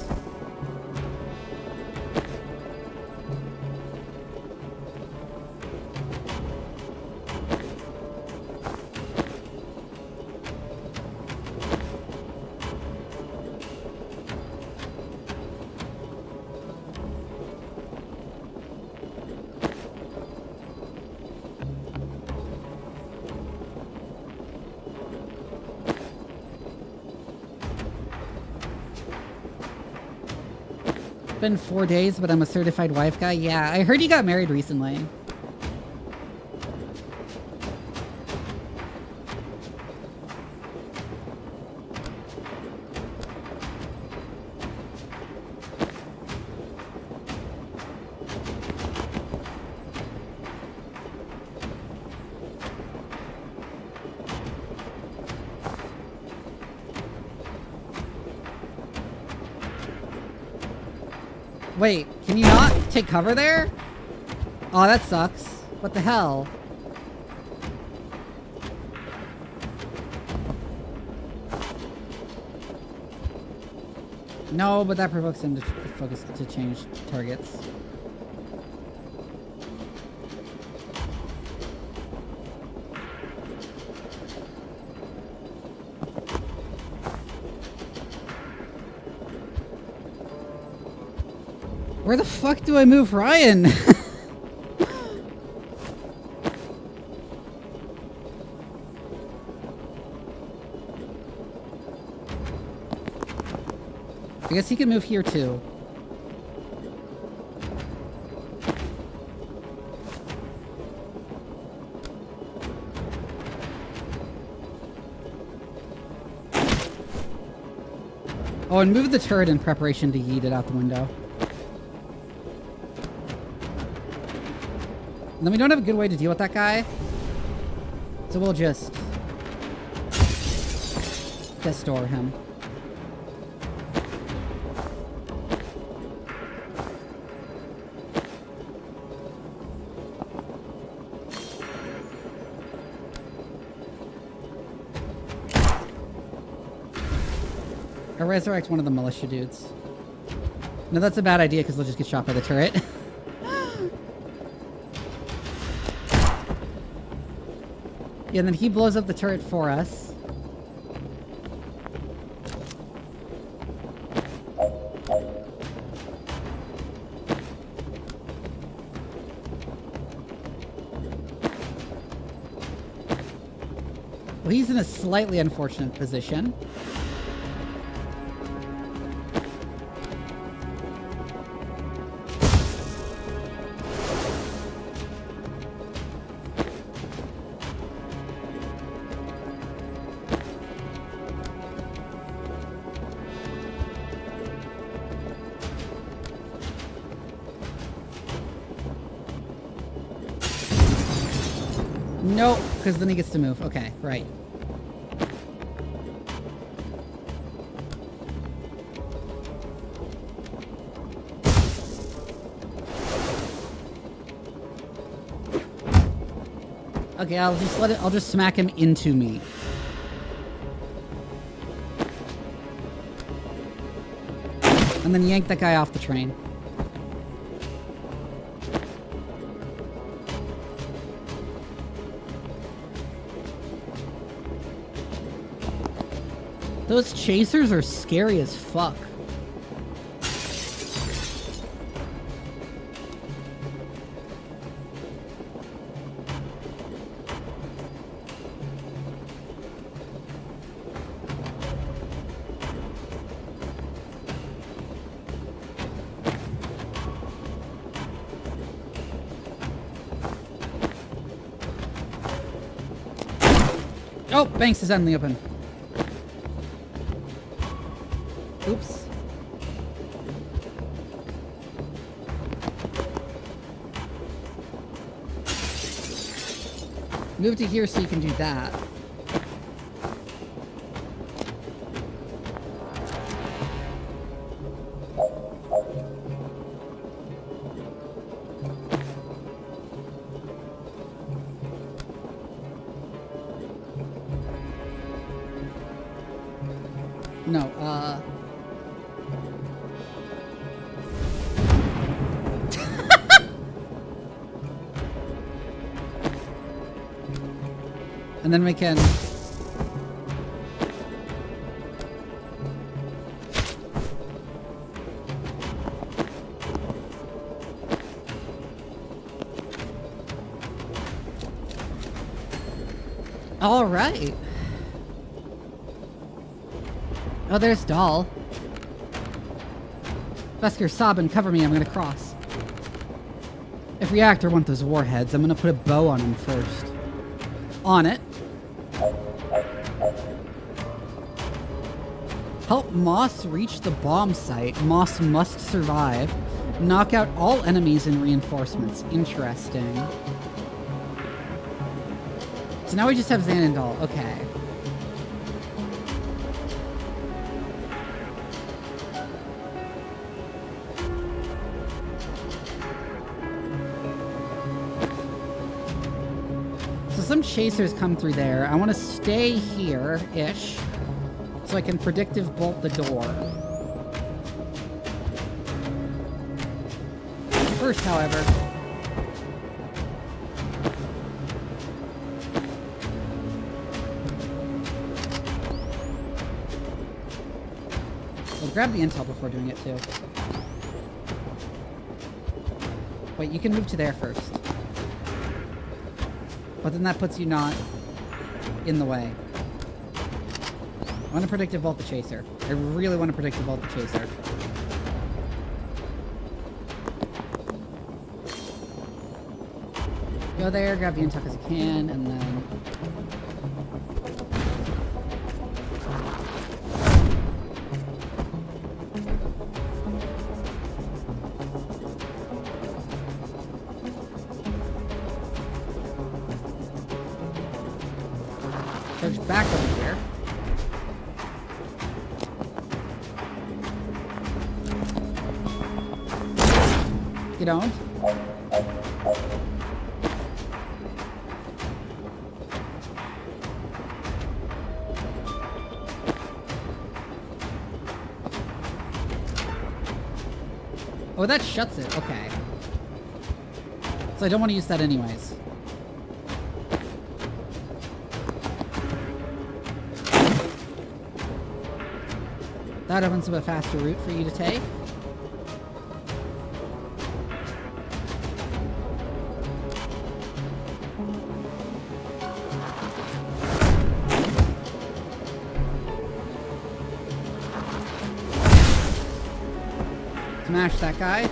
Been 4 days, but I'm a certified wife guy. Yeah, I heard you got married recently. Wait, can you not take cover there? Oh, that sucks. What the hell? No, but that provokes him to focus to change targets. Where the fuck do I move Ryan? I guess he can move here too. Oh, and move the turret in preparation to yeet it out the window. And then we don't have a good way to deal with that guy. So we'll just store him. Or resurrect one of the militia dudes. No, that's a bad idea because they'll just get shot by the turret. Yeah, and then he blows up the turret for us. Well, he's in a slightly unfortunate position. Nope, because then he gets to move. Okay, right. Okay, I'll just smack him into me. And then yank that guy off the train. Those chasers are scary as fuck. Oh, Banks is out in the open. Oops. Move to here so you can do that. No, and then we can... All right. Oh, there's Doll. Vesker, Sabin, cover me. I'm gonna cross. If Reactor wants those warheads, I'm gonna put a bow on him first. On it. Help Moss reach the bomb site. Moss must survive. Knock out all enemies and reinforcements. Interesting. So now we just have Xanendal. Okay. So some chasers come through there. I want to stay here-ish so I can predictive bolt the door. First, however... We'll grab the intel before doing it, too. Wait, you can move to there first. But then that puts you not in the way. I want to predictive bolt the chaser. I really want to predictive bolt the chaser. Go there, grab the intuck as you can, and then... Charge back over here. You don't? Oh, that shuts it. Okay. So I don't want to use that anyways. That opens up a faster route for you to take. Smash that guy.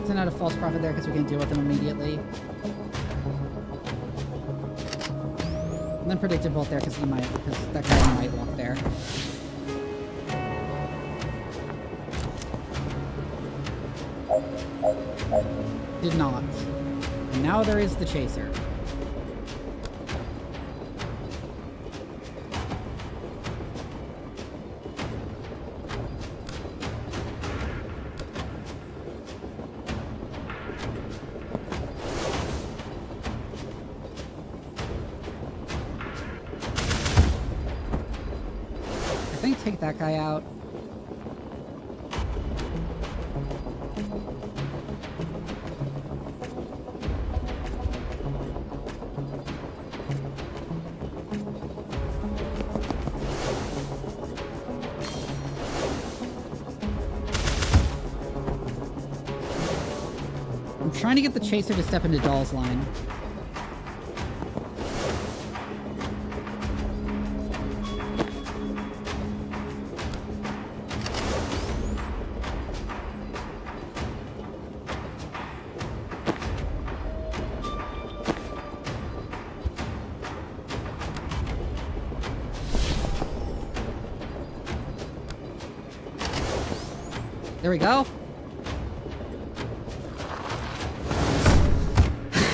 Send out a false prophet there because we can deal with them immediately. And then predictive bolt there because that guy might walk there. Did not. And now there is the chaser. Take that guy out. I'm trying to get the chaser to step into Doll's line. There we go.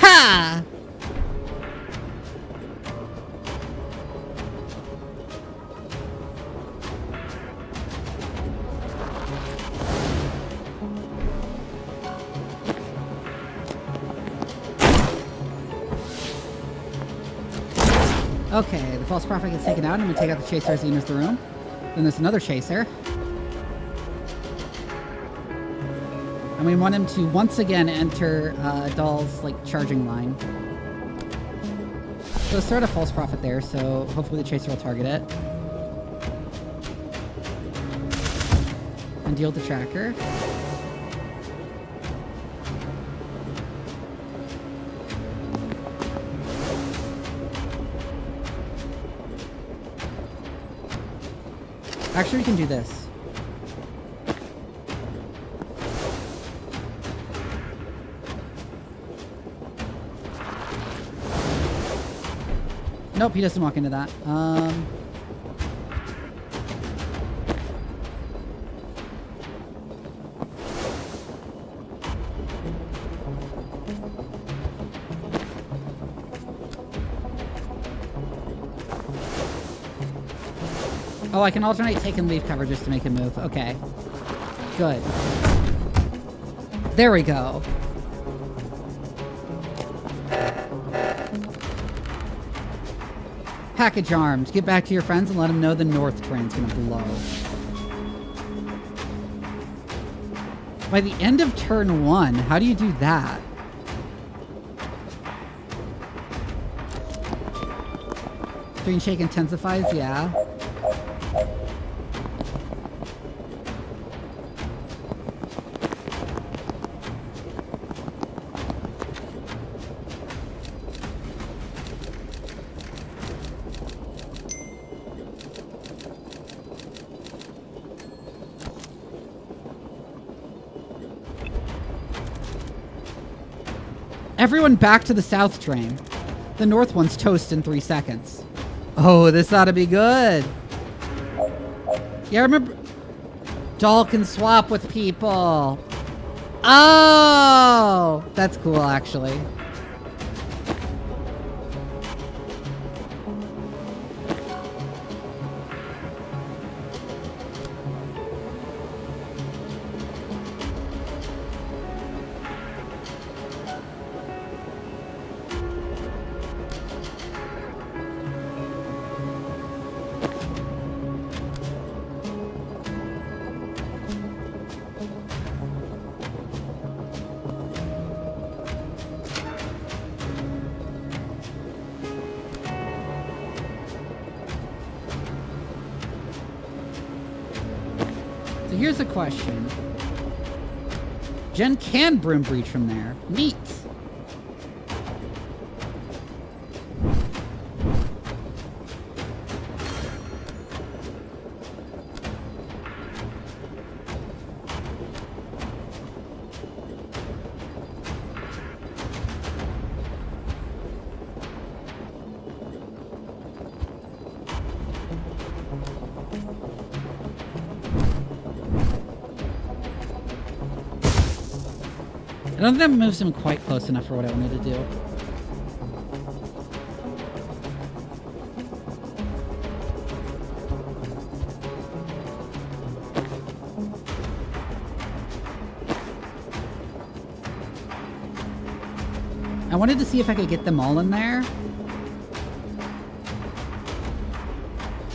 Ha! Okay, the false prophet gets taken out. I'm gonna take out the chaser as he enters the room. Then there's another chaser. And we want him to once again enter Doll's charging line. So let's start a false prophet there, so hopefully the chaser will target it. And deal with the tracker. Actually, we can do this. Nope, he doesn't walk into that. Oh, I can alternate take and leave cover just to make him move. Okay. Good. There we go. Package armed. Get back to your friends and let them know the north train's gonna blow. By the end of turn 1, how do you do that? Screen shake intensifies, yeah. Everyone back to the south train. The north one's toast in 3 seconds. Oh, this ought to be good. Yeah, remember... Doll can swap with people. Oh! That's cool, actually. So here's a question. Jen can broom breach from there. Neat. I don't think that moves him quite close enough for what I wanted to do. I wanted to see if I could get them all in there.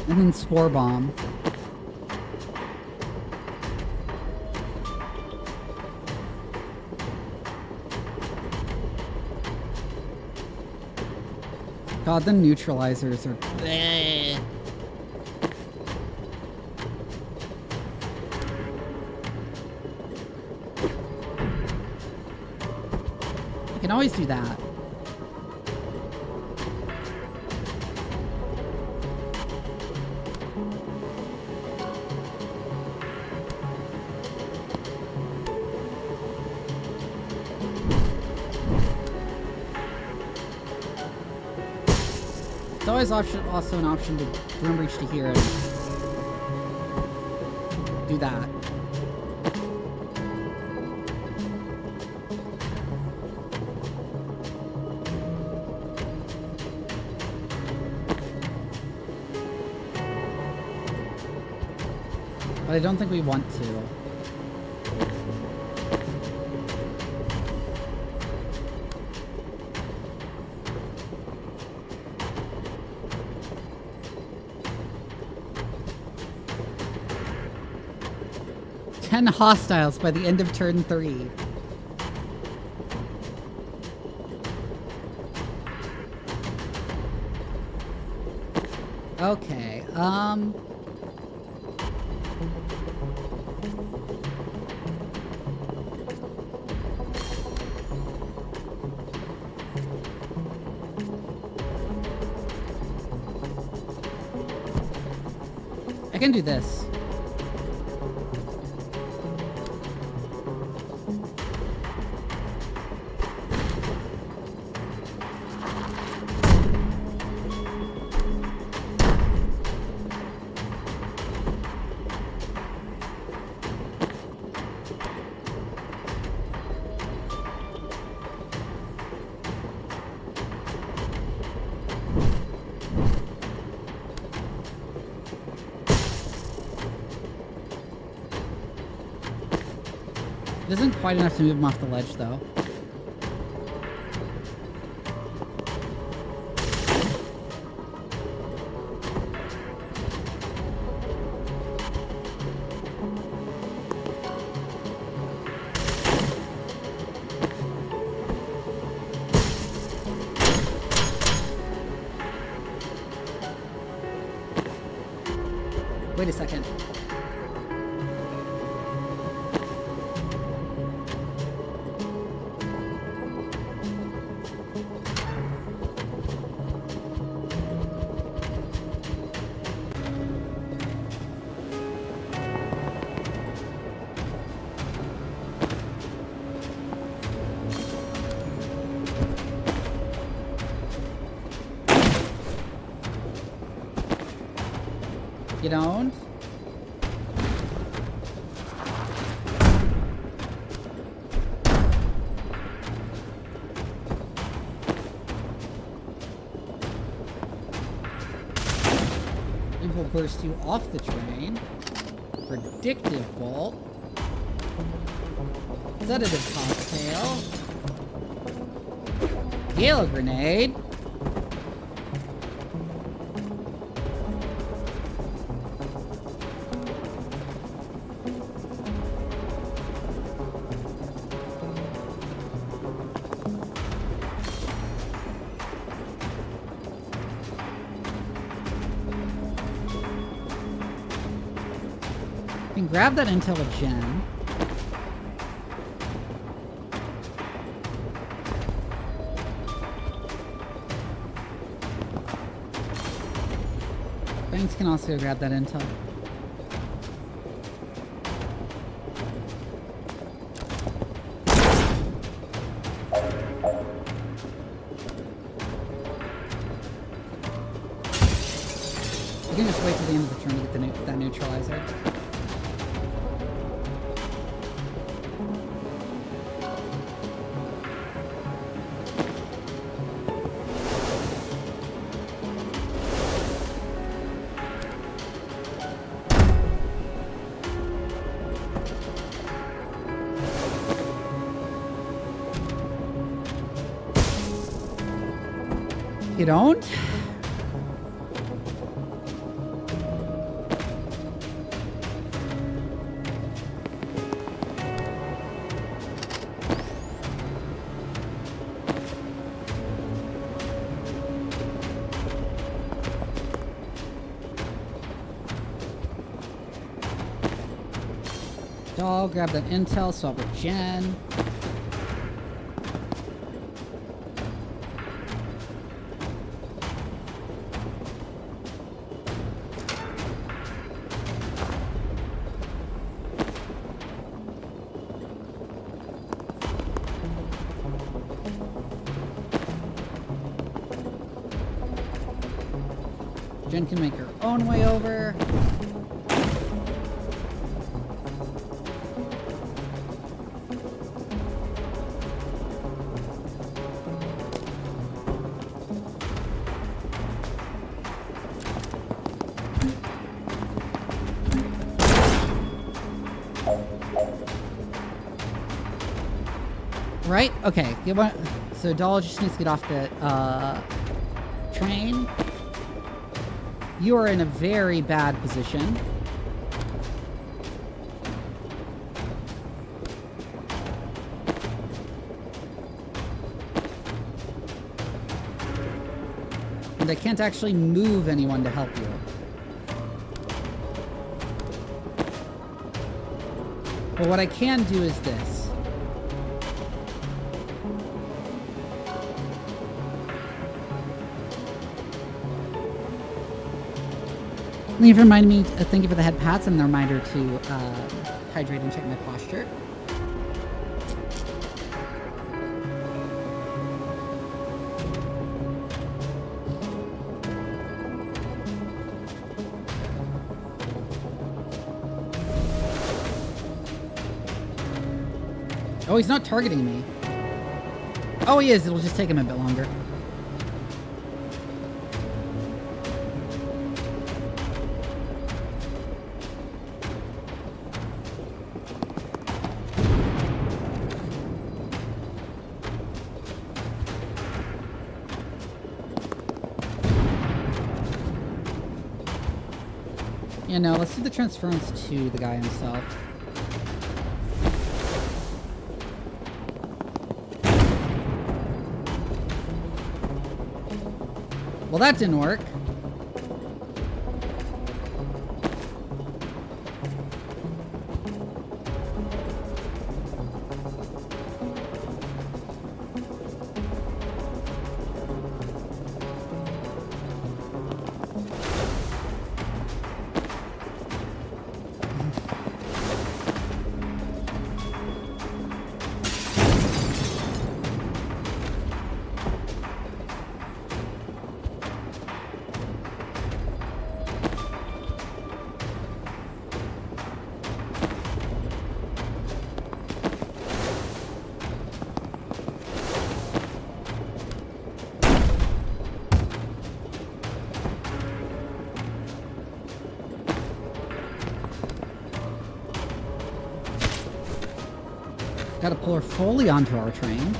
And then Spore Bomb. God, the neutralizers are... bleh. I can always do that. There's always also an option to broom reach to here and do that. But I don't think we want to. Hostiles by the end of turn 3. Okay, I can do this. It isn't quite enough to move him off the ledge, though. Wait a second. You don't? It will burst you off the train. Predictive bolt. Sedative cocktail. Gale grenade. You can grab that intel with Jen. Banks can also grab that intel. You can just wait till the end of the turn to get that neutralizer. You don't? Doll, grab that intel, swap with Jen. Jen can make her own way over. Right? Okay. So Doll just needs to get off the train. You are in a very bad position. And I can't actually move anyone to help you. But what I can do is this. Leave remind me, thank you for the head pats and the reminder to hydrate and check my posture. Oh, he's not targeting me. Oh, he is. It'll just take him a bit longer. Yeah, no, let's do the transference to the guy himself. Well, that didn't work. Gotta pull her fully onto our train.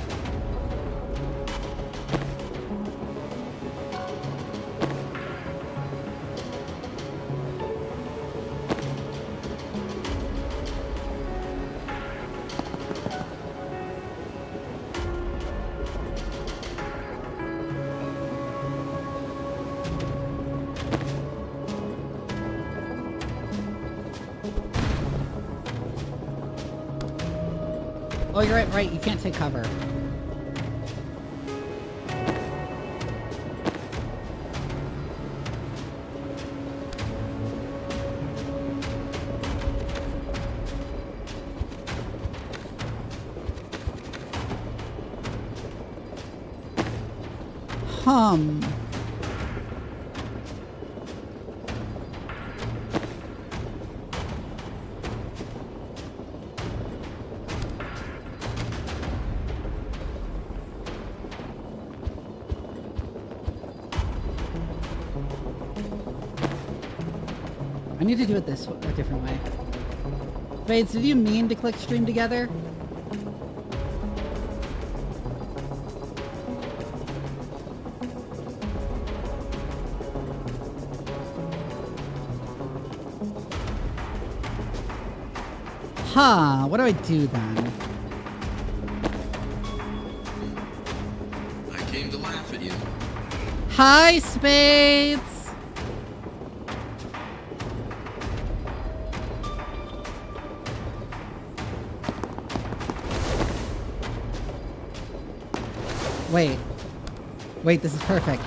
Oh, you're right, you can't take cover. I need to do it this a different way. Fades, did you mean to click stream together? Huh, what do I do then? I came to laugh at you. Hi, Spades! Wait, this is perfect.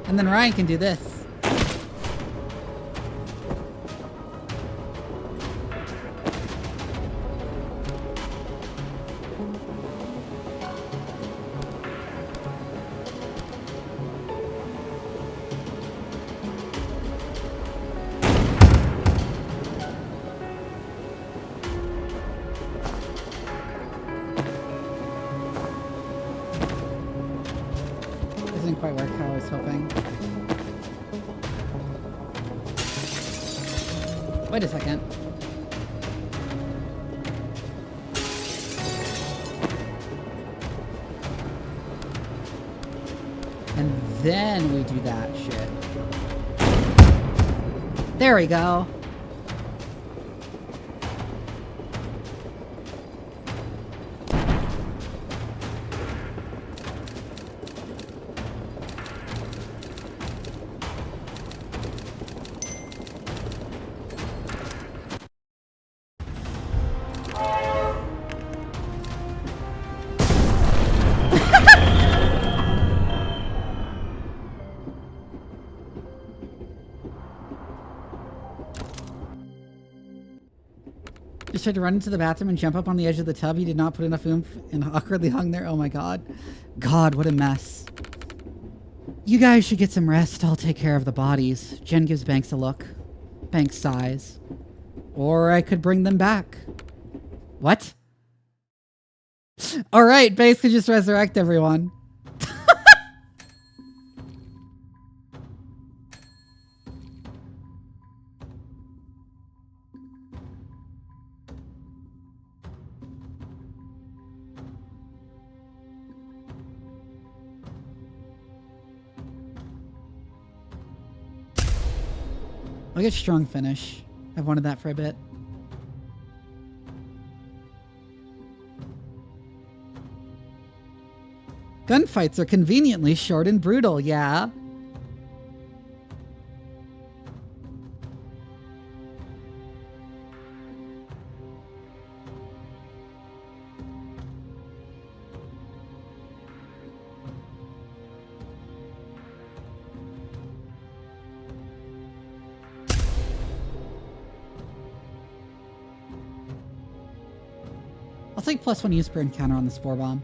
And then Ryan can do this. Didn't quite work how I was hoping. Wait a second. And then we do that shit. There we go. Just tried to run into the bathroom and jump up on the edge of the tub. He did not put enough room and awkwardly hung there. Oh my god. God, what a mess. You guys should get some rest. I'll take care of the bodies. Jen gives Banks a look. Banks sighs. Or I could bring them back. What? Alright, Banks could just resurrect everyone. I'll get strong finish. I've wanted that for a bit. Gunfights are conveniently short and brutal, yeah. I'll take +1 use per encounter on the spore bomb.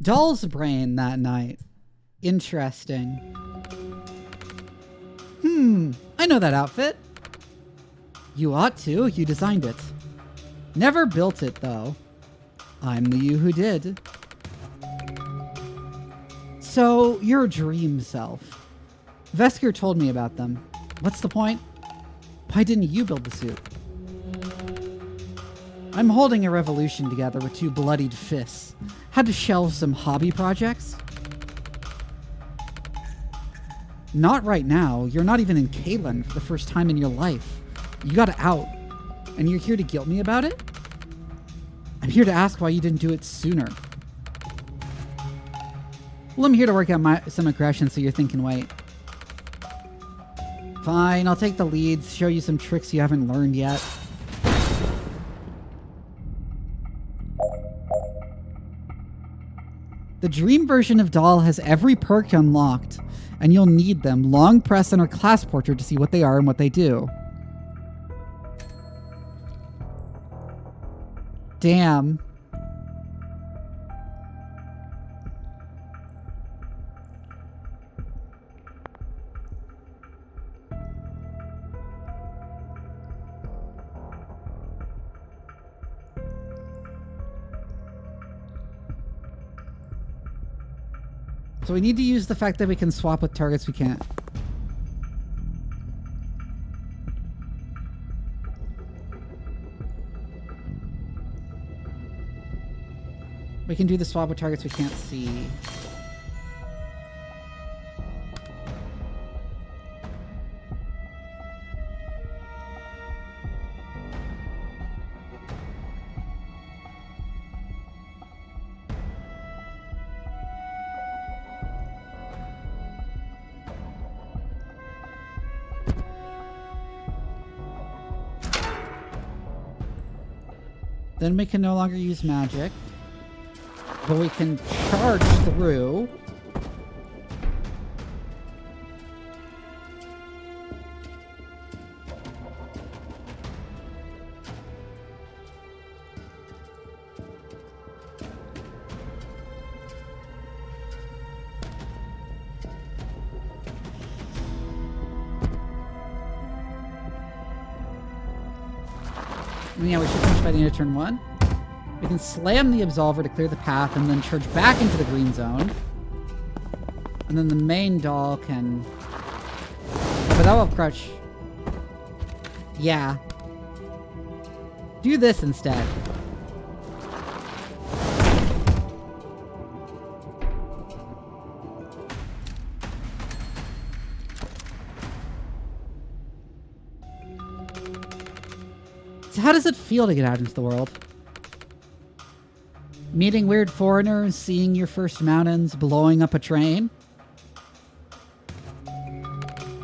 Doll's brain that night. Interesting. I know that outfit. You ought to. You designed it. Never built it, though. I'm the you who did. So, your dream self. Vesker told me about them. What's the point? Why didn't you build the suit? I'm holding a revolution together with 2 bloodied fists. Had to shelve some hobby projects. Not right now. You're not even in Caitlin for the first time in your life. You got out. And you're here to guilt me about it? I'm here to ask why you didn't do it sooner. Well, I'm here to work out some aggression, so you're thinking, wait. Fine, I'll take the leads, show you some tricks you haven't learned yet. The dream version of Doll has every perk unlocked, and you'll need them. Long press on her class portrait to see what they are and what they do. Damn. So we need to use the fact that we can swap with targets we can't. We can do the swap with targets we can't see. Then we can no longer use magic. But we can charge through. And yeah, we should finish by the end of turn 1. We can slam the Absolver to clear the path and then charge back into the green zone. And then the main doll can... But that will crush. Yeah. Do this instead. So how does it feel to get out into the world? Meeting weird foreigners, seeing your first mountains, blowing up a train?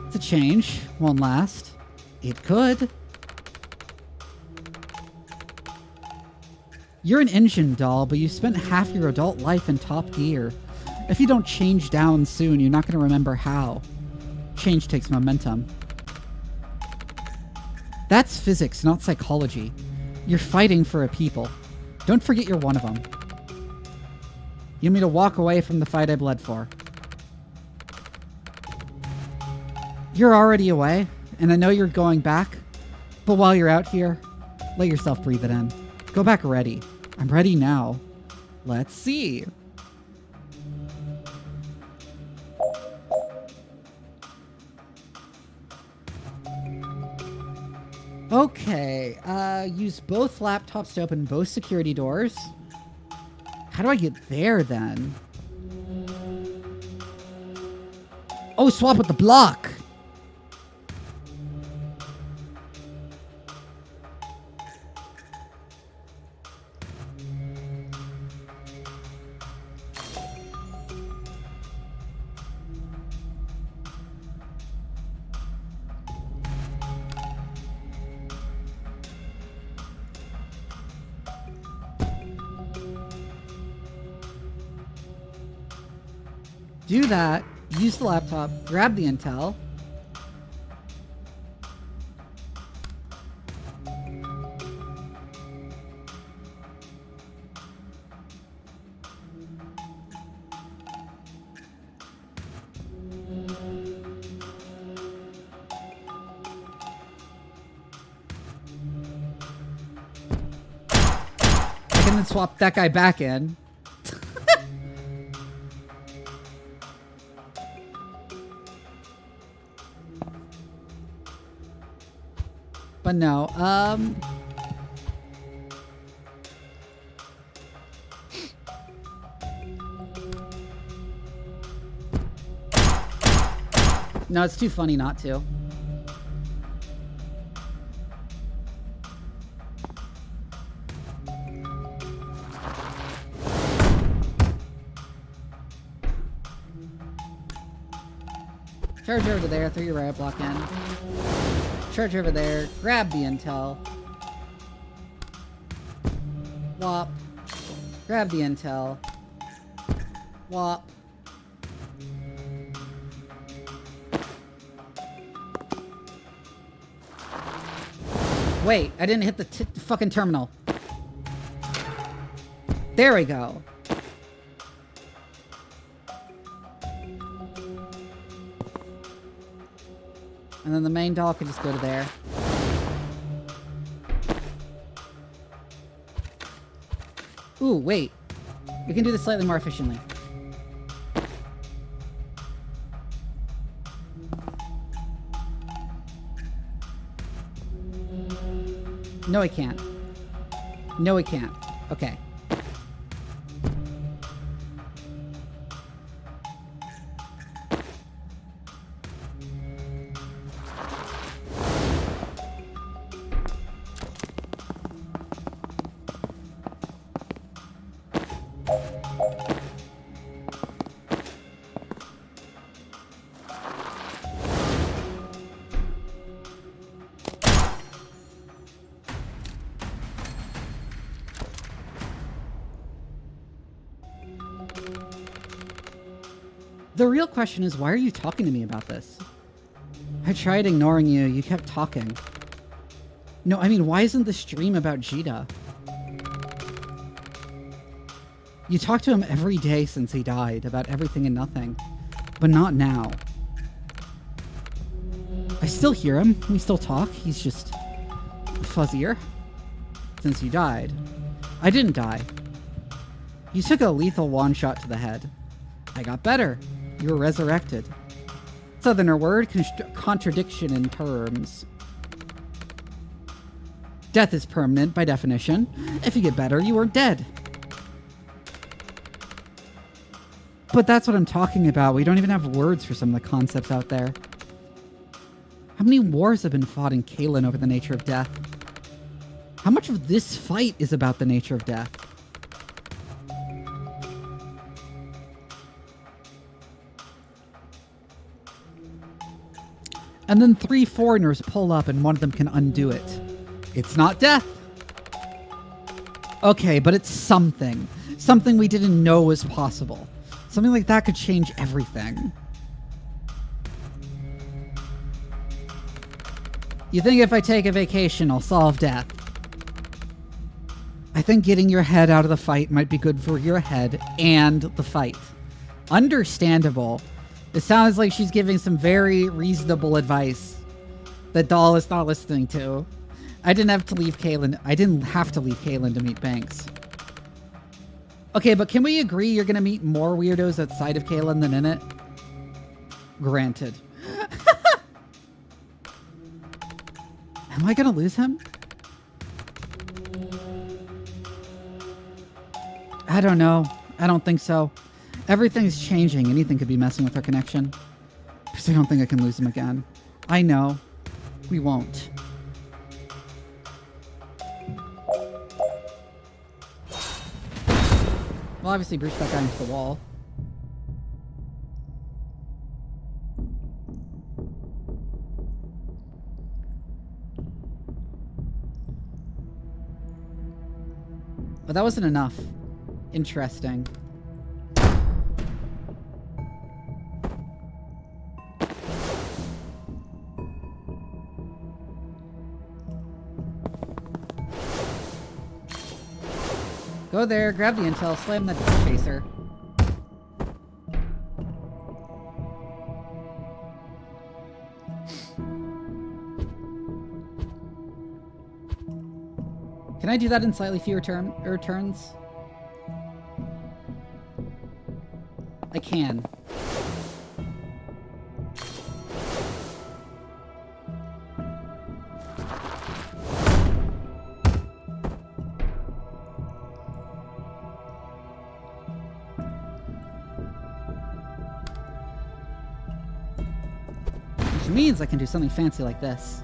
It's a change. Won't last. It could. You're an engine doll, but you spent half your adult life in top gear. If you don't change down soon, you're not going to remember how. Change takes momentum. That's physics, not psychology. You're fighting for a people. Don't forget you're one of them. You want me to walk away from the fight I bled for? You're already away, and I know you're going back. But while you're out here, let yourself breathe it in. Go back ready. I'm ready now. Let's see. Okay, use both laptops to open both security doors. How do I get there, then? Oh, swap with the block! Do that, use the laptop, grab the intel. and then swap that guy back in. But no, no, it's too funny not to. Charge over there, throw your riot block in. Charge over there, grab the intel. Wop. Grab the intel. Wop. Wait, I didn't hit the fucking terminal. There we go. And then the main doll can just go to there. Ooh, wait. We can do this slightly more efficiently. No, I can't. No, I can't. Okay. The real question is, why are you talking to me about this? I tried ignoring you. You kept talking. No, I mean, why isn't the stream about Jita? You talk to him every day since he died about everything and nothing, but not now. I still hear him. We still talk. He's just fuzzier since you died. I didn't die. You took a lethal one-shot to the head. I got better. You were resurrected. Southerner word, contradiction in terms. Death is permanent by definition. If you get better, you weren't dead. But that's what I'm talking about. We don't even have words for some of the concepts out there. How many wars have been fought in Kalen over the nature of death? How much of this fight is about the nature of death? And then 3 foreigners pull up and one of them can undo it. It's not death. Okay, but it's something. Something we didn't know was possible. Something like that could change everything. You think if I take a vacation, I'll solve death? I think getting your head out of the fight might be good for your head and the fight. Understandable. It sounds like she's giving some very reasonable advice that Doll is not listening to. I didn't have to leave Kalen to meet Banks. Okay, but can we agree you're gonna meet more weirdos outside of Kalen than in it? Granted. Am I gonna lose him? I don't know. I don't think so. Everything's changing. Anything could be messing with our connection. Because I don't think I can lose him again. I know. We won't. Well, obviously Bruce that guy into the wall. But that wasn't enough. Interesting. Go there, grab the intel, slam that chaser. Can Can I do that in slightly fewer turns? I can. Which means I can do something fancy like this.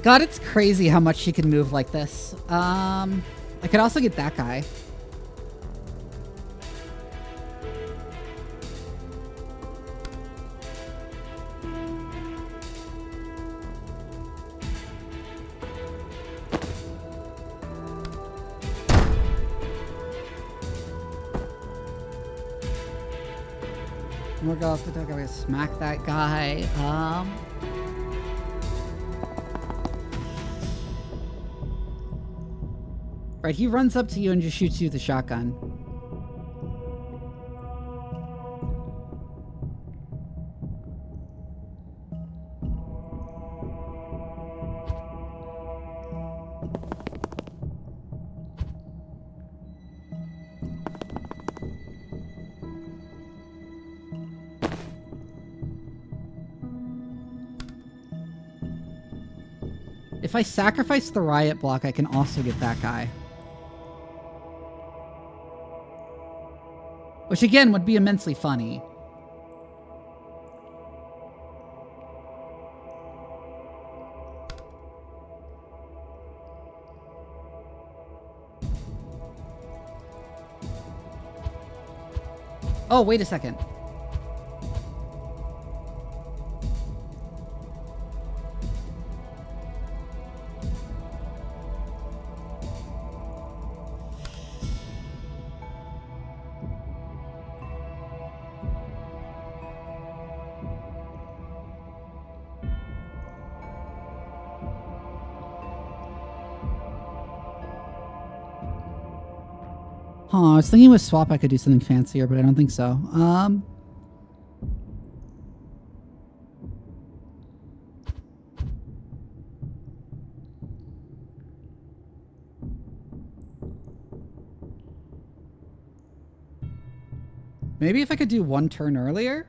God, it's crazy how much she can move like this. I could also get that guy. More girls could talk about smack that guy. Right, he runs up to you and just shoots you with a shotgun. If I sacrifice the riot block, I can also get that guy. Which again would be immensely funny. Oh, wait a second. Huh, I was thinking with swap I could do something fancier, but I don't think so. Maybe if I could do one turn earlier?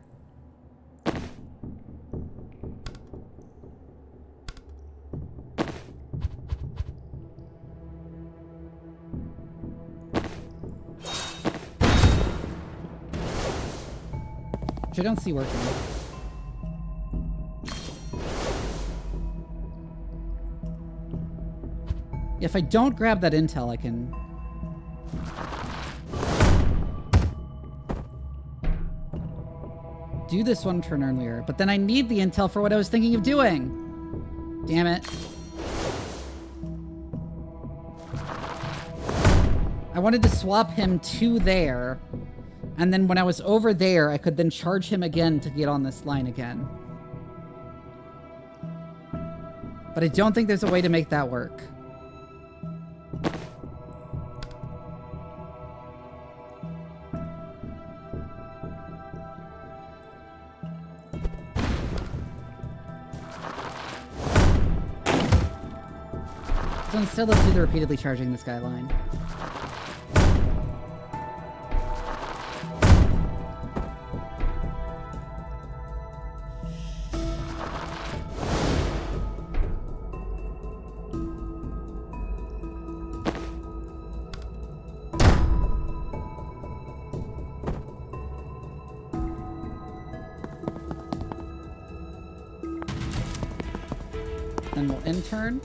Which I don't see working. If I don't grab that intel, I can... do this one turn earlier, but then I need the intel for what I was thinking of doing. Damn it. I wanted to swap him to there. And then when I was over there, I could then charge him again to get on this line again. But I don't think there's a way to make that work. So instead, let's do the repeatedly charging this guy line. Then we'll intern.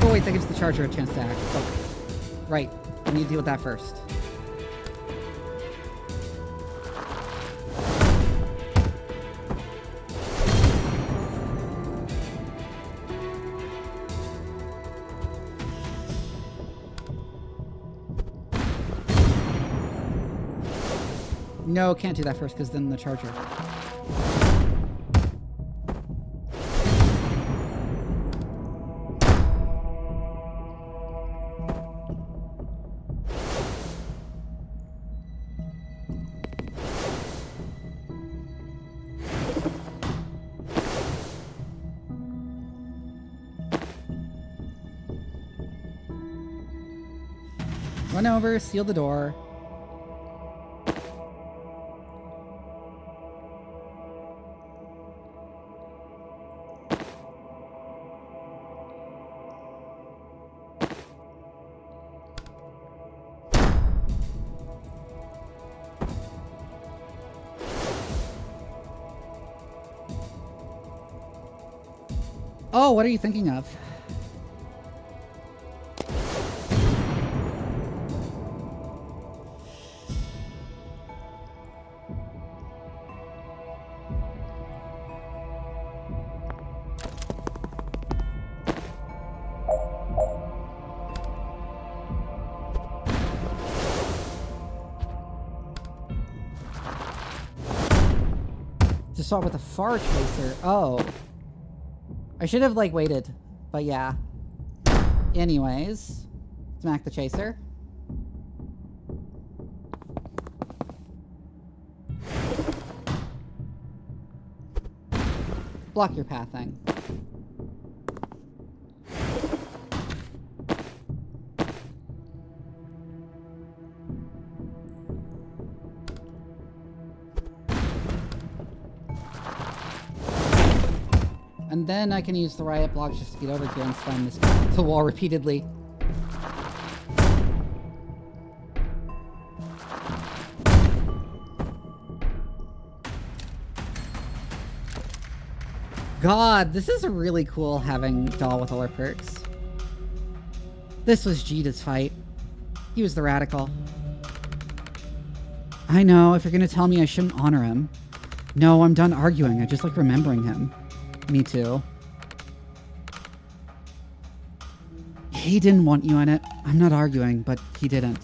Oh wait, that gives the charger a chance to act. Oh, right, I need to deal with that first. No, can't do that first because then the charger. Run over, seal the door. Oh, what are you thinking of? To start with a far tracer. Oh. I should have, like, waited. But yeah. Anyways. Smack the chaser. Block your pathing. And then I can use the riot blocks just to get over here and slam the wall repeatedly. God, this is really cool having Doll with all her perks. This was Jita's fight. He was the radical. I know, if you're gonna tell me I shouldn't honor him. No, I'm done arguing. I just like remembering him. Me too. He didn't want you in it. I'm not arguing, but he didn't.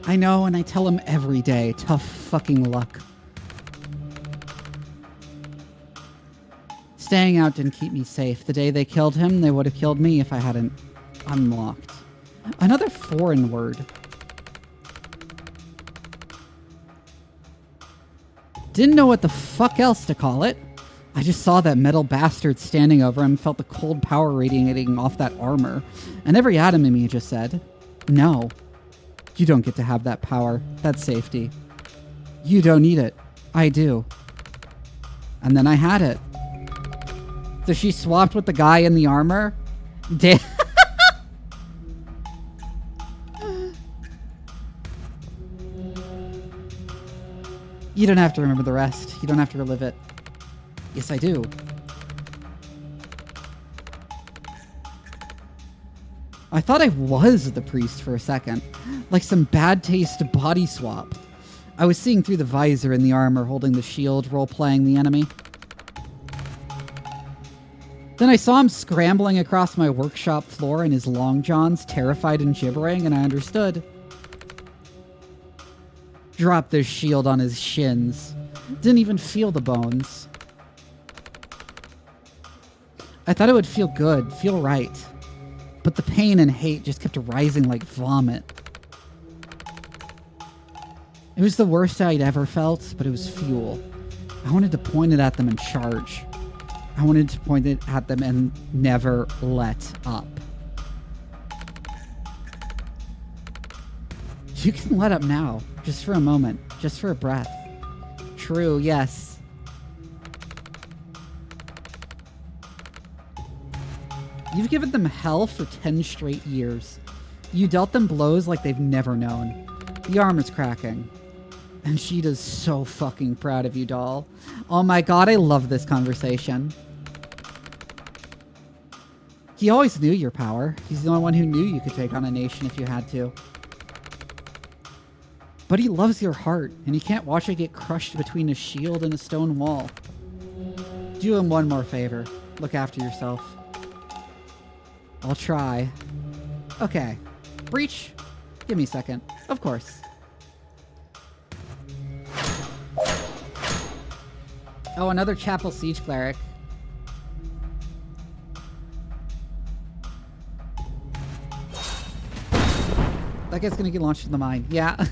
I know, and I tell him every day. Tough fucking luck. Staying out didn't keep me safe. The day they killed him, they would have killed me if I hadn't unlocked. Another foreign word. Didn't know what the fuck else to call it. I just saw that metal bastard standing over him, felt the cold power radiating off that armor, and every atom in me just said, no. You don't get to have that power. That's safety. You don't need it. I do. And then I had it. So she swapped with the guy in the armor? Damn. You don't have to remember the rest. You don't have to relive it. Yes, I do. I thought I was the priest for a second. Like some bad taste body swap. I was seeing through the visor in the armor, holding the shield, role-playing the enemy. Then I saw him scrambling across my workshop floor in his long johns, terrified and gibbering, and I understood. Dropped his shield on his shins. Didn't even feel the bones. I thought it would feel good, feel right. But the pain and hate just kept rising like vomit. It was the worst I'd ever felt, but it was fuel. I wanted to point it at them and charge. I wanted to point it at them and never let up. You can let up now, just for a moment, just for a breath. True, yes. You've given them hell for 10 straight years. You dealt them blows like they've never known. The armor's cracking. And Sheeta's so fucking proud of you, doll. Oh my god, I love this conversation. He always knew your power. He's the only one who knew you could take on a nation if you had to. But he loves your heart, and he can't watch it get crushed between a shield and a stone wall. Do him one more favor. Look after yourself. I'll try. Okay. Breach? Give me a second. Of course. Oh, another Chapel Siege Cleric. That guy's gonna get launched in the mine. Yeah.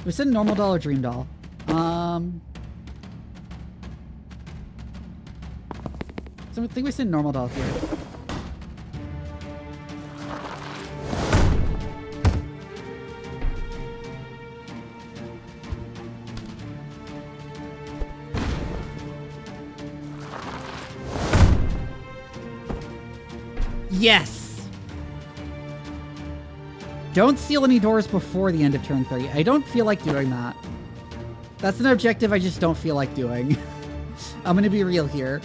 We said normal doll or dream doll. So I think we said normal doll here. Yes! Don't seal any doors before the end of turn 3. I don't feel like doing that. That's an objective I just don't feel like doing. I'm gonna be real here.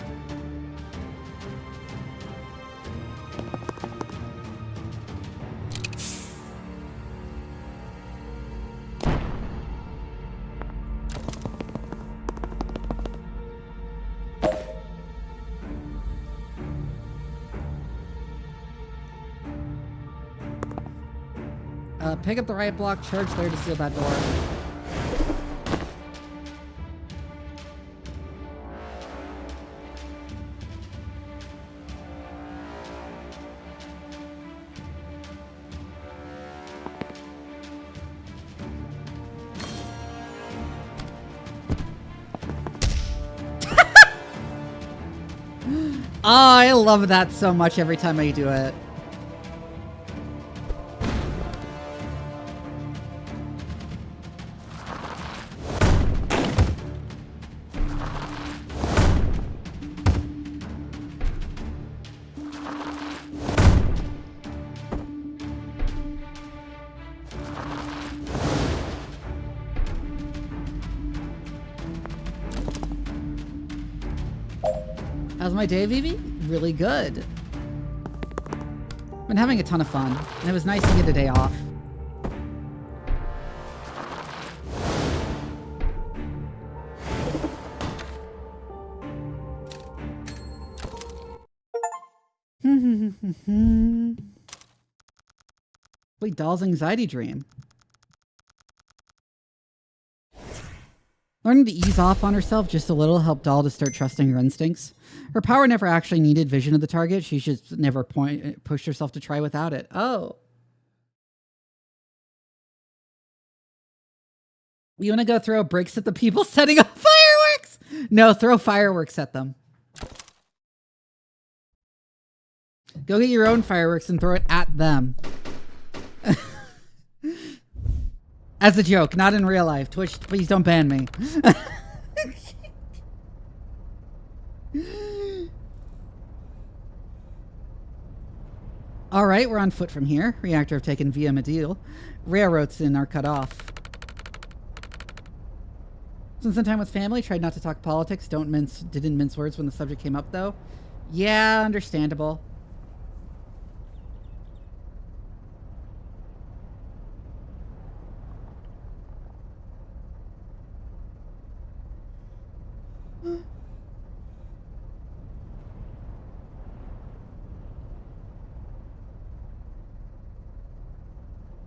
Pick up the right block, charge there to seal that door. Oh, I love that so much every time I do it. How's my day, Vivi? Really good. Been having a ton of fun, and it was nice to get a day off. Wait, Doll's anxiety dream. Learning to ease off on herself just a little helped Doll to start trusting her instincts. Her power never actually needed vision of the target. She just never pushed herself to try without it. Oh. You want to go throw bricks at the people setting off fireworks? No, throw fireworks at them. Go get your own fireworks and throw it at them. As a joke, not in real life. Twitch, please don't ban me. Alright, we're on foot from here. Reactor have taken via Medial. Railroads in are cut off. Spent some time with family, tried not to talk politics, didn't mince words when the subject came up though. Yeah, understandable.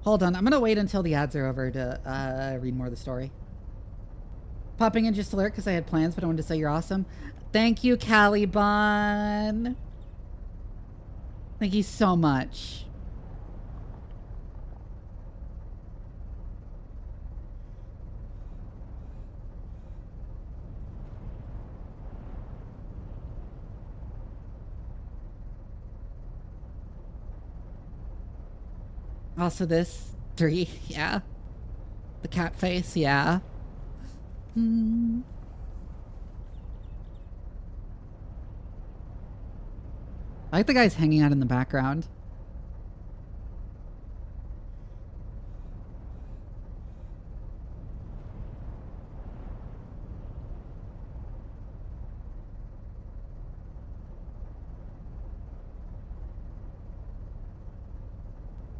Hold on, I'm gonna wait until the ads are over to read more of the story. Popping in just alert because I had plans, but I wanted to say you're awesome. Thank you, Caliban. Thank you so much. Also this 3, yeah. The cat face, yeah. I like the guys hanging out in the background.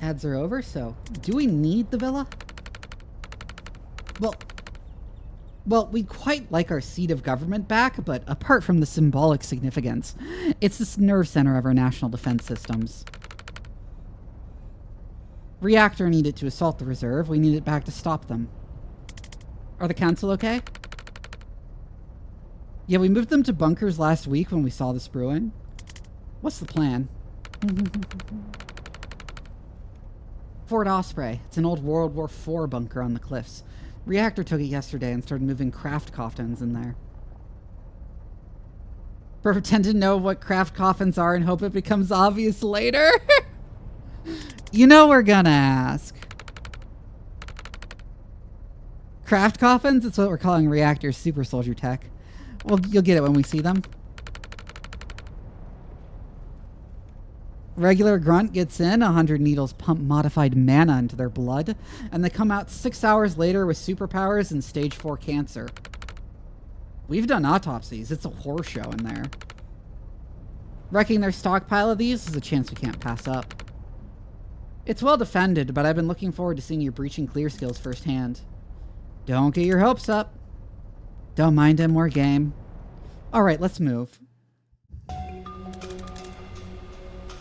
Ads are over, so do we need the villa? Well, we'd quite like our seat of government back, but apart from the symbolic significance, it's the nerve center of our national defense systems. Reactor needed to assault the reserve. We need it back to stop them. Are the council okay? Yeah, we moved them to bunkers last week when we saw this brewing. What's the plan? Fort Osprey. It's an old World War IV bunker on the cliffs. Reactor took it yesterday and started moving craft coffins in there. Pretend to know what craft coffins are and hope it becomes obvious later. You know we're gonna ask. Craft coffins? It's what we're calling reactors, super soldier tech. Well, you'll get it when we see them. Regular grunt gets in, 100 needles pump modified mana into their blood, and they come out 6 hours later with superpowers and stage 4 cancer. We've done autopsies. It's a horror show in there. Wrecking their stockpile of these is a chance we can't pass up. It's well defended, but I've been looking forward to seeing your breach and clear skills firsthand. Don't get your hopes up. Don't mind him, we're game. Alright, let's move.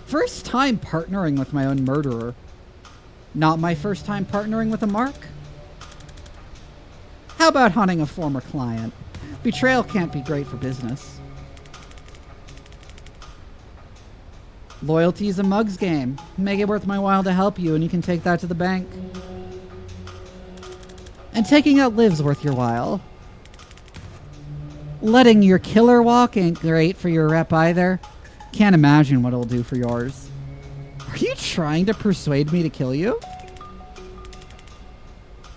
First time partnering with my own murderer. Not my first time partnering with a mark. How about hunting a former client? Betrayal can't be great for business. Loyalty is a mug's game. Make it worth my while to help you, and you can take that to the bank. And taking out Liv's worth your while. Letting your killer walk ain't great for your rep either. Can't imagine what it'll do for yours. Are you trying to persuade me to kill you?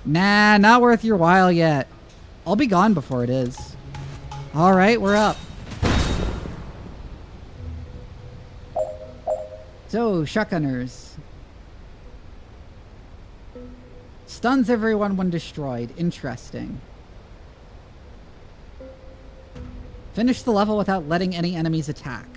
Nah, not worth your while yet. I'll be gone before it is. Alright, we're up. So, shotgunners. Stuns everyone when destroyed. Interesting. Finish the level without letting any enemies attack.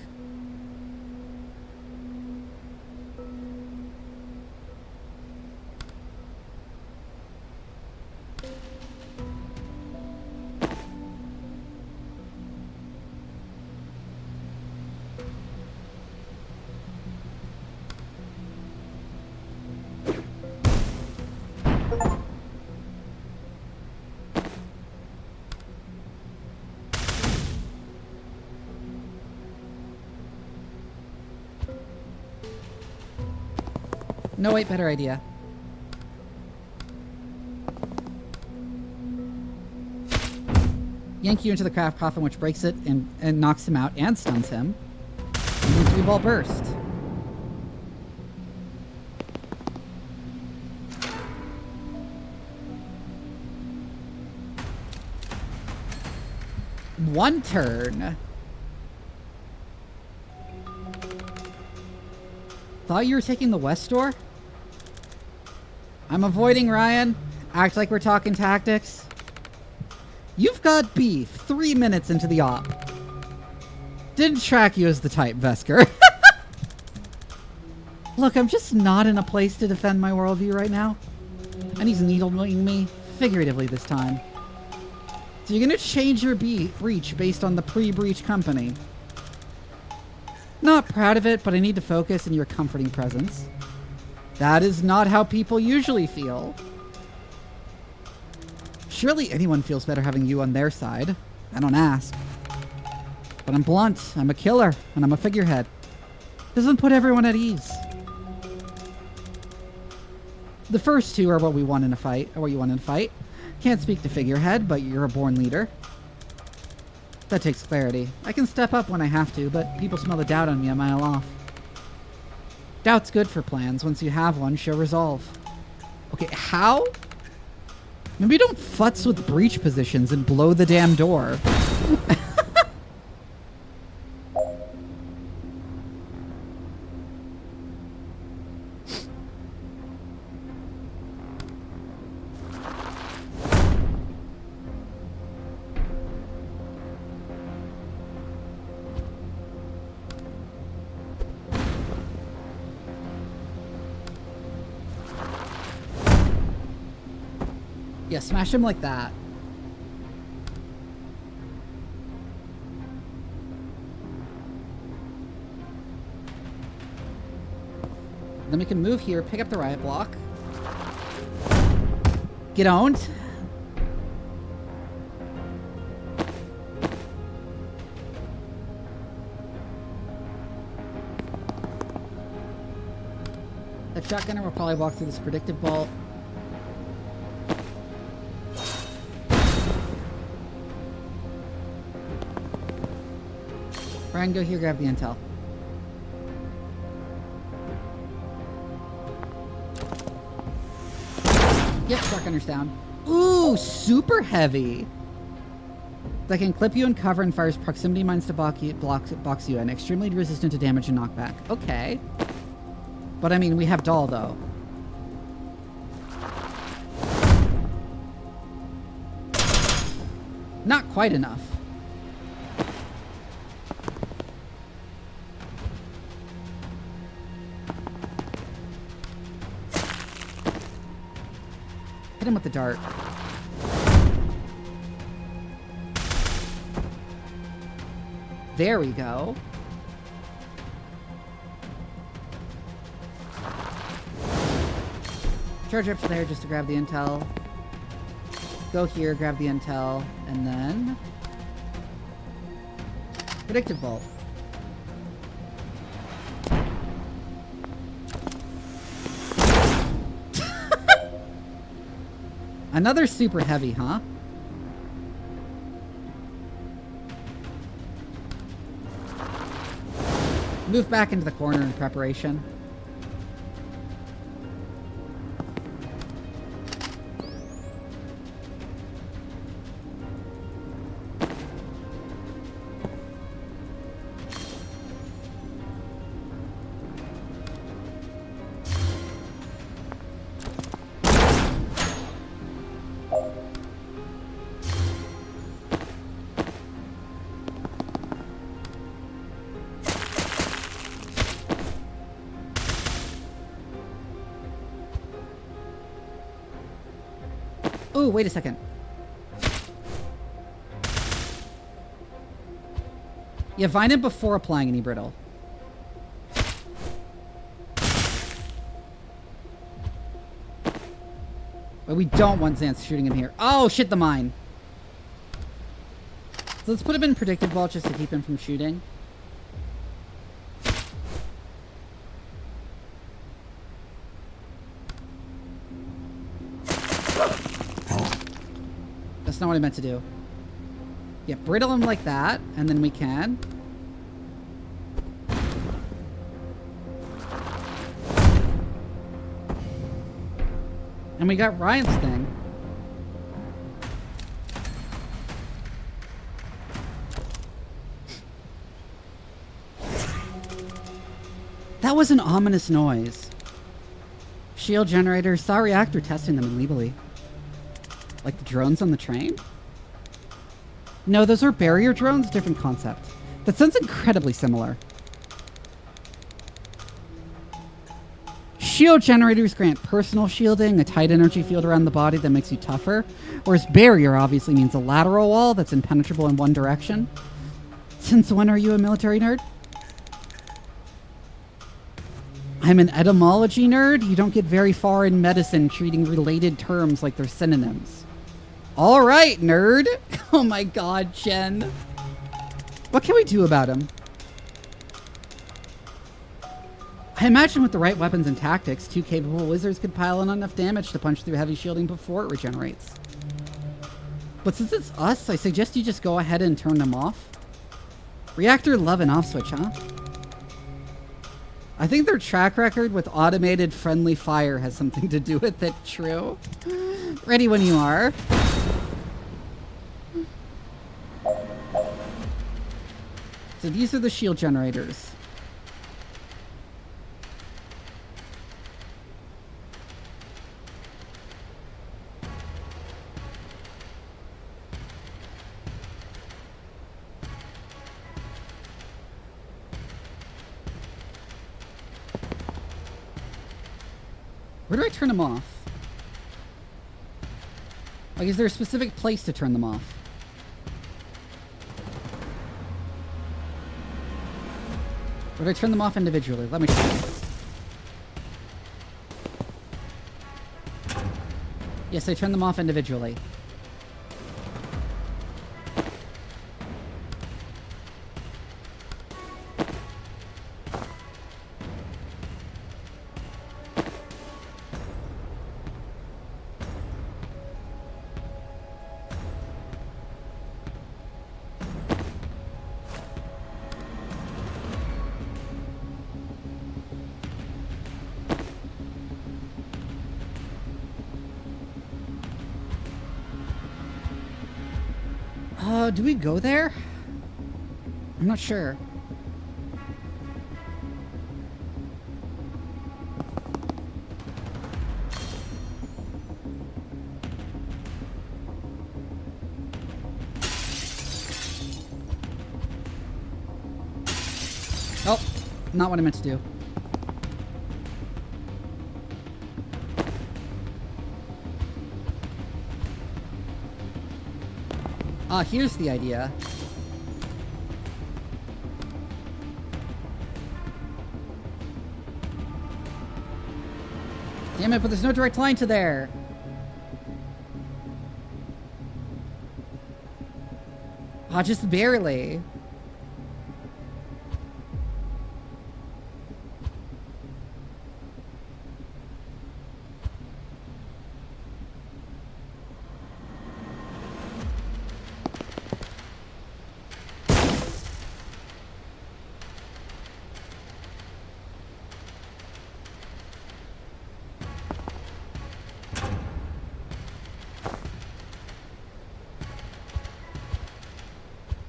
No, wait, better idea. Yank you into the craft coffin, which breaks it and knocks him out and stuns him. And three ball burst. One turn. Thought you were taking the west door? I'm avoiding Ryan. Act like we're talking tactics. You've got beef 3 minutes into the op. Didn't track you as the type, Vesker. Look, I'm just not in a place to defend my worldview right now. And he's needling me, figuratively this time. So you're gonna change your breach based on the pre-breach company. Not proud of it, but I need to focus in your comforting presence. That is not how people usually feel. Surely anyone feels better having you on their side. I don't ask. But I'm blunt, I'm a killer, and I'm a figurehead. Doesn't put everyone at ease. The first two are what we want in a fight, or what you want in a fight. Can't speak to figurehead, but you're a born leader. That takes clarity. I can step up when I have to, but people smell the doubt on me a mile off. Doubt's good for plans. Once you have one, show resolve. Okay, how? Maybe don't futz with breach positions and blow the damn door. Yeah, smash him like that. Then we can move here, pick up the riot block. Get owned. That shotgunner will probably walk through this predictive bolt. Brian, go here, grab the intel. Yep, shotgunner's down. Ooh, super heavy. That can clip you in cover and fires proximity mines to box you in. Extremely resistant to damage and knockback. Okay. But I mean, we have doll though. Not quite enough. Hit him with the dart. There we go. Charge up to there just to grab the intel. Go here, grab the intel, and then predictive bolt. Another super heavy, huh? Move back into the corner in preparation. Oh, wait a second. Yeah, vine him before applying any brittle. But we don't want Xanth shooting him here. Oh, shit, the mine. So let's put him in predictive vault just to keep him from shooting. That's not what I meant to do. Yeah, brittle him like that, and then we can. And we got Ryan's thing. That was an ominous noise. Shield generator. Saw reactor testing them illegally. Like the drones on the train? No, those are barrier drones, different concept. That sounds incredibly similar. Shield generators grant personal shielding, a tight energy field around the body that makes you tougher, whereas barrier obviously means a lateral wall that's impenetrable in one direction. Since when are you a military nerd? I'm an etymology nerd. You don't get very far in medicine treating related terms like they're synonyms. All right, nerd. Oh my god, Jen. What can we do about him? I imagine with the right weapons and tactics, 2 capable wizards could pile on enough damage to punch through heavy shielding before it regenerates. But since it's us, I suggest you just go ahead and turn them off. Reactor love and off switch, huh? I think their track record with automated friendly fire has something to do with it, true. Ready when you are. So these are the shield generators. Where do I turn them off? Like, is there a specific place to turn them off? Or do I turn them off individually? Let me try. Yes, I turn them off individually. Do we go there? I'm not sure. Oh, not what I meant to do. Here's the idea. Damn it, but there's no direct line to there. Just barely.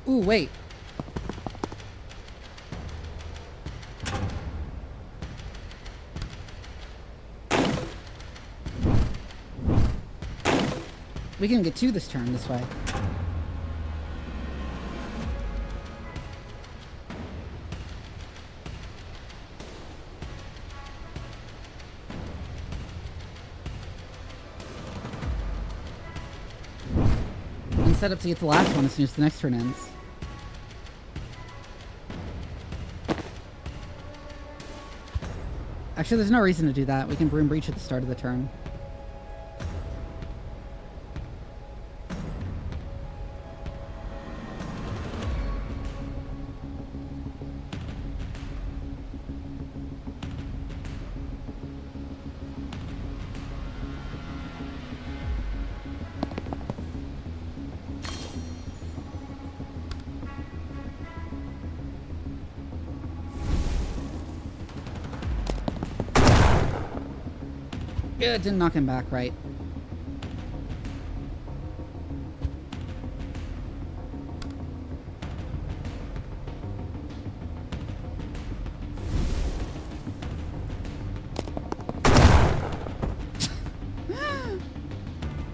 Ooh, wait. We can get to this turn this way. And set up to get the last one as soon as the next turn ends. Actually, there's no reason to do that. We can broom breach at the start of the turn. Yeah, it didn't knock him back right.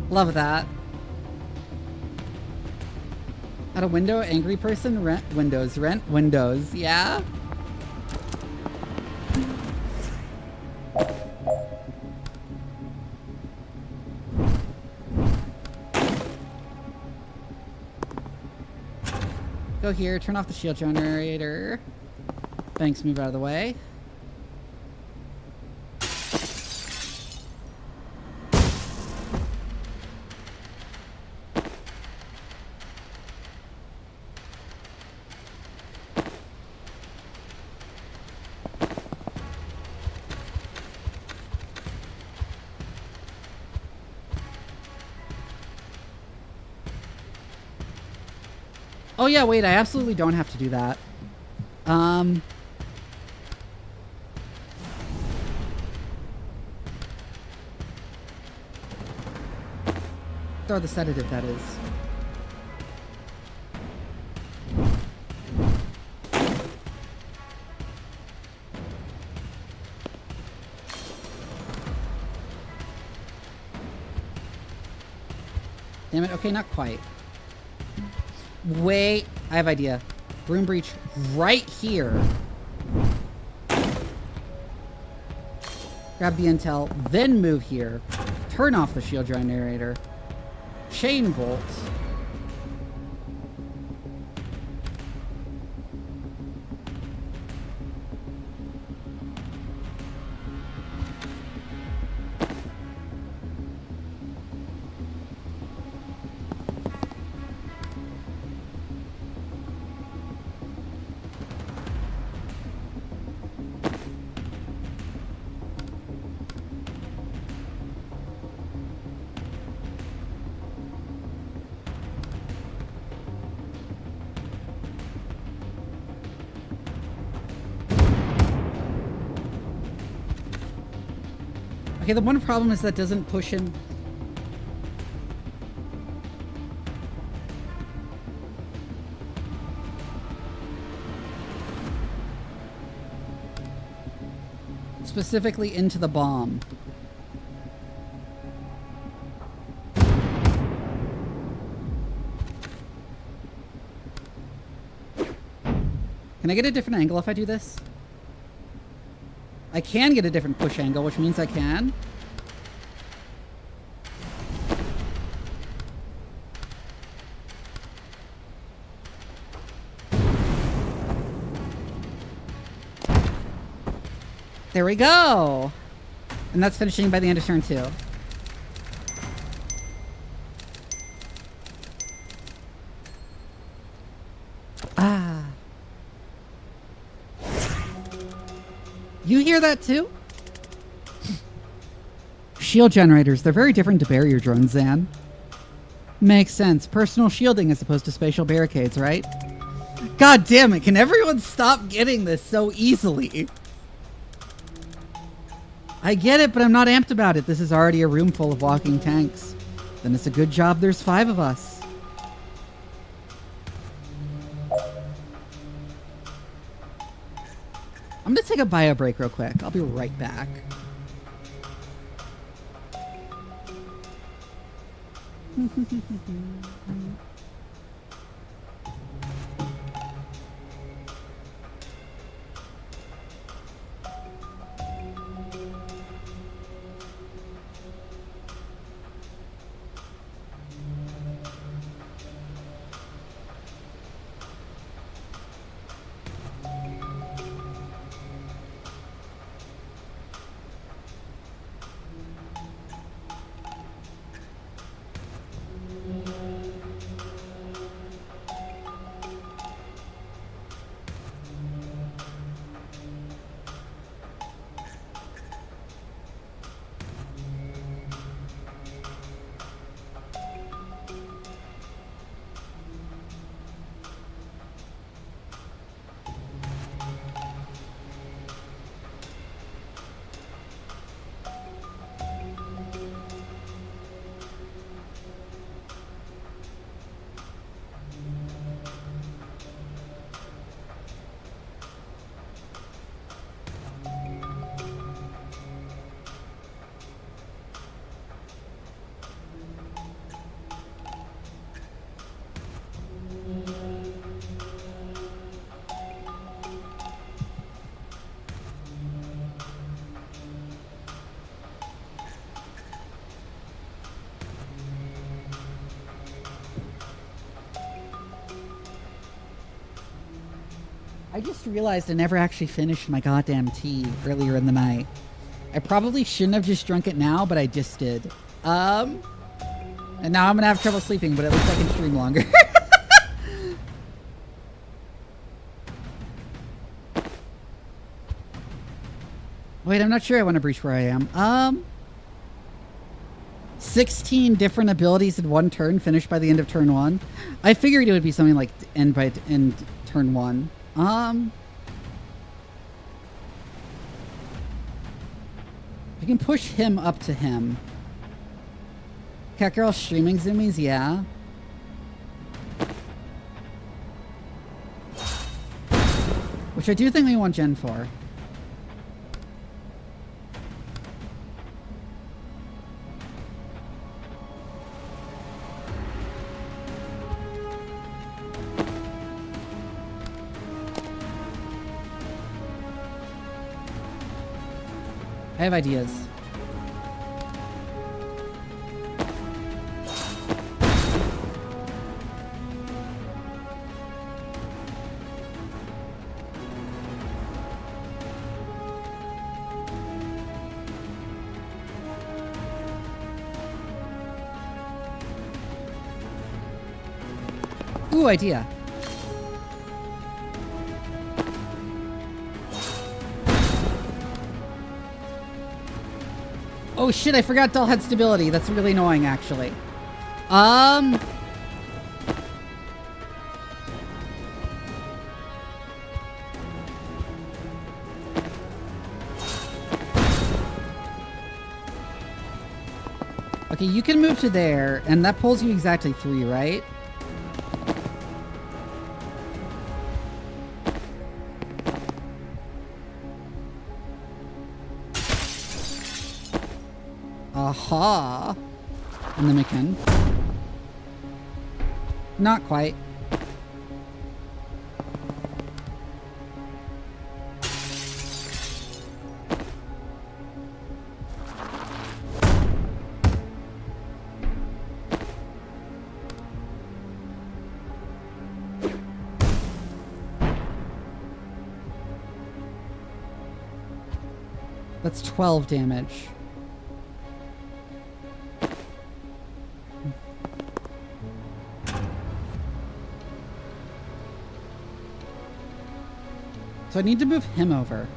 Love that. At a window, angry person, rent windows, yeah? Go here, turn off the shield generator. Thanks, move out of the way. Oh yeah, wait, I absolutely don't have to do that. Throw the sedative, that is. Damn it, okay, not quite. Wait, I have idea. Broom breach right here. Grab the intel, then move here. Turn off the shield generator. Chain bolt. Okay, the one problem is that doesn't push him. Specifically into the bomb. Can I get a different angle if I do this? I can get a different push angle, which means I can. There we go. And that's finishing by the end of turn 2. Ah. You hear that too? Shield generators. They're very different to barrier drones, Zan. Makes sense. Personal shielding as opposed to spatial barricades, right? God damn it. Can everyone stop getting this so easily? I get it, but I'm not amped about it. This is already a room full of walking tanks. Then it's a good job there's 5 of us. I'm gonna take a bio break real quick. I'll be right back. I just realized I never actually finished my goddamn tea earlier in the night. I probably shouldn't have just drunk it now, but I just did. And now I'm gonna have trouble sleeping, but at least I can stream longer. Wait, I'm not sure I want to breach where I am. 16 different abilities in one turn, finished by the end of turn 1. I figured it would be something like end turn 1. I can push him up to him. Catgirl streaming zoomies, yeah. Which I do think we want Gen 4. I have ideas. Ooh, idea. Oh shit, I forgot Doll had stability. That's really annoying, actually. Okay, you can move to there, and that pulls you exactly 3, right? Aha! And then we can. Not quite. That's 12 damage. So I need to move him over.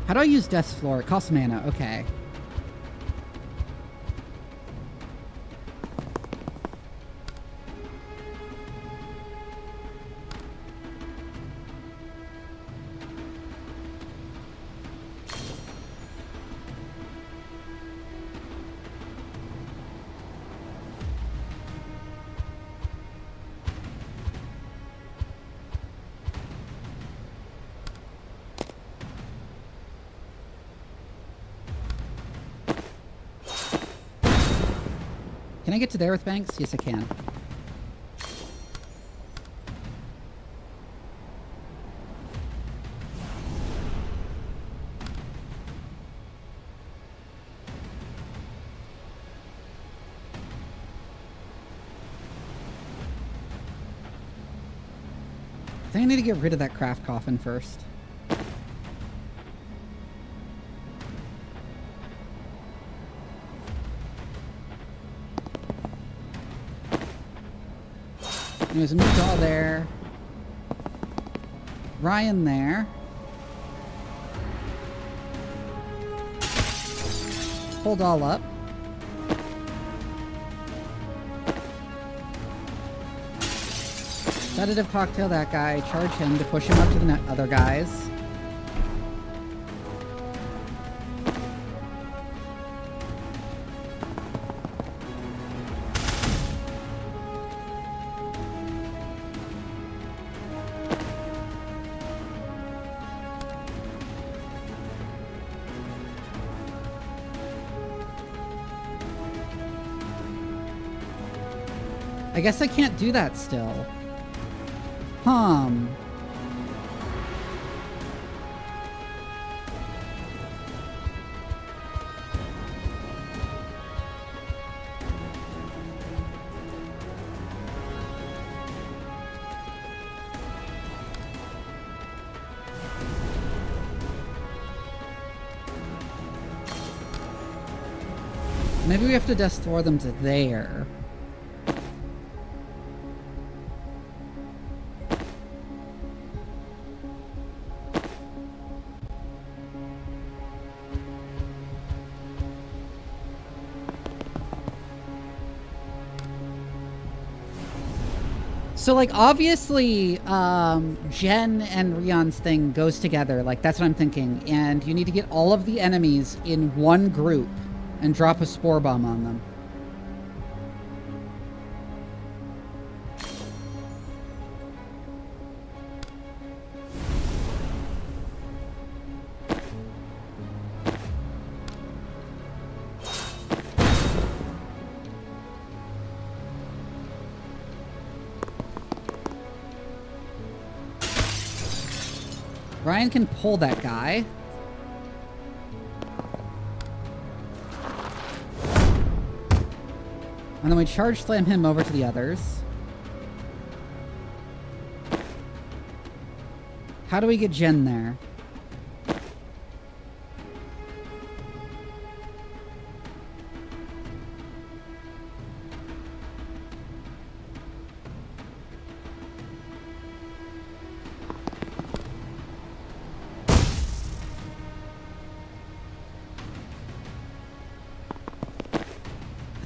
How do I use Death's Floor? It costs mana. Okay. Can I get to there with Banks? Yes, I can. I think I need to get rid of that craft coffin first. There's a new doll there. Ryan there. Hold all up. Sedative cocktail that guy. Charge him to push him up to the other guys. I guess I can't do that still. Maybe we have to just throw them to there. So, like, obviously, Jen and Rion's thing goes together. Like, that's what I'm thinking. And you need to get all of the enemies in one group and drop a spore bomb on them. Ryan can pull that guy. And then we charge slam him over to the others. How do we get Jen there?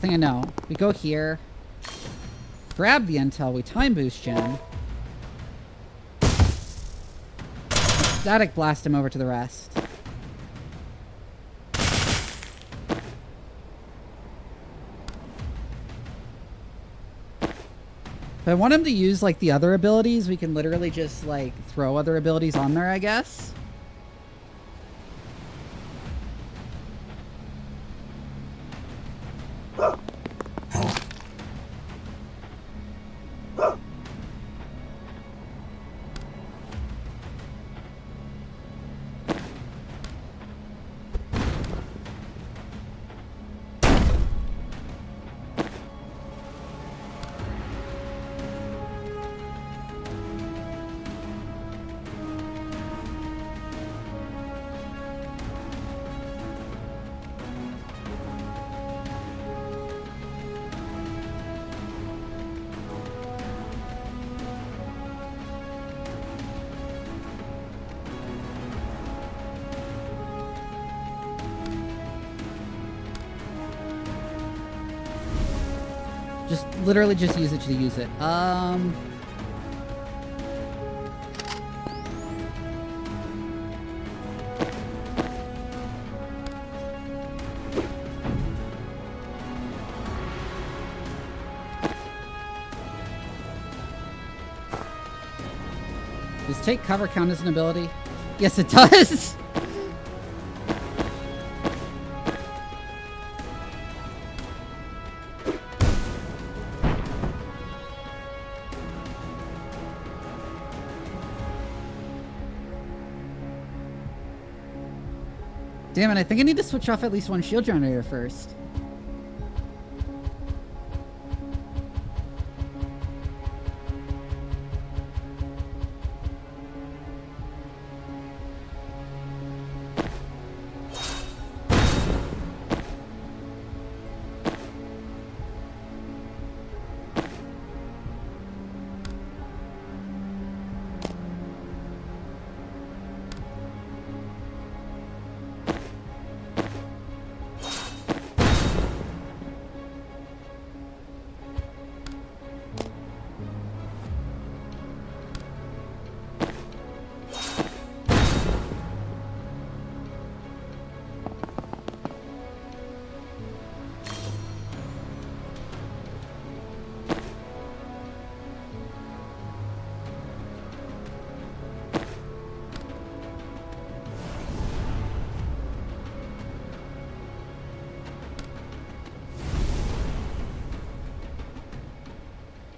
thing I know. We go here. Grab the intel. We time boost Jin. Static blast him over to the rest. If I want him to use, like, the other abilities, we can literally just, like, throw other abilities on there, I guess. Just literally just use it to use it. Does take cover count as an ability? Yes, it does. Damn it, I think I need to switch off at least one shield generator first.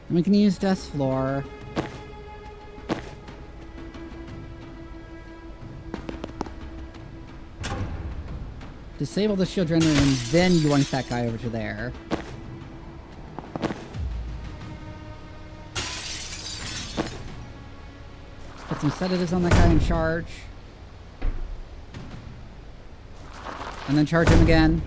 And we can use desk floor. Disable the shield generator and then yoink that guy over to there. Put some sedatives on that guy in charge. And then charge him again.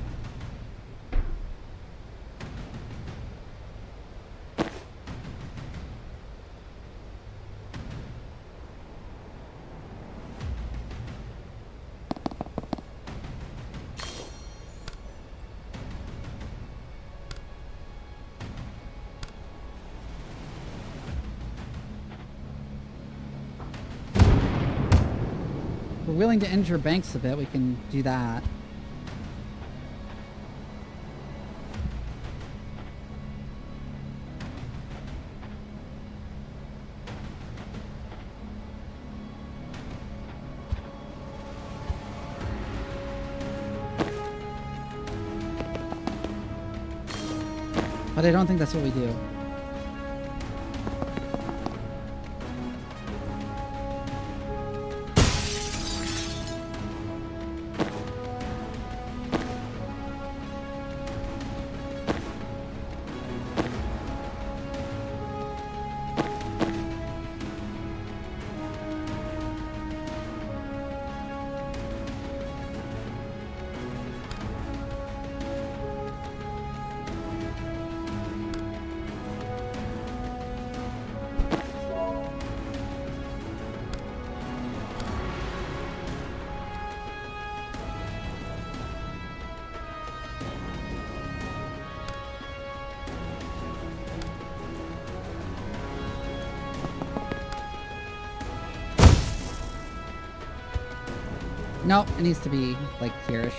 If we're willing to injure Banks a bit, we can do that. But I don't think that's what we do. Nope, it needs to be, like, here-ish.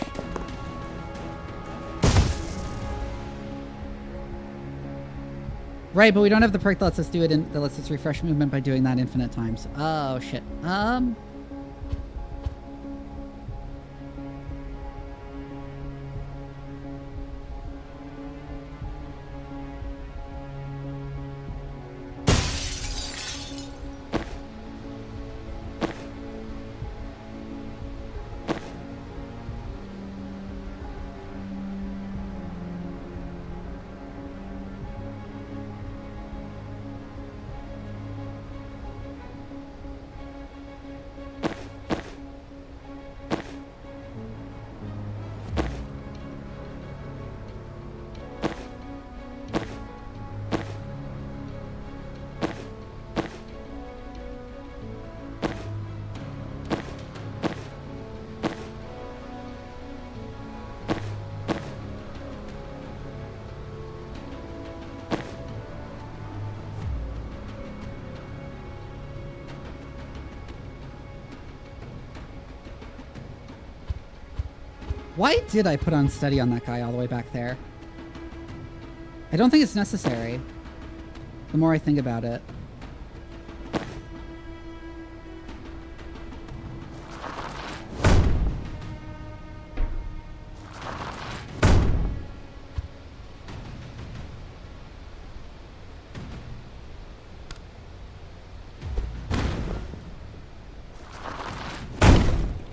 Right, but we don't have the perk that lets us do it that lets us refresh movement by doing that infinite times. Oh, shit. Why did I put on steady on that guy all the way back there? I don't think it's necessary. The more I think about it.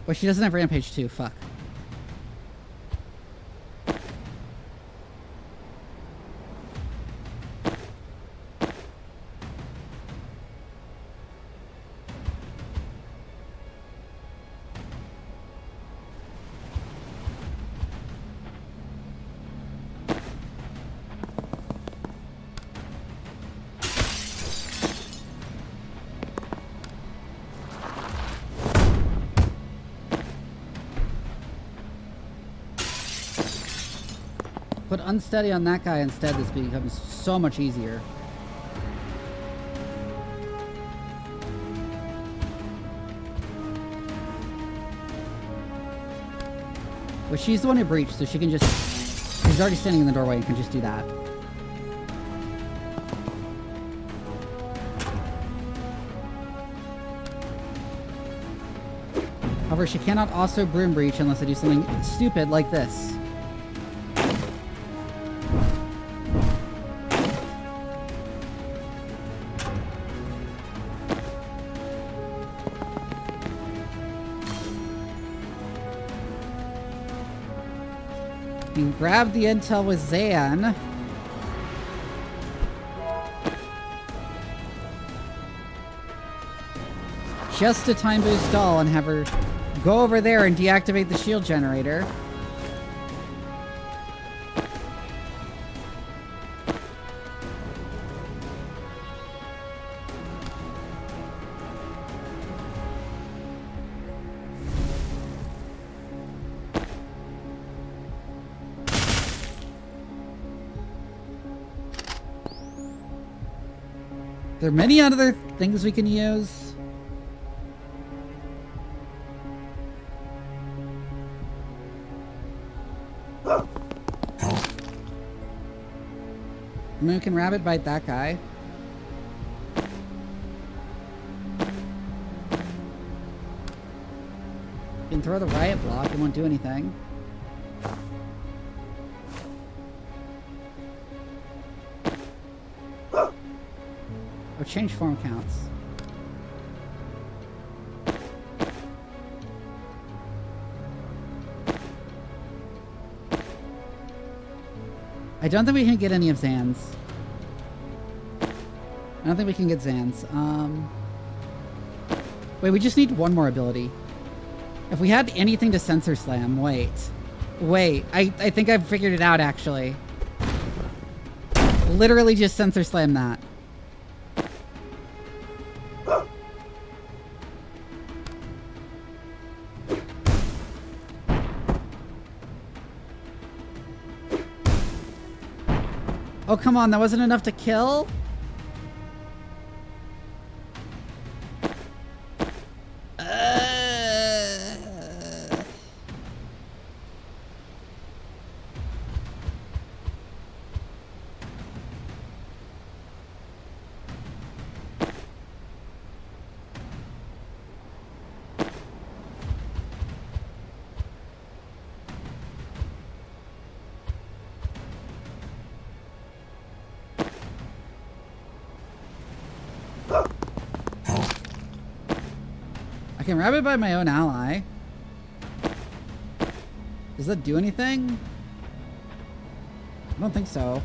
Well, she doesn't have Rampage too. Fuck. Put unsteady on that guy instead. This becomes so much easier. But she's the one who breached, so she can just... She's already standing in the doorway and can just do that. However, she cannot also broom breach unless I do something stupid like this. Grab the intel with Zan. Just to time boost Doll and have her go over there and deactivate the shield generator. There are many other things we can use. I mean, we can rabbit bite that guy. You can throw the riot block, it won't do anything. Or change form counts. I don't think we can get any of Zan's. I don't think we can get Zan's. Wait, we just need one more ability. If we had anything to sensor slam, wait. I think I've figured it out, actually. Literally just sensor slam that. Oh, come on, that wasn't enough to kill? can rabbit by my own ally. Does that do anything? I don't think so.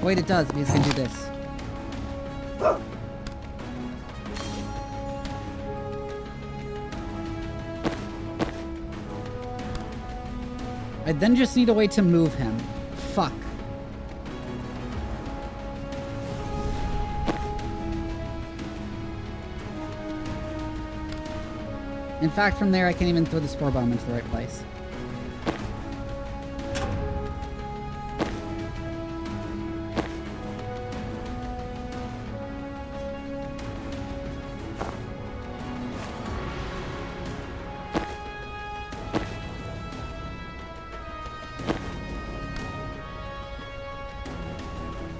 Wait, it does, because it can do this. I then just need a way to move him. Fuck. In fact, from there I can't even throw the spore bomb into the right place.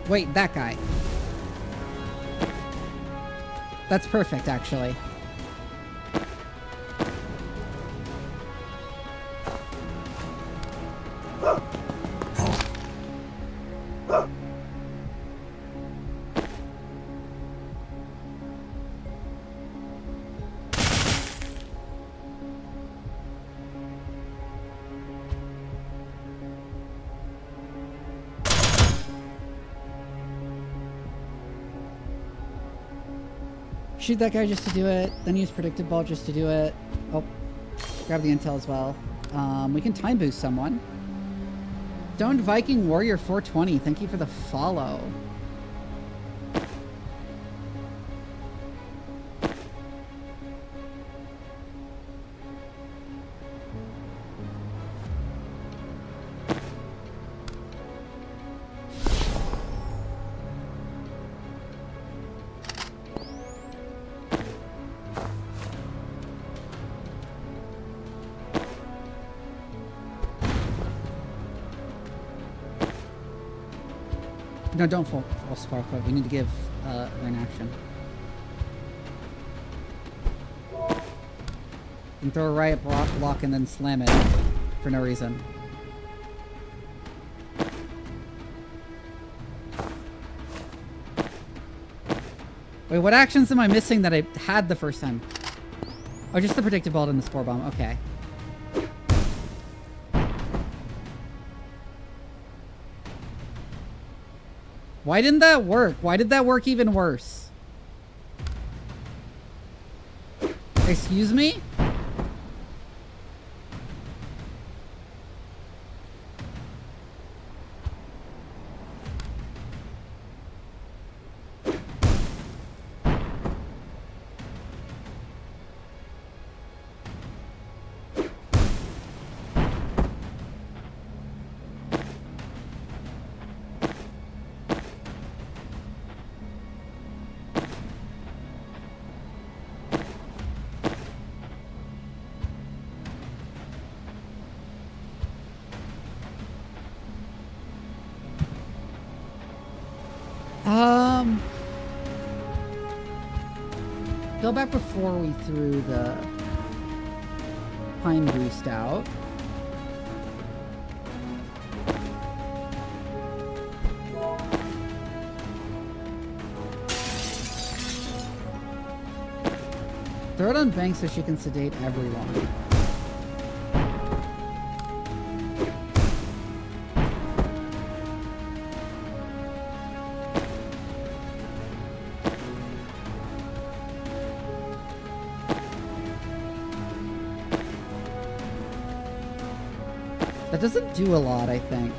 Wait, that guy. That's perfect, actually. Shoot that guy just to do it, then use predictive ball just to do it. Oh, grab the intel as well. We can time boost someone. Stoned Viking Warrior 420, thank you for the follow. No, don't fall spark up. We need to give her an action. And throw a riot block and then slam it for no reason. Wait, what actions am I missing that I had the first time? Oh, just the predictive ball and the spore bomb. Okay. Why didn't that work? Why did that work even worse? Excuse me? Go back before we threw the pine boost out. Throw it on Bank so she can sedate everyone. That doesn't do a lot, I think.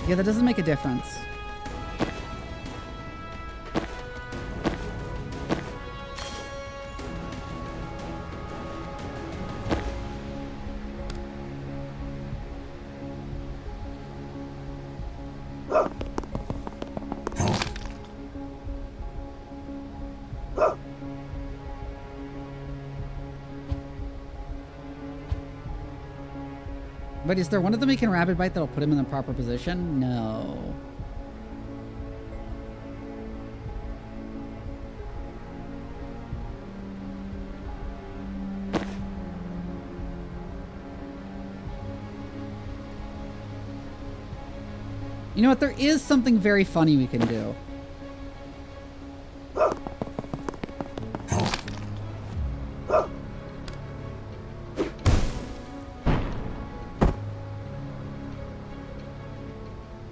Yeah, that doesn't make a difference. But is there one of them he can rabbit bite that'll put him in the proper position? No. You know what? There is something very funny we can do.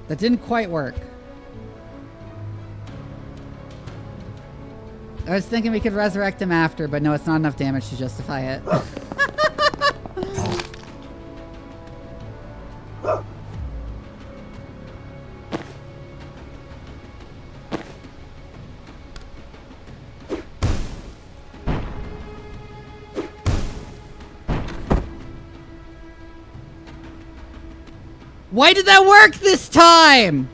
That didn't quite work. I was thinking we could resurrect him after, but no, it's not enough damage to justify it. Why did that work this time?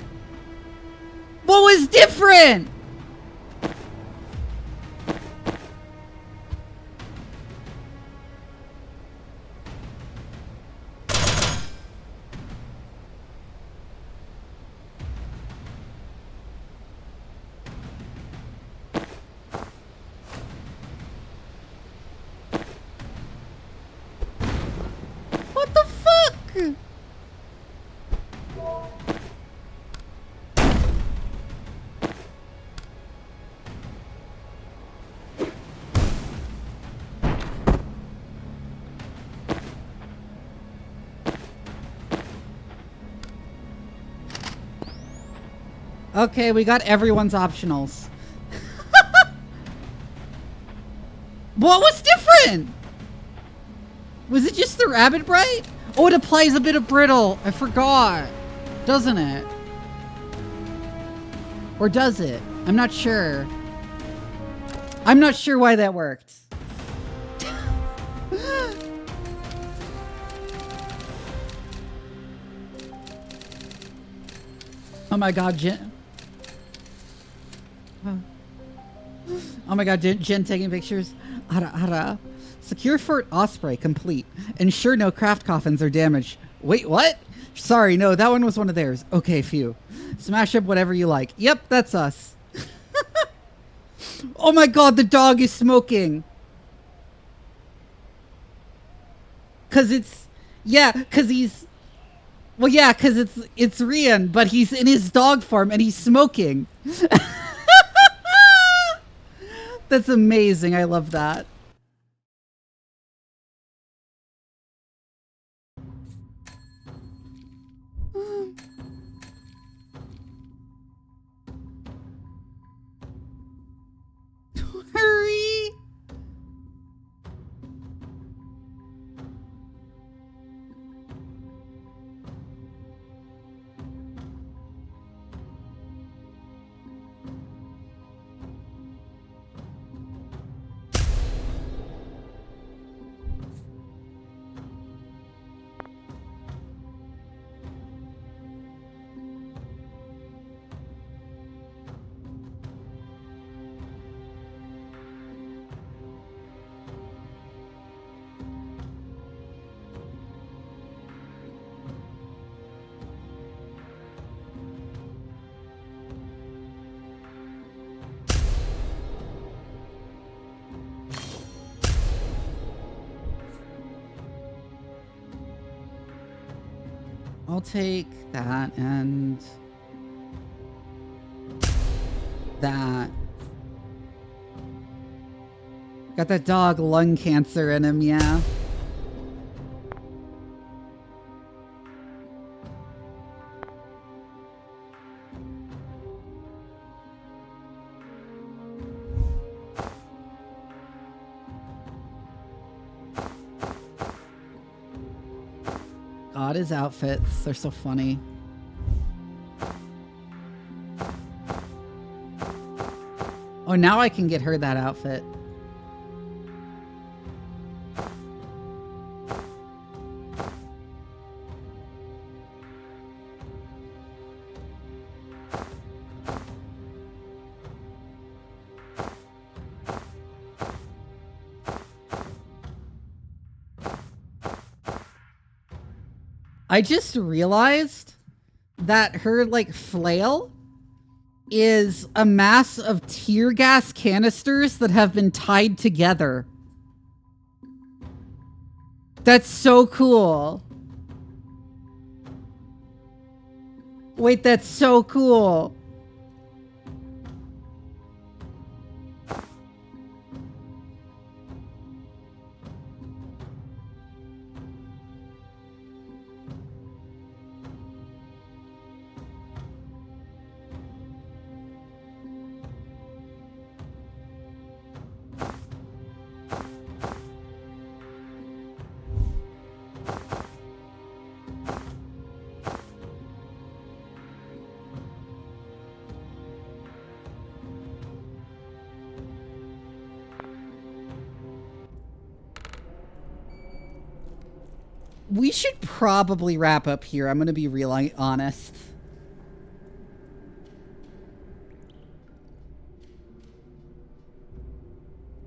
What was different? What the fuck? Okay, we got everyone's optionals. What was different? Was it just the rabbit bright? Oh, it applies a bit of brittle. I forgot. Doesn't it? Or does it? I'm not sure. I'm not sure why that worked. Oh my god, Jen. Oh my god, Jen taking pictures. Ara. Secure Fort Osprey complete. Ensure no craft coffins are damaged. Wait, what? Sorry, no, that one was one of theirs. Okay, phew. Smash up whatever you like. Yep, that's us. Oh my god, the dog is smoking. Cause it's... Yeah, cause he's... Well, yeah, cause it's Rian, but he's in his dog form and he's smoking. That's amazing. I love that. Hurry! I'll take that and that. Got that dog lung cancer in him, yeah. God, his outfits, they're so funny. Oh, now I can get her that outfit. I just realized that her, like, flail is a mass of tear gas canisters that have been tied together. That's so cool. Wait, that's so cool. We should probably wrap up here. I'm going to be real honest.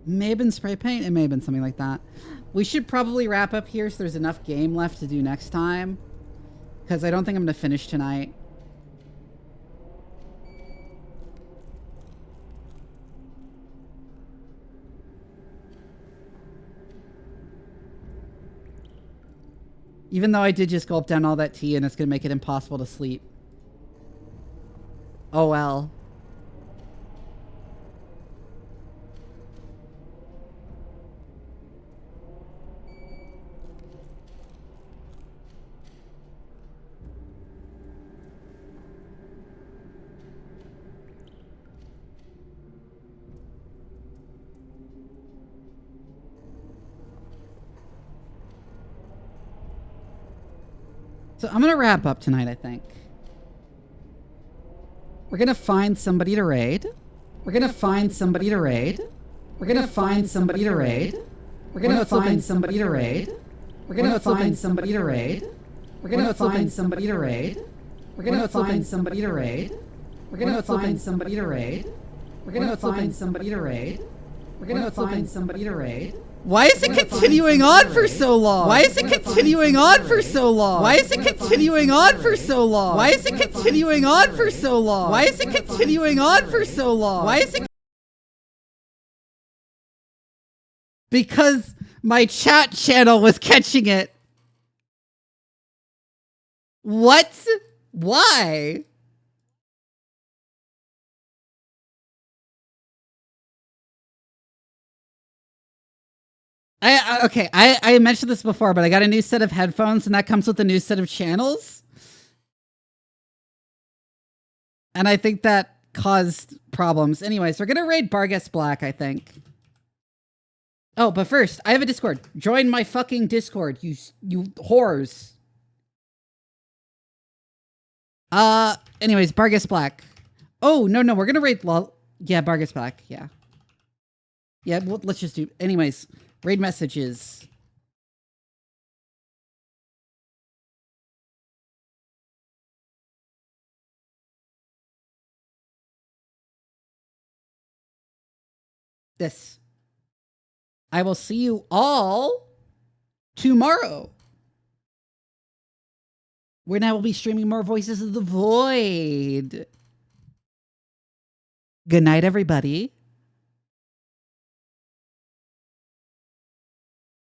May have been spray paint. It may have been something like that. We should probably wrap up here so there's enough game left to do next time. Because I don't think I'm going to finish tonight. Even though I did just gulp down all that tea and it's going to make it impossible to sleep. Oh well. So I'm going to wrap up tonight, I think. We're going to find somebody to raid. We're going to find somebody to raid. We're going to find somebody to raid. We're going to find somebody to raid. We're going to find somebody to raid. We're going to find somebody to raid. We're going to find somebody to raid. We're going to find somebody to raid. We're going to find somebody to raid. We're going to find somebody to raid. Why is it continuing on for so long? Why is it continuing on for so long? Why is it continuing on for so long? Why is it continuing on for so long? Why is it continuing on for so long? Why is it? Because my chat channel was catching it. What? Why? I mentioned this before, but I got a new set of headphones, and that comes with a new set of channels. And I think that caused problems. Anyways, we're going to raid Bargus Black, I think. Oh, but first, I have a Discord. Join my fucking Discord, you whores. Anyways, Bargus Black. Oh, no, we're going to raid... Yeah, Bargus Black, yeah. Yeah, well, let's just do... Anyways... Raid messages. This. I will see you all tomorrow. When I will be streaming more Voices of the Void. Good night, everybody.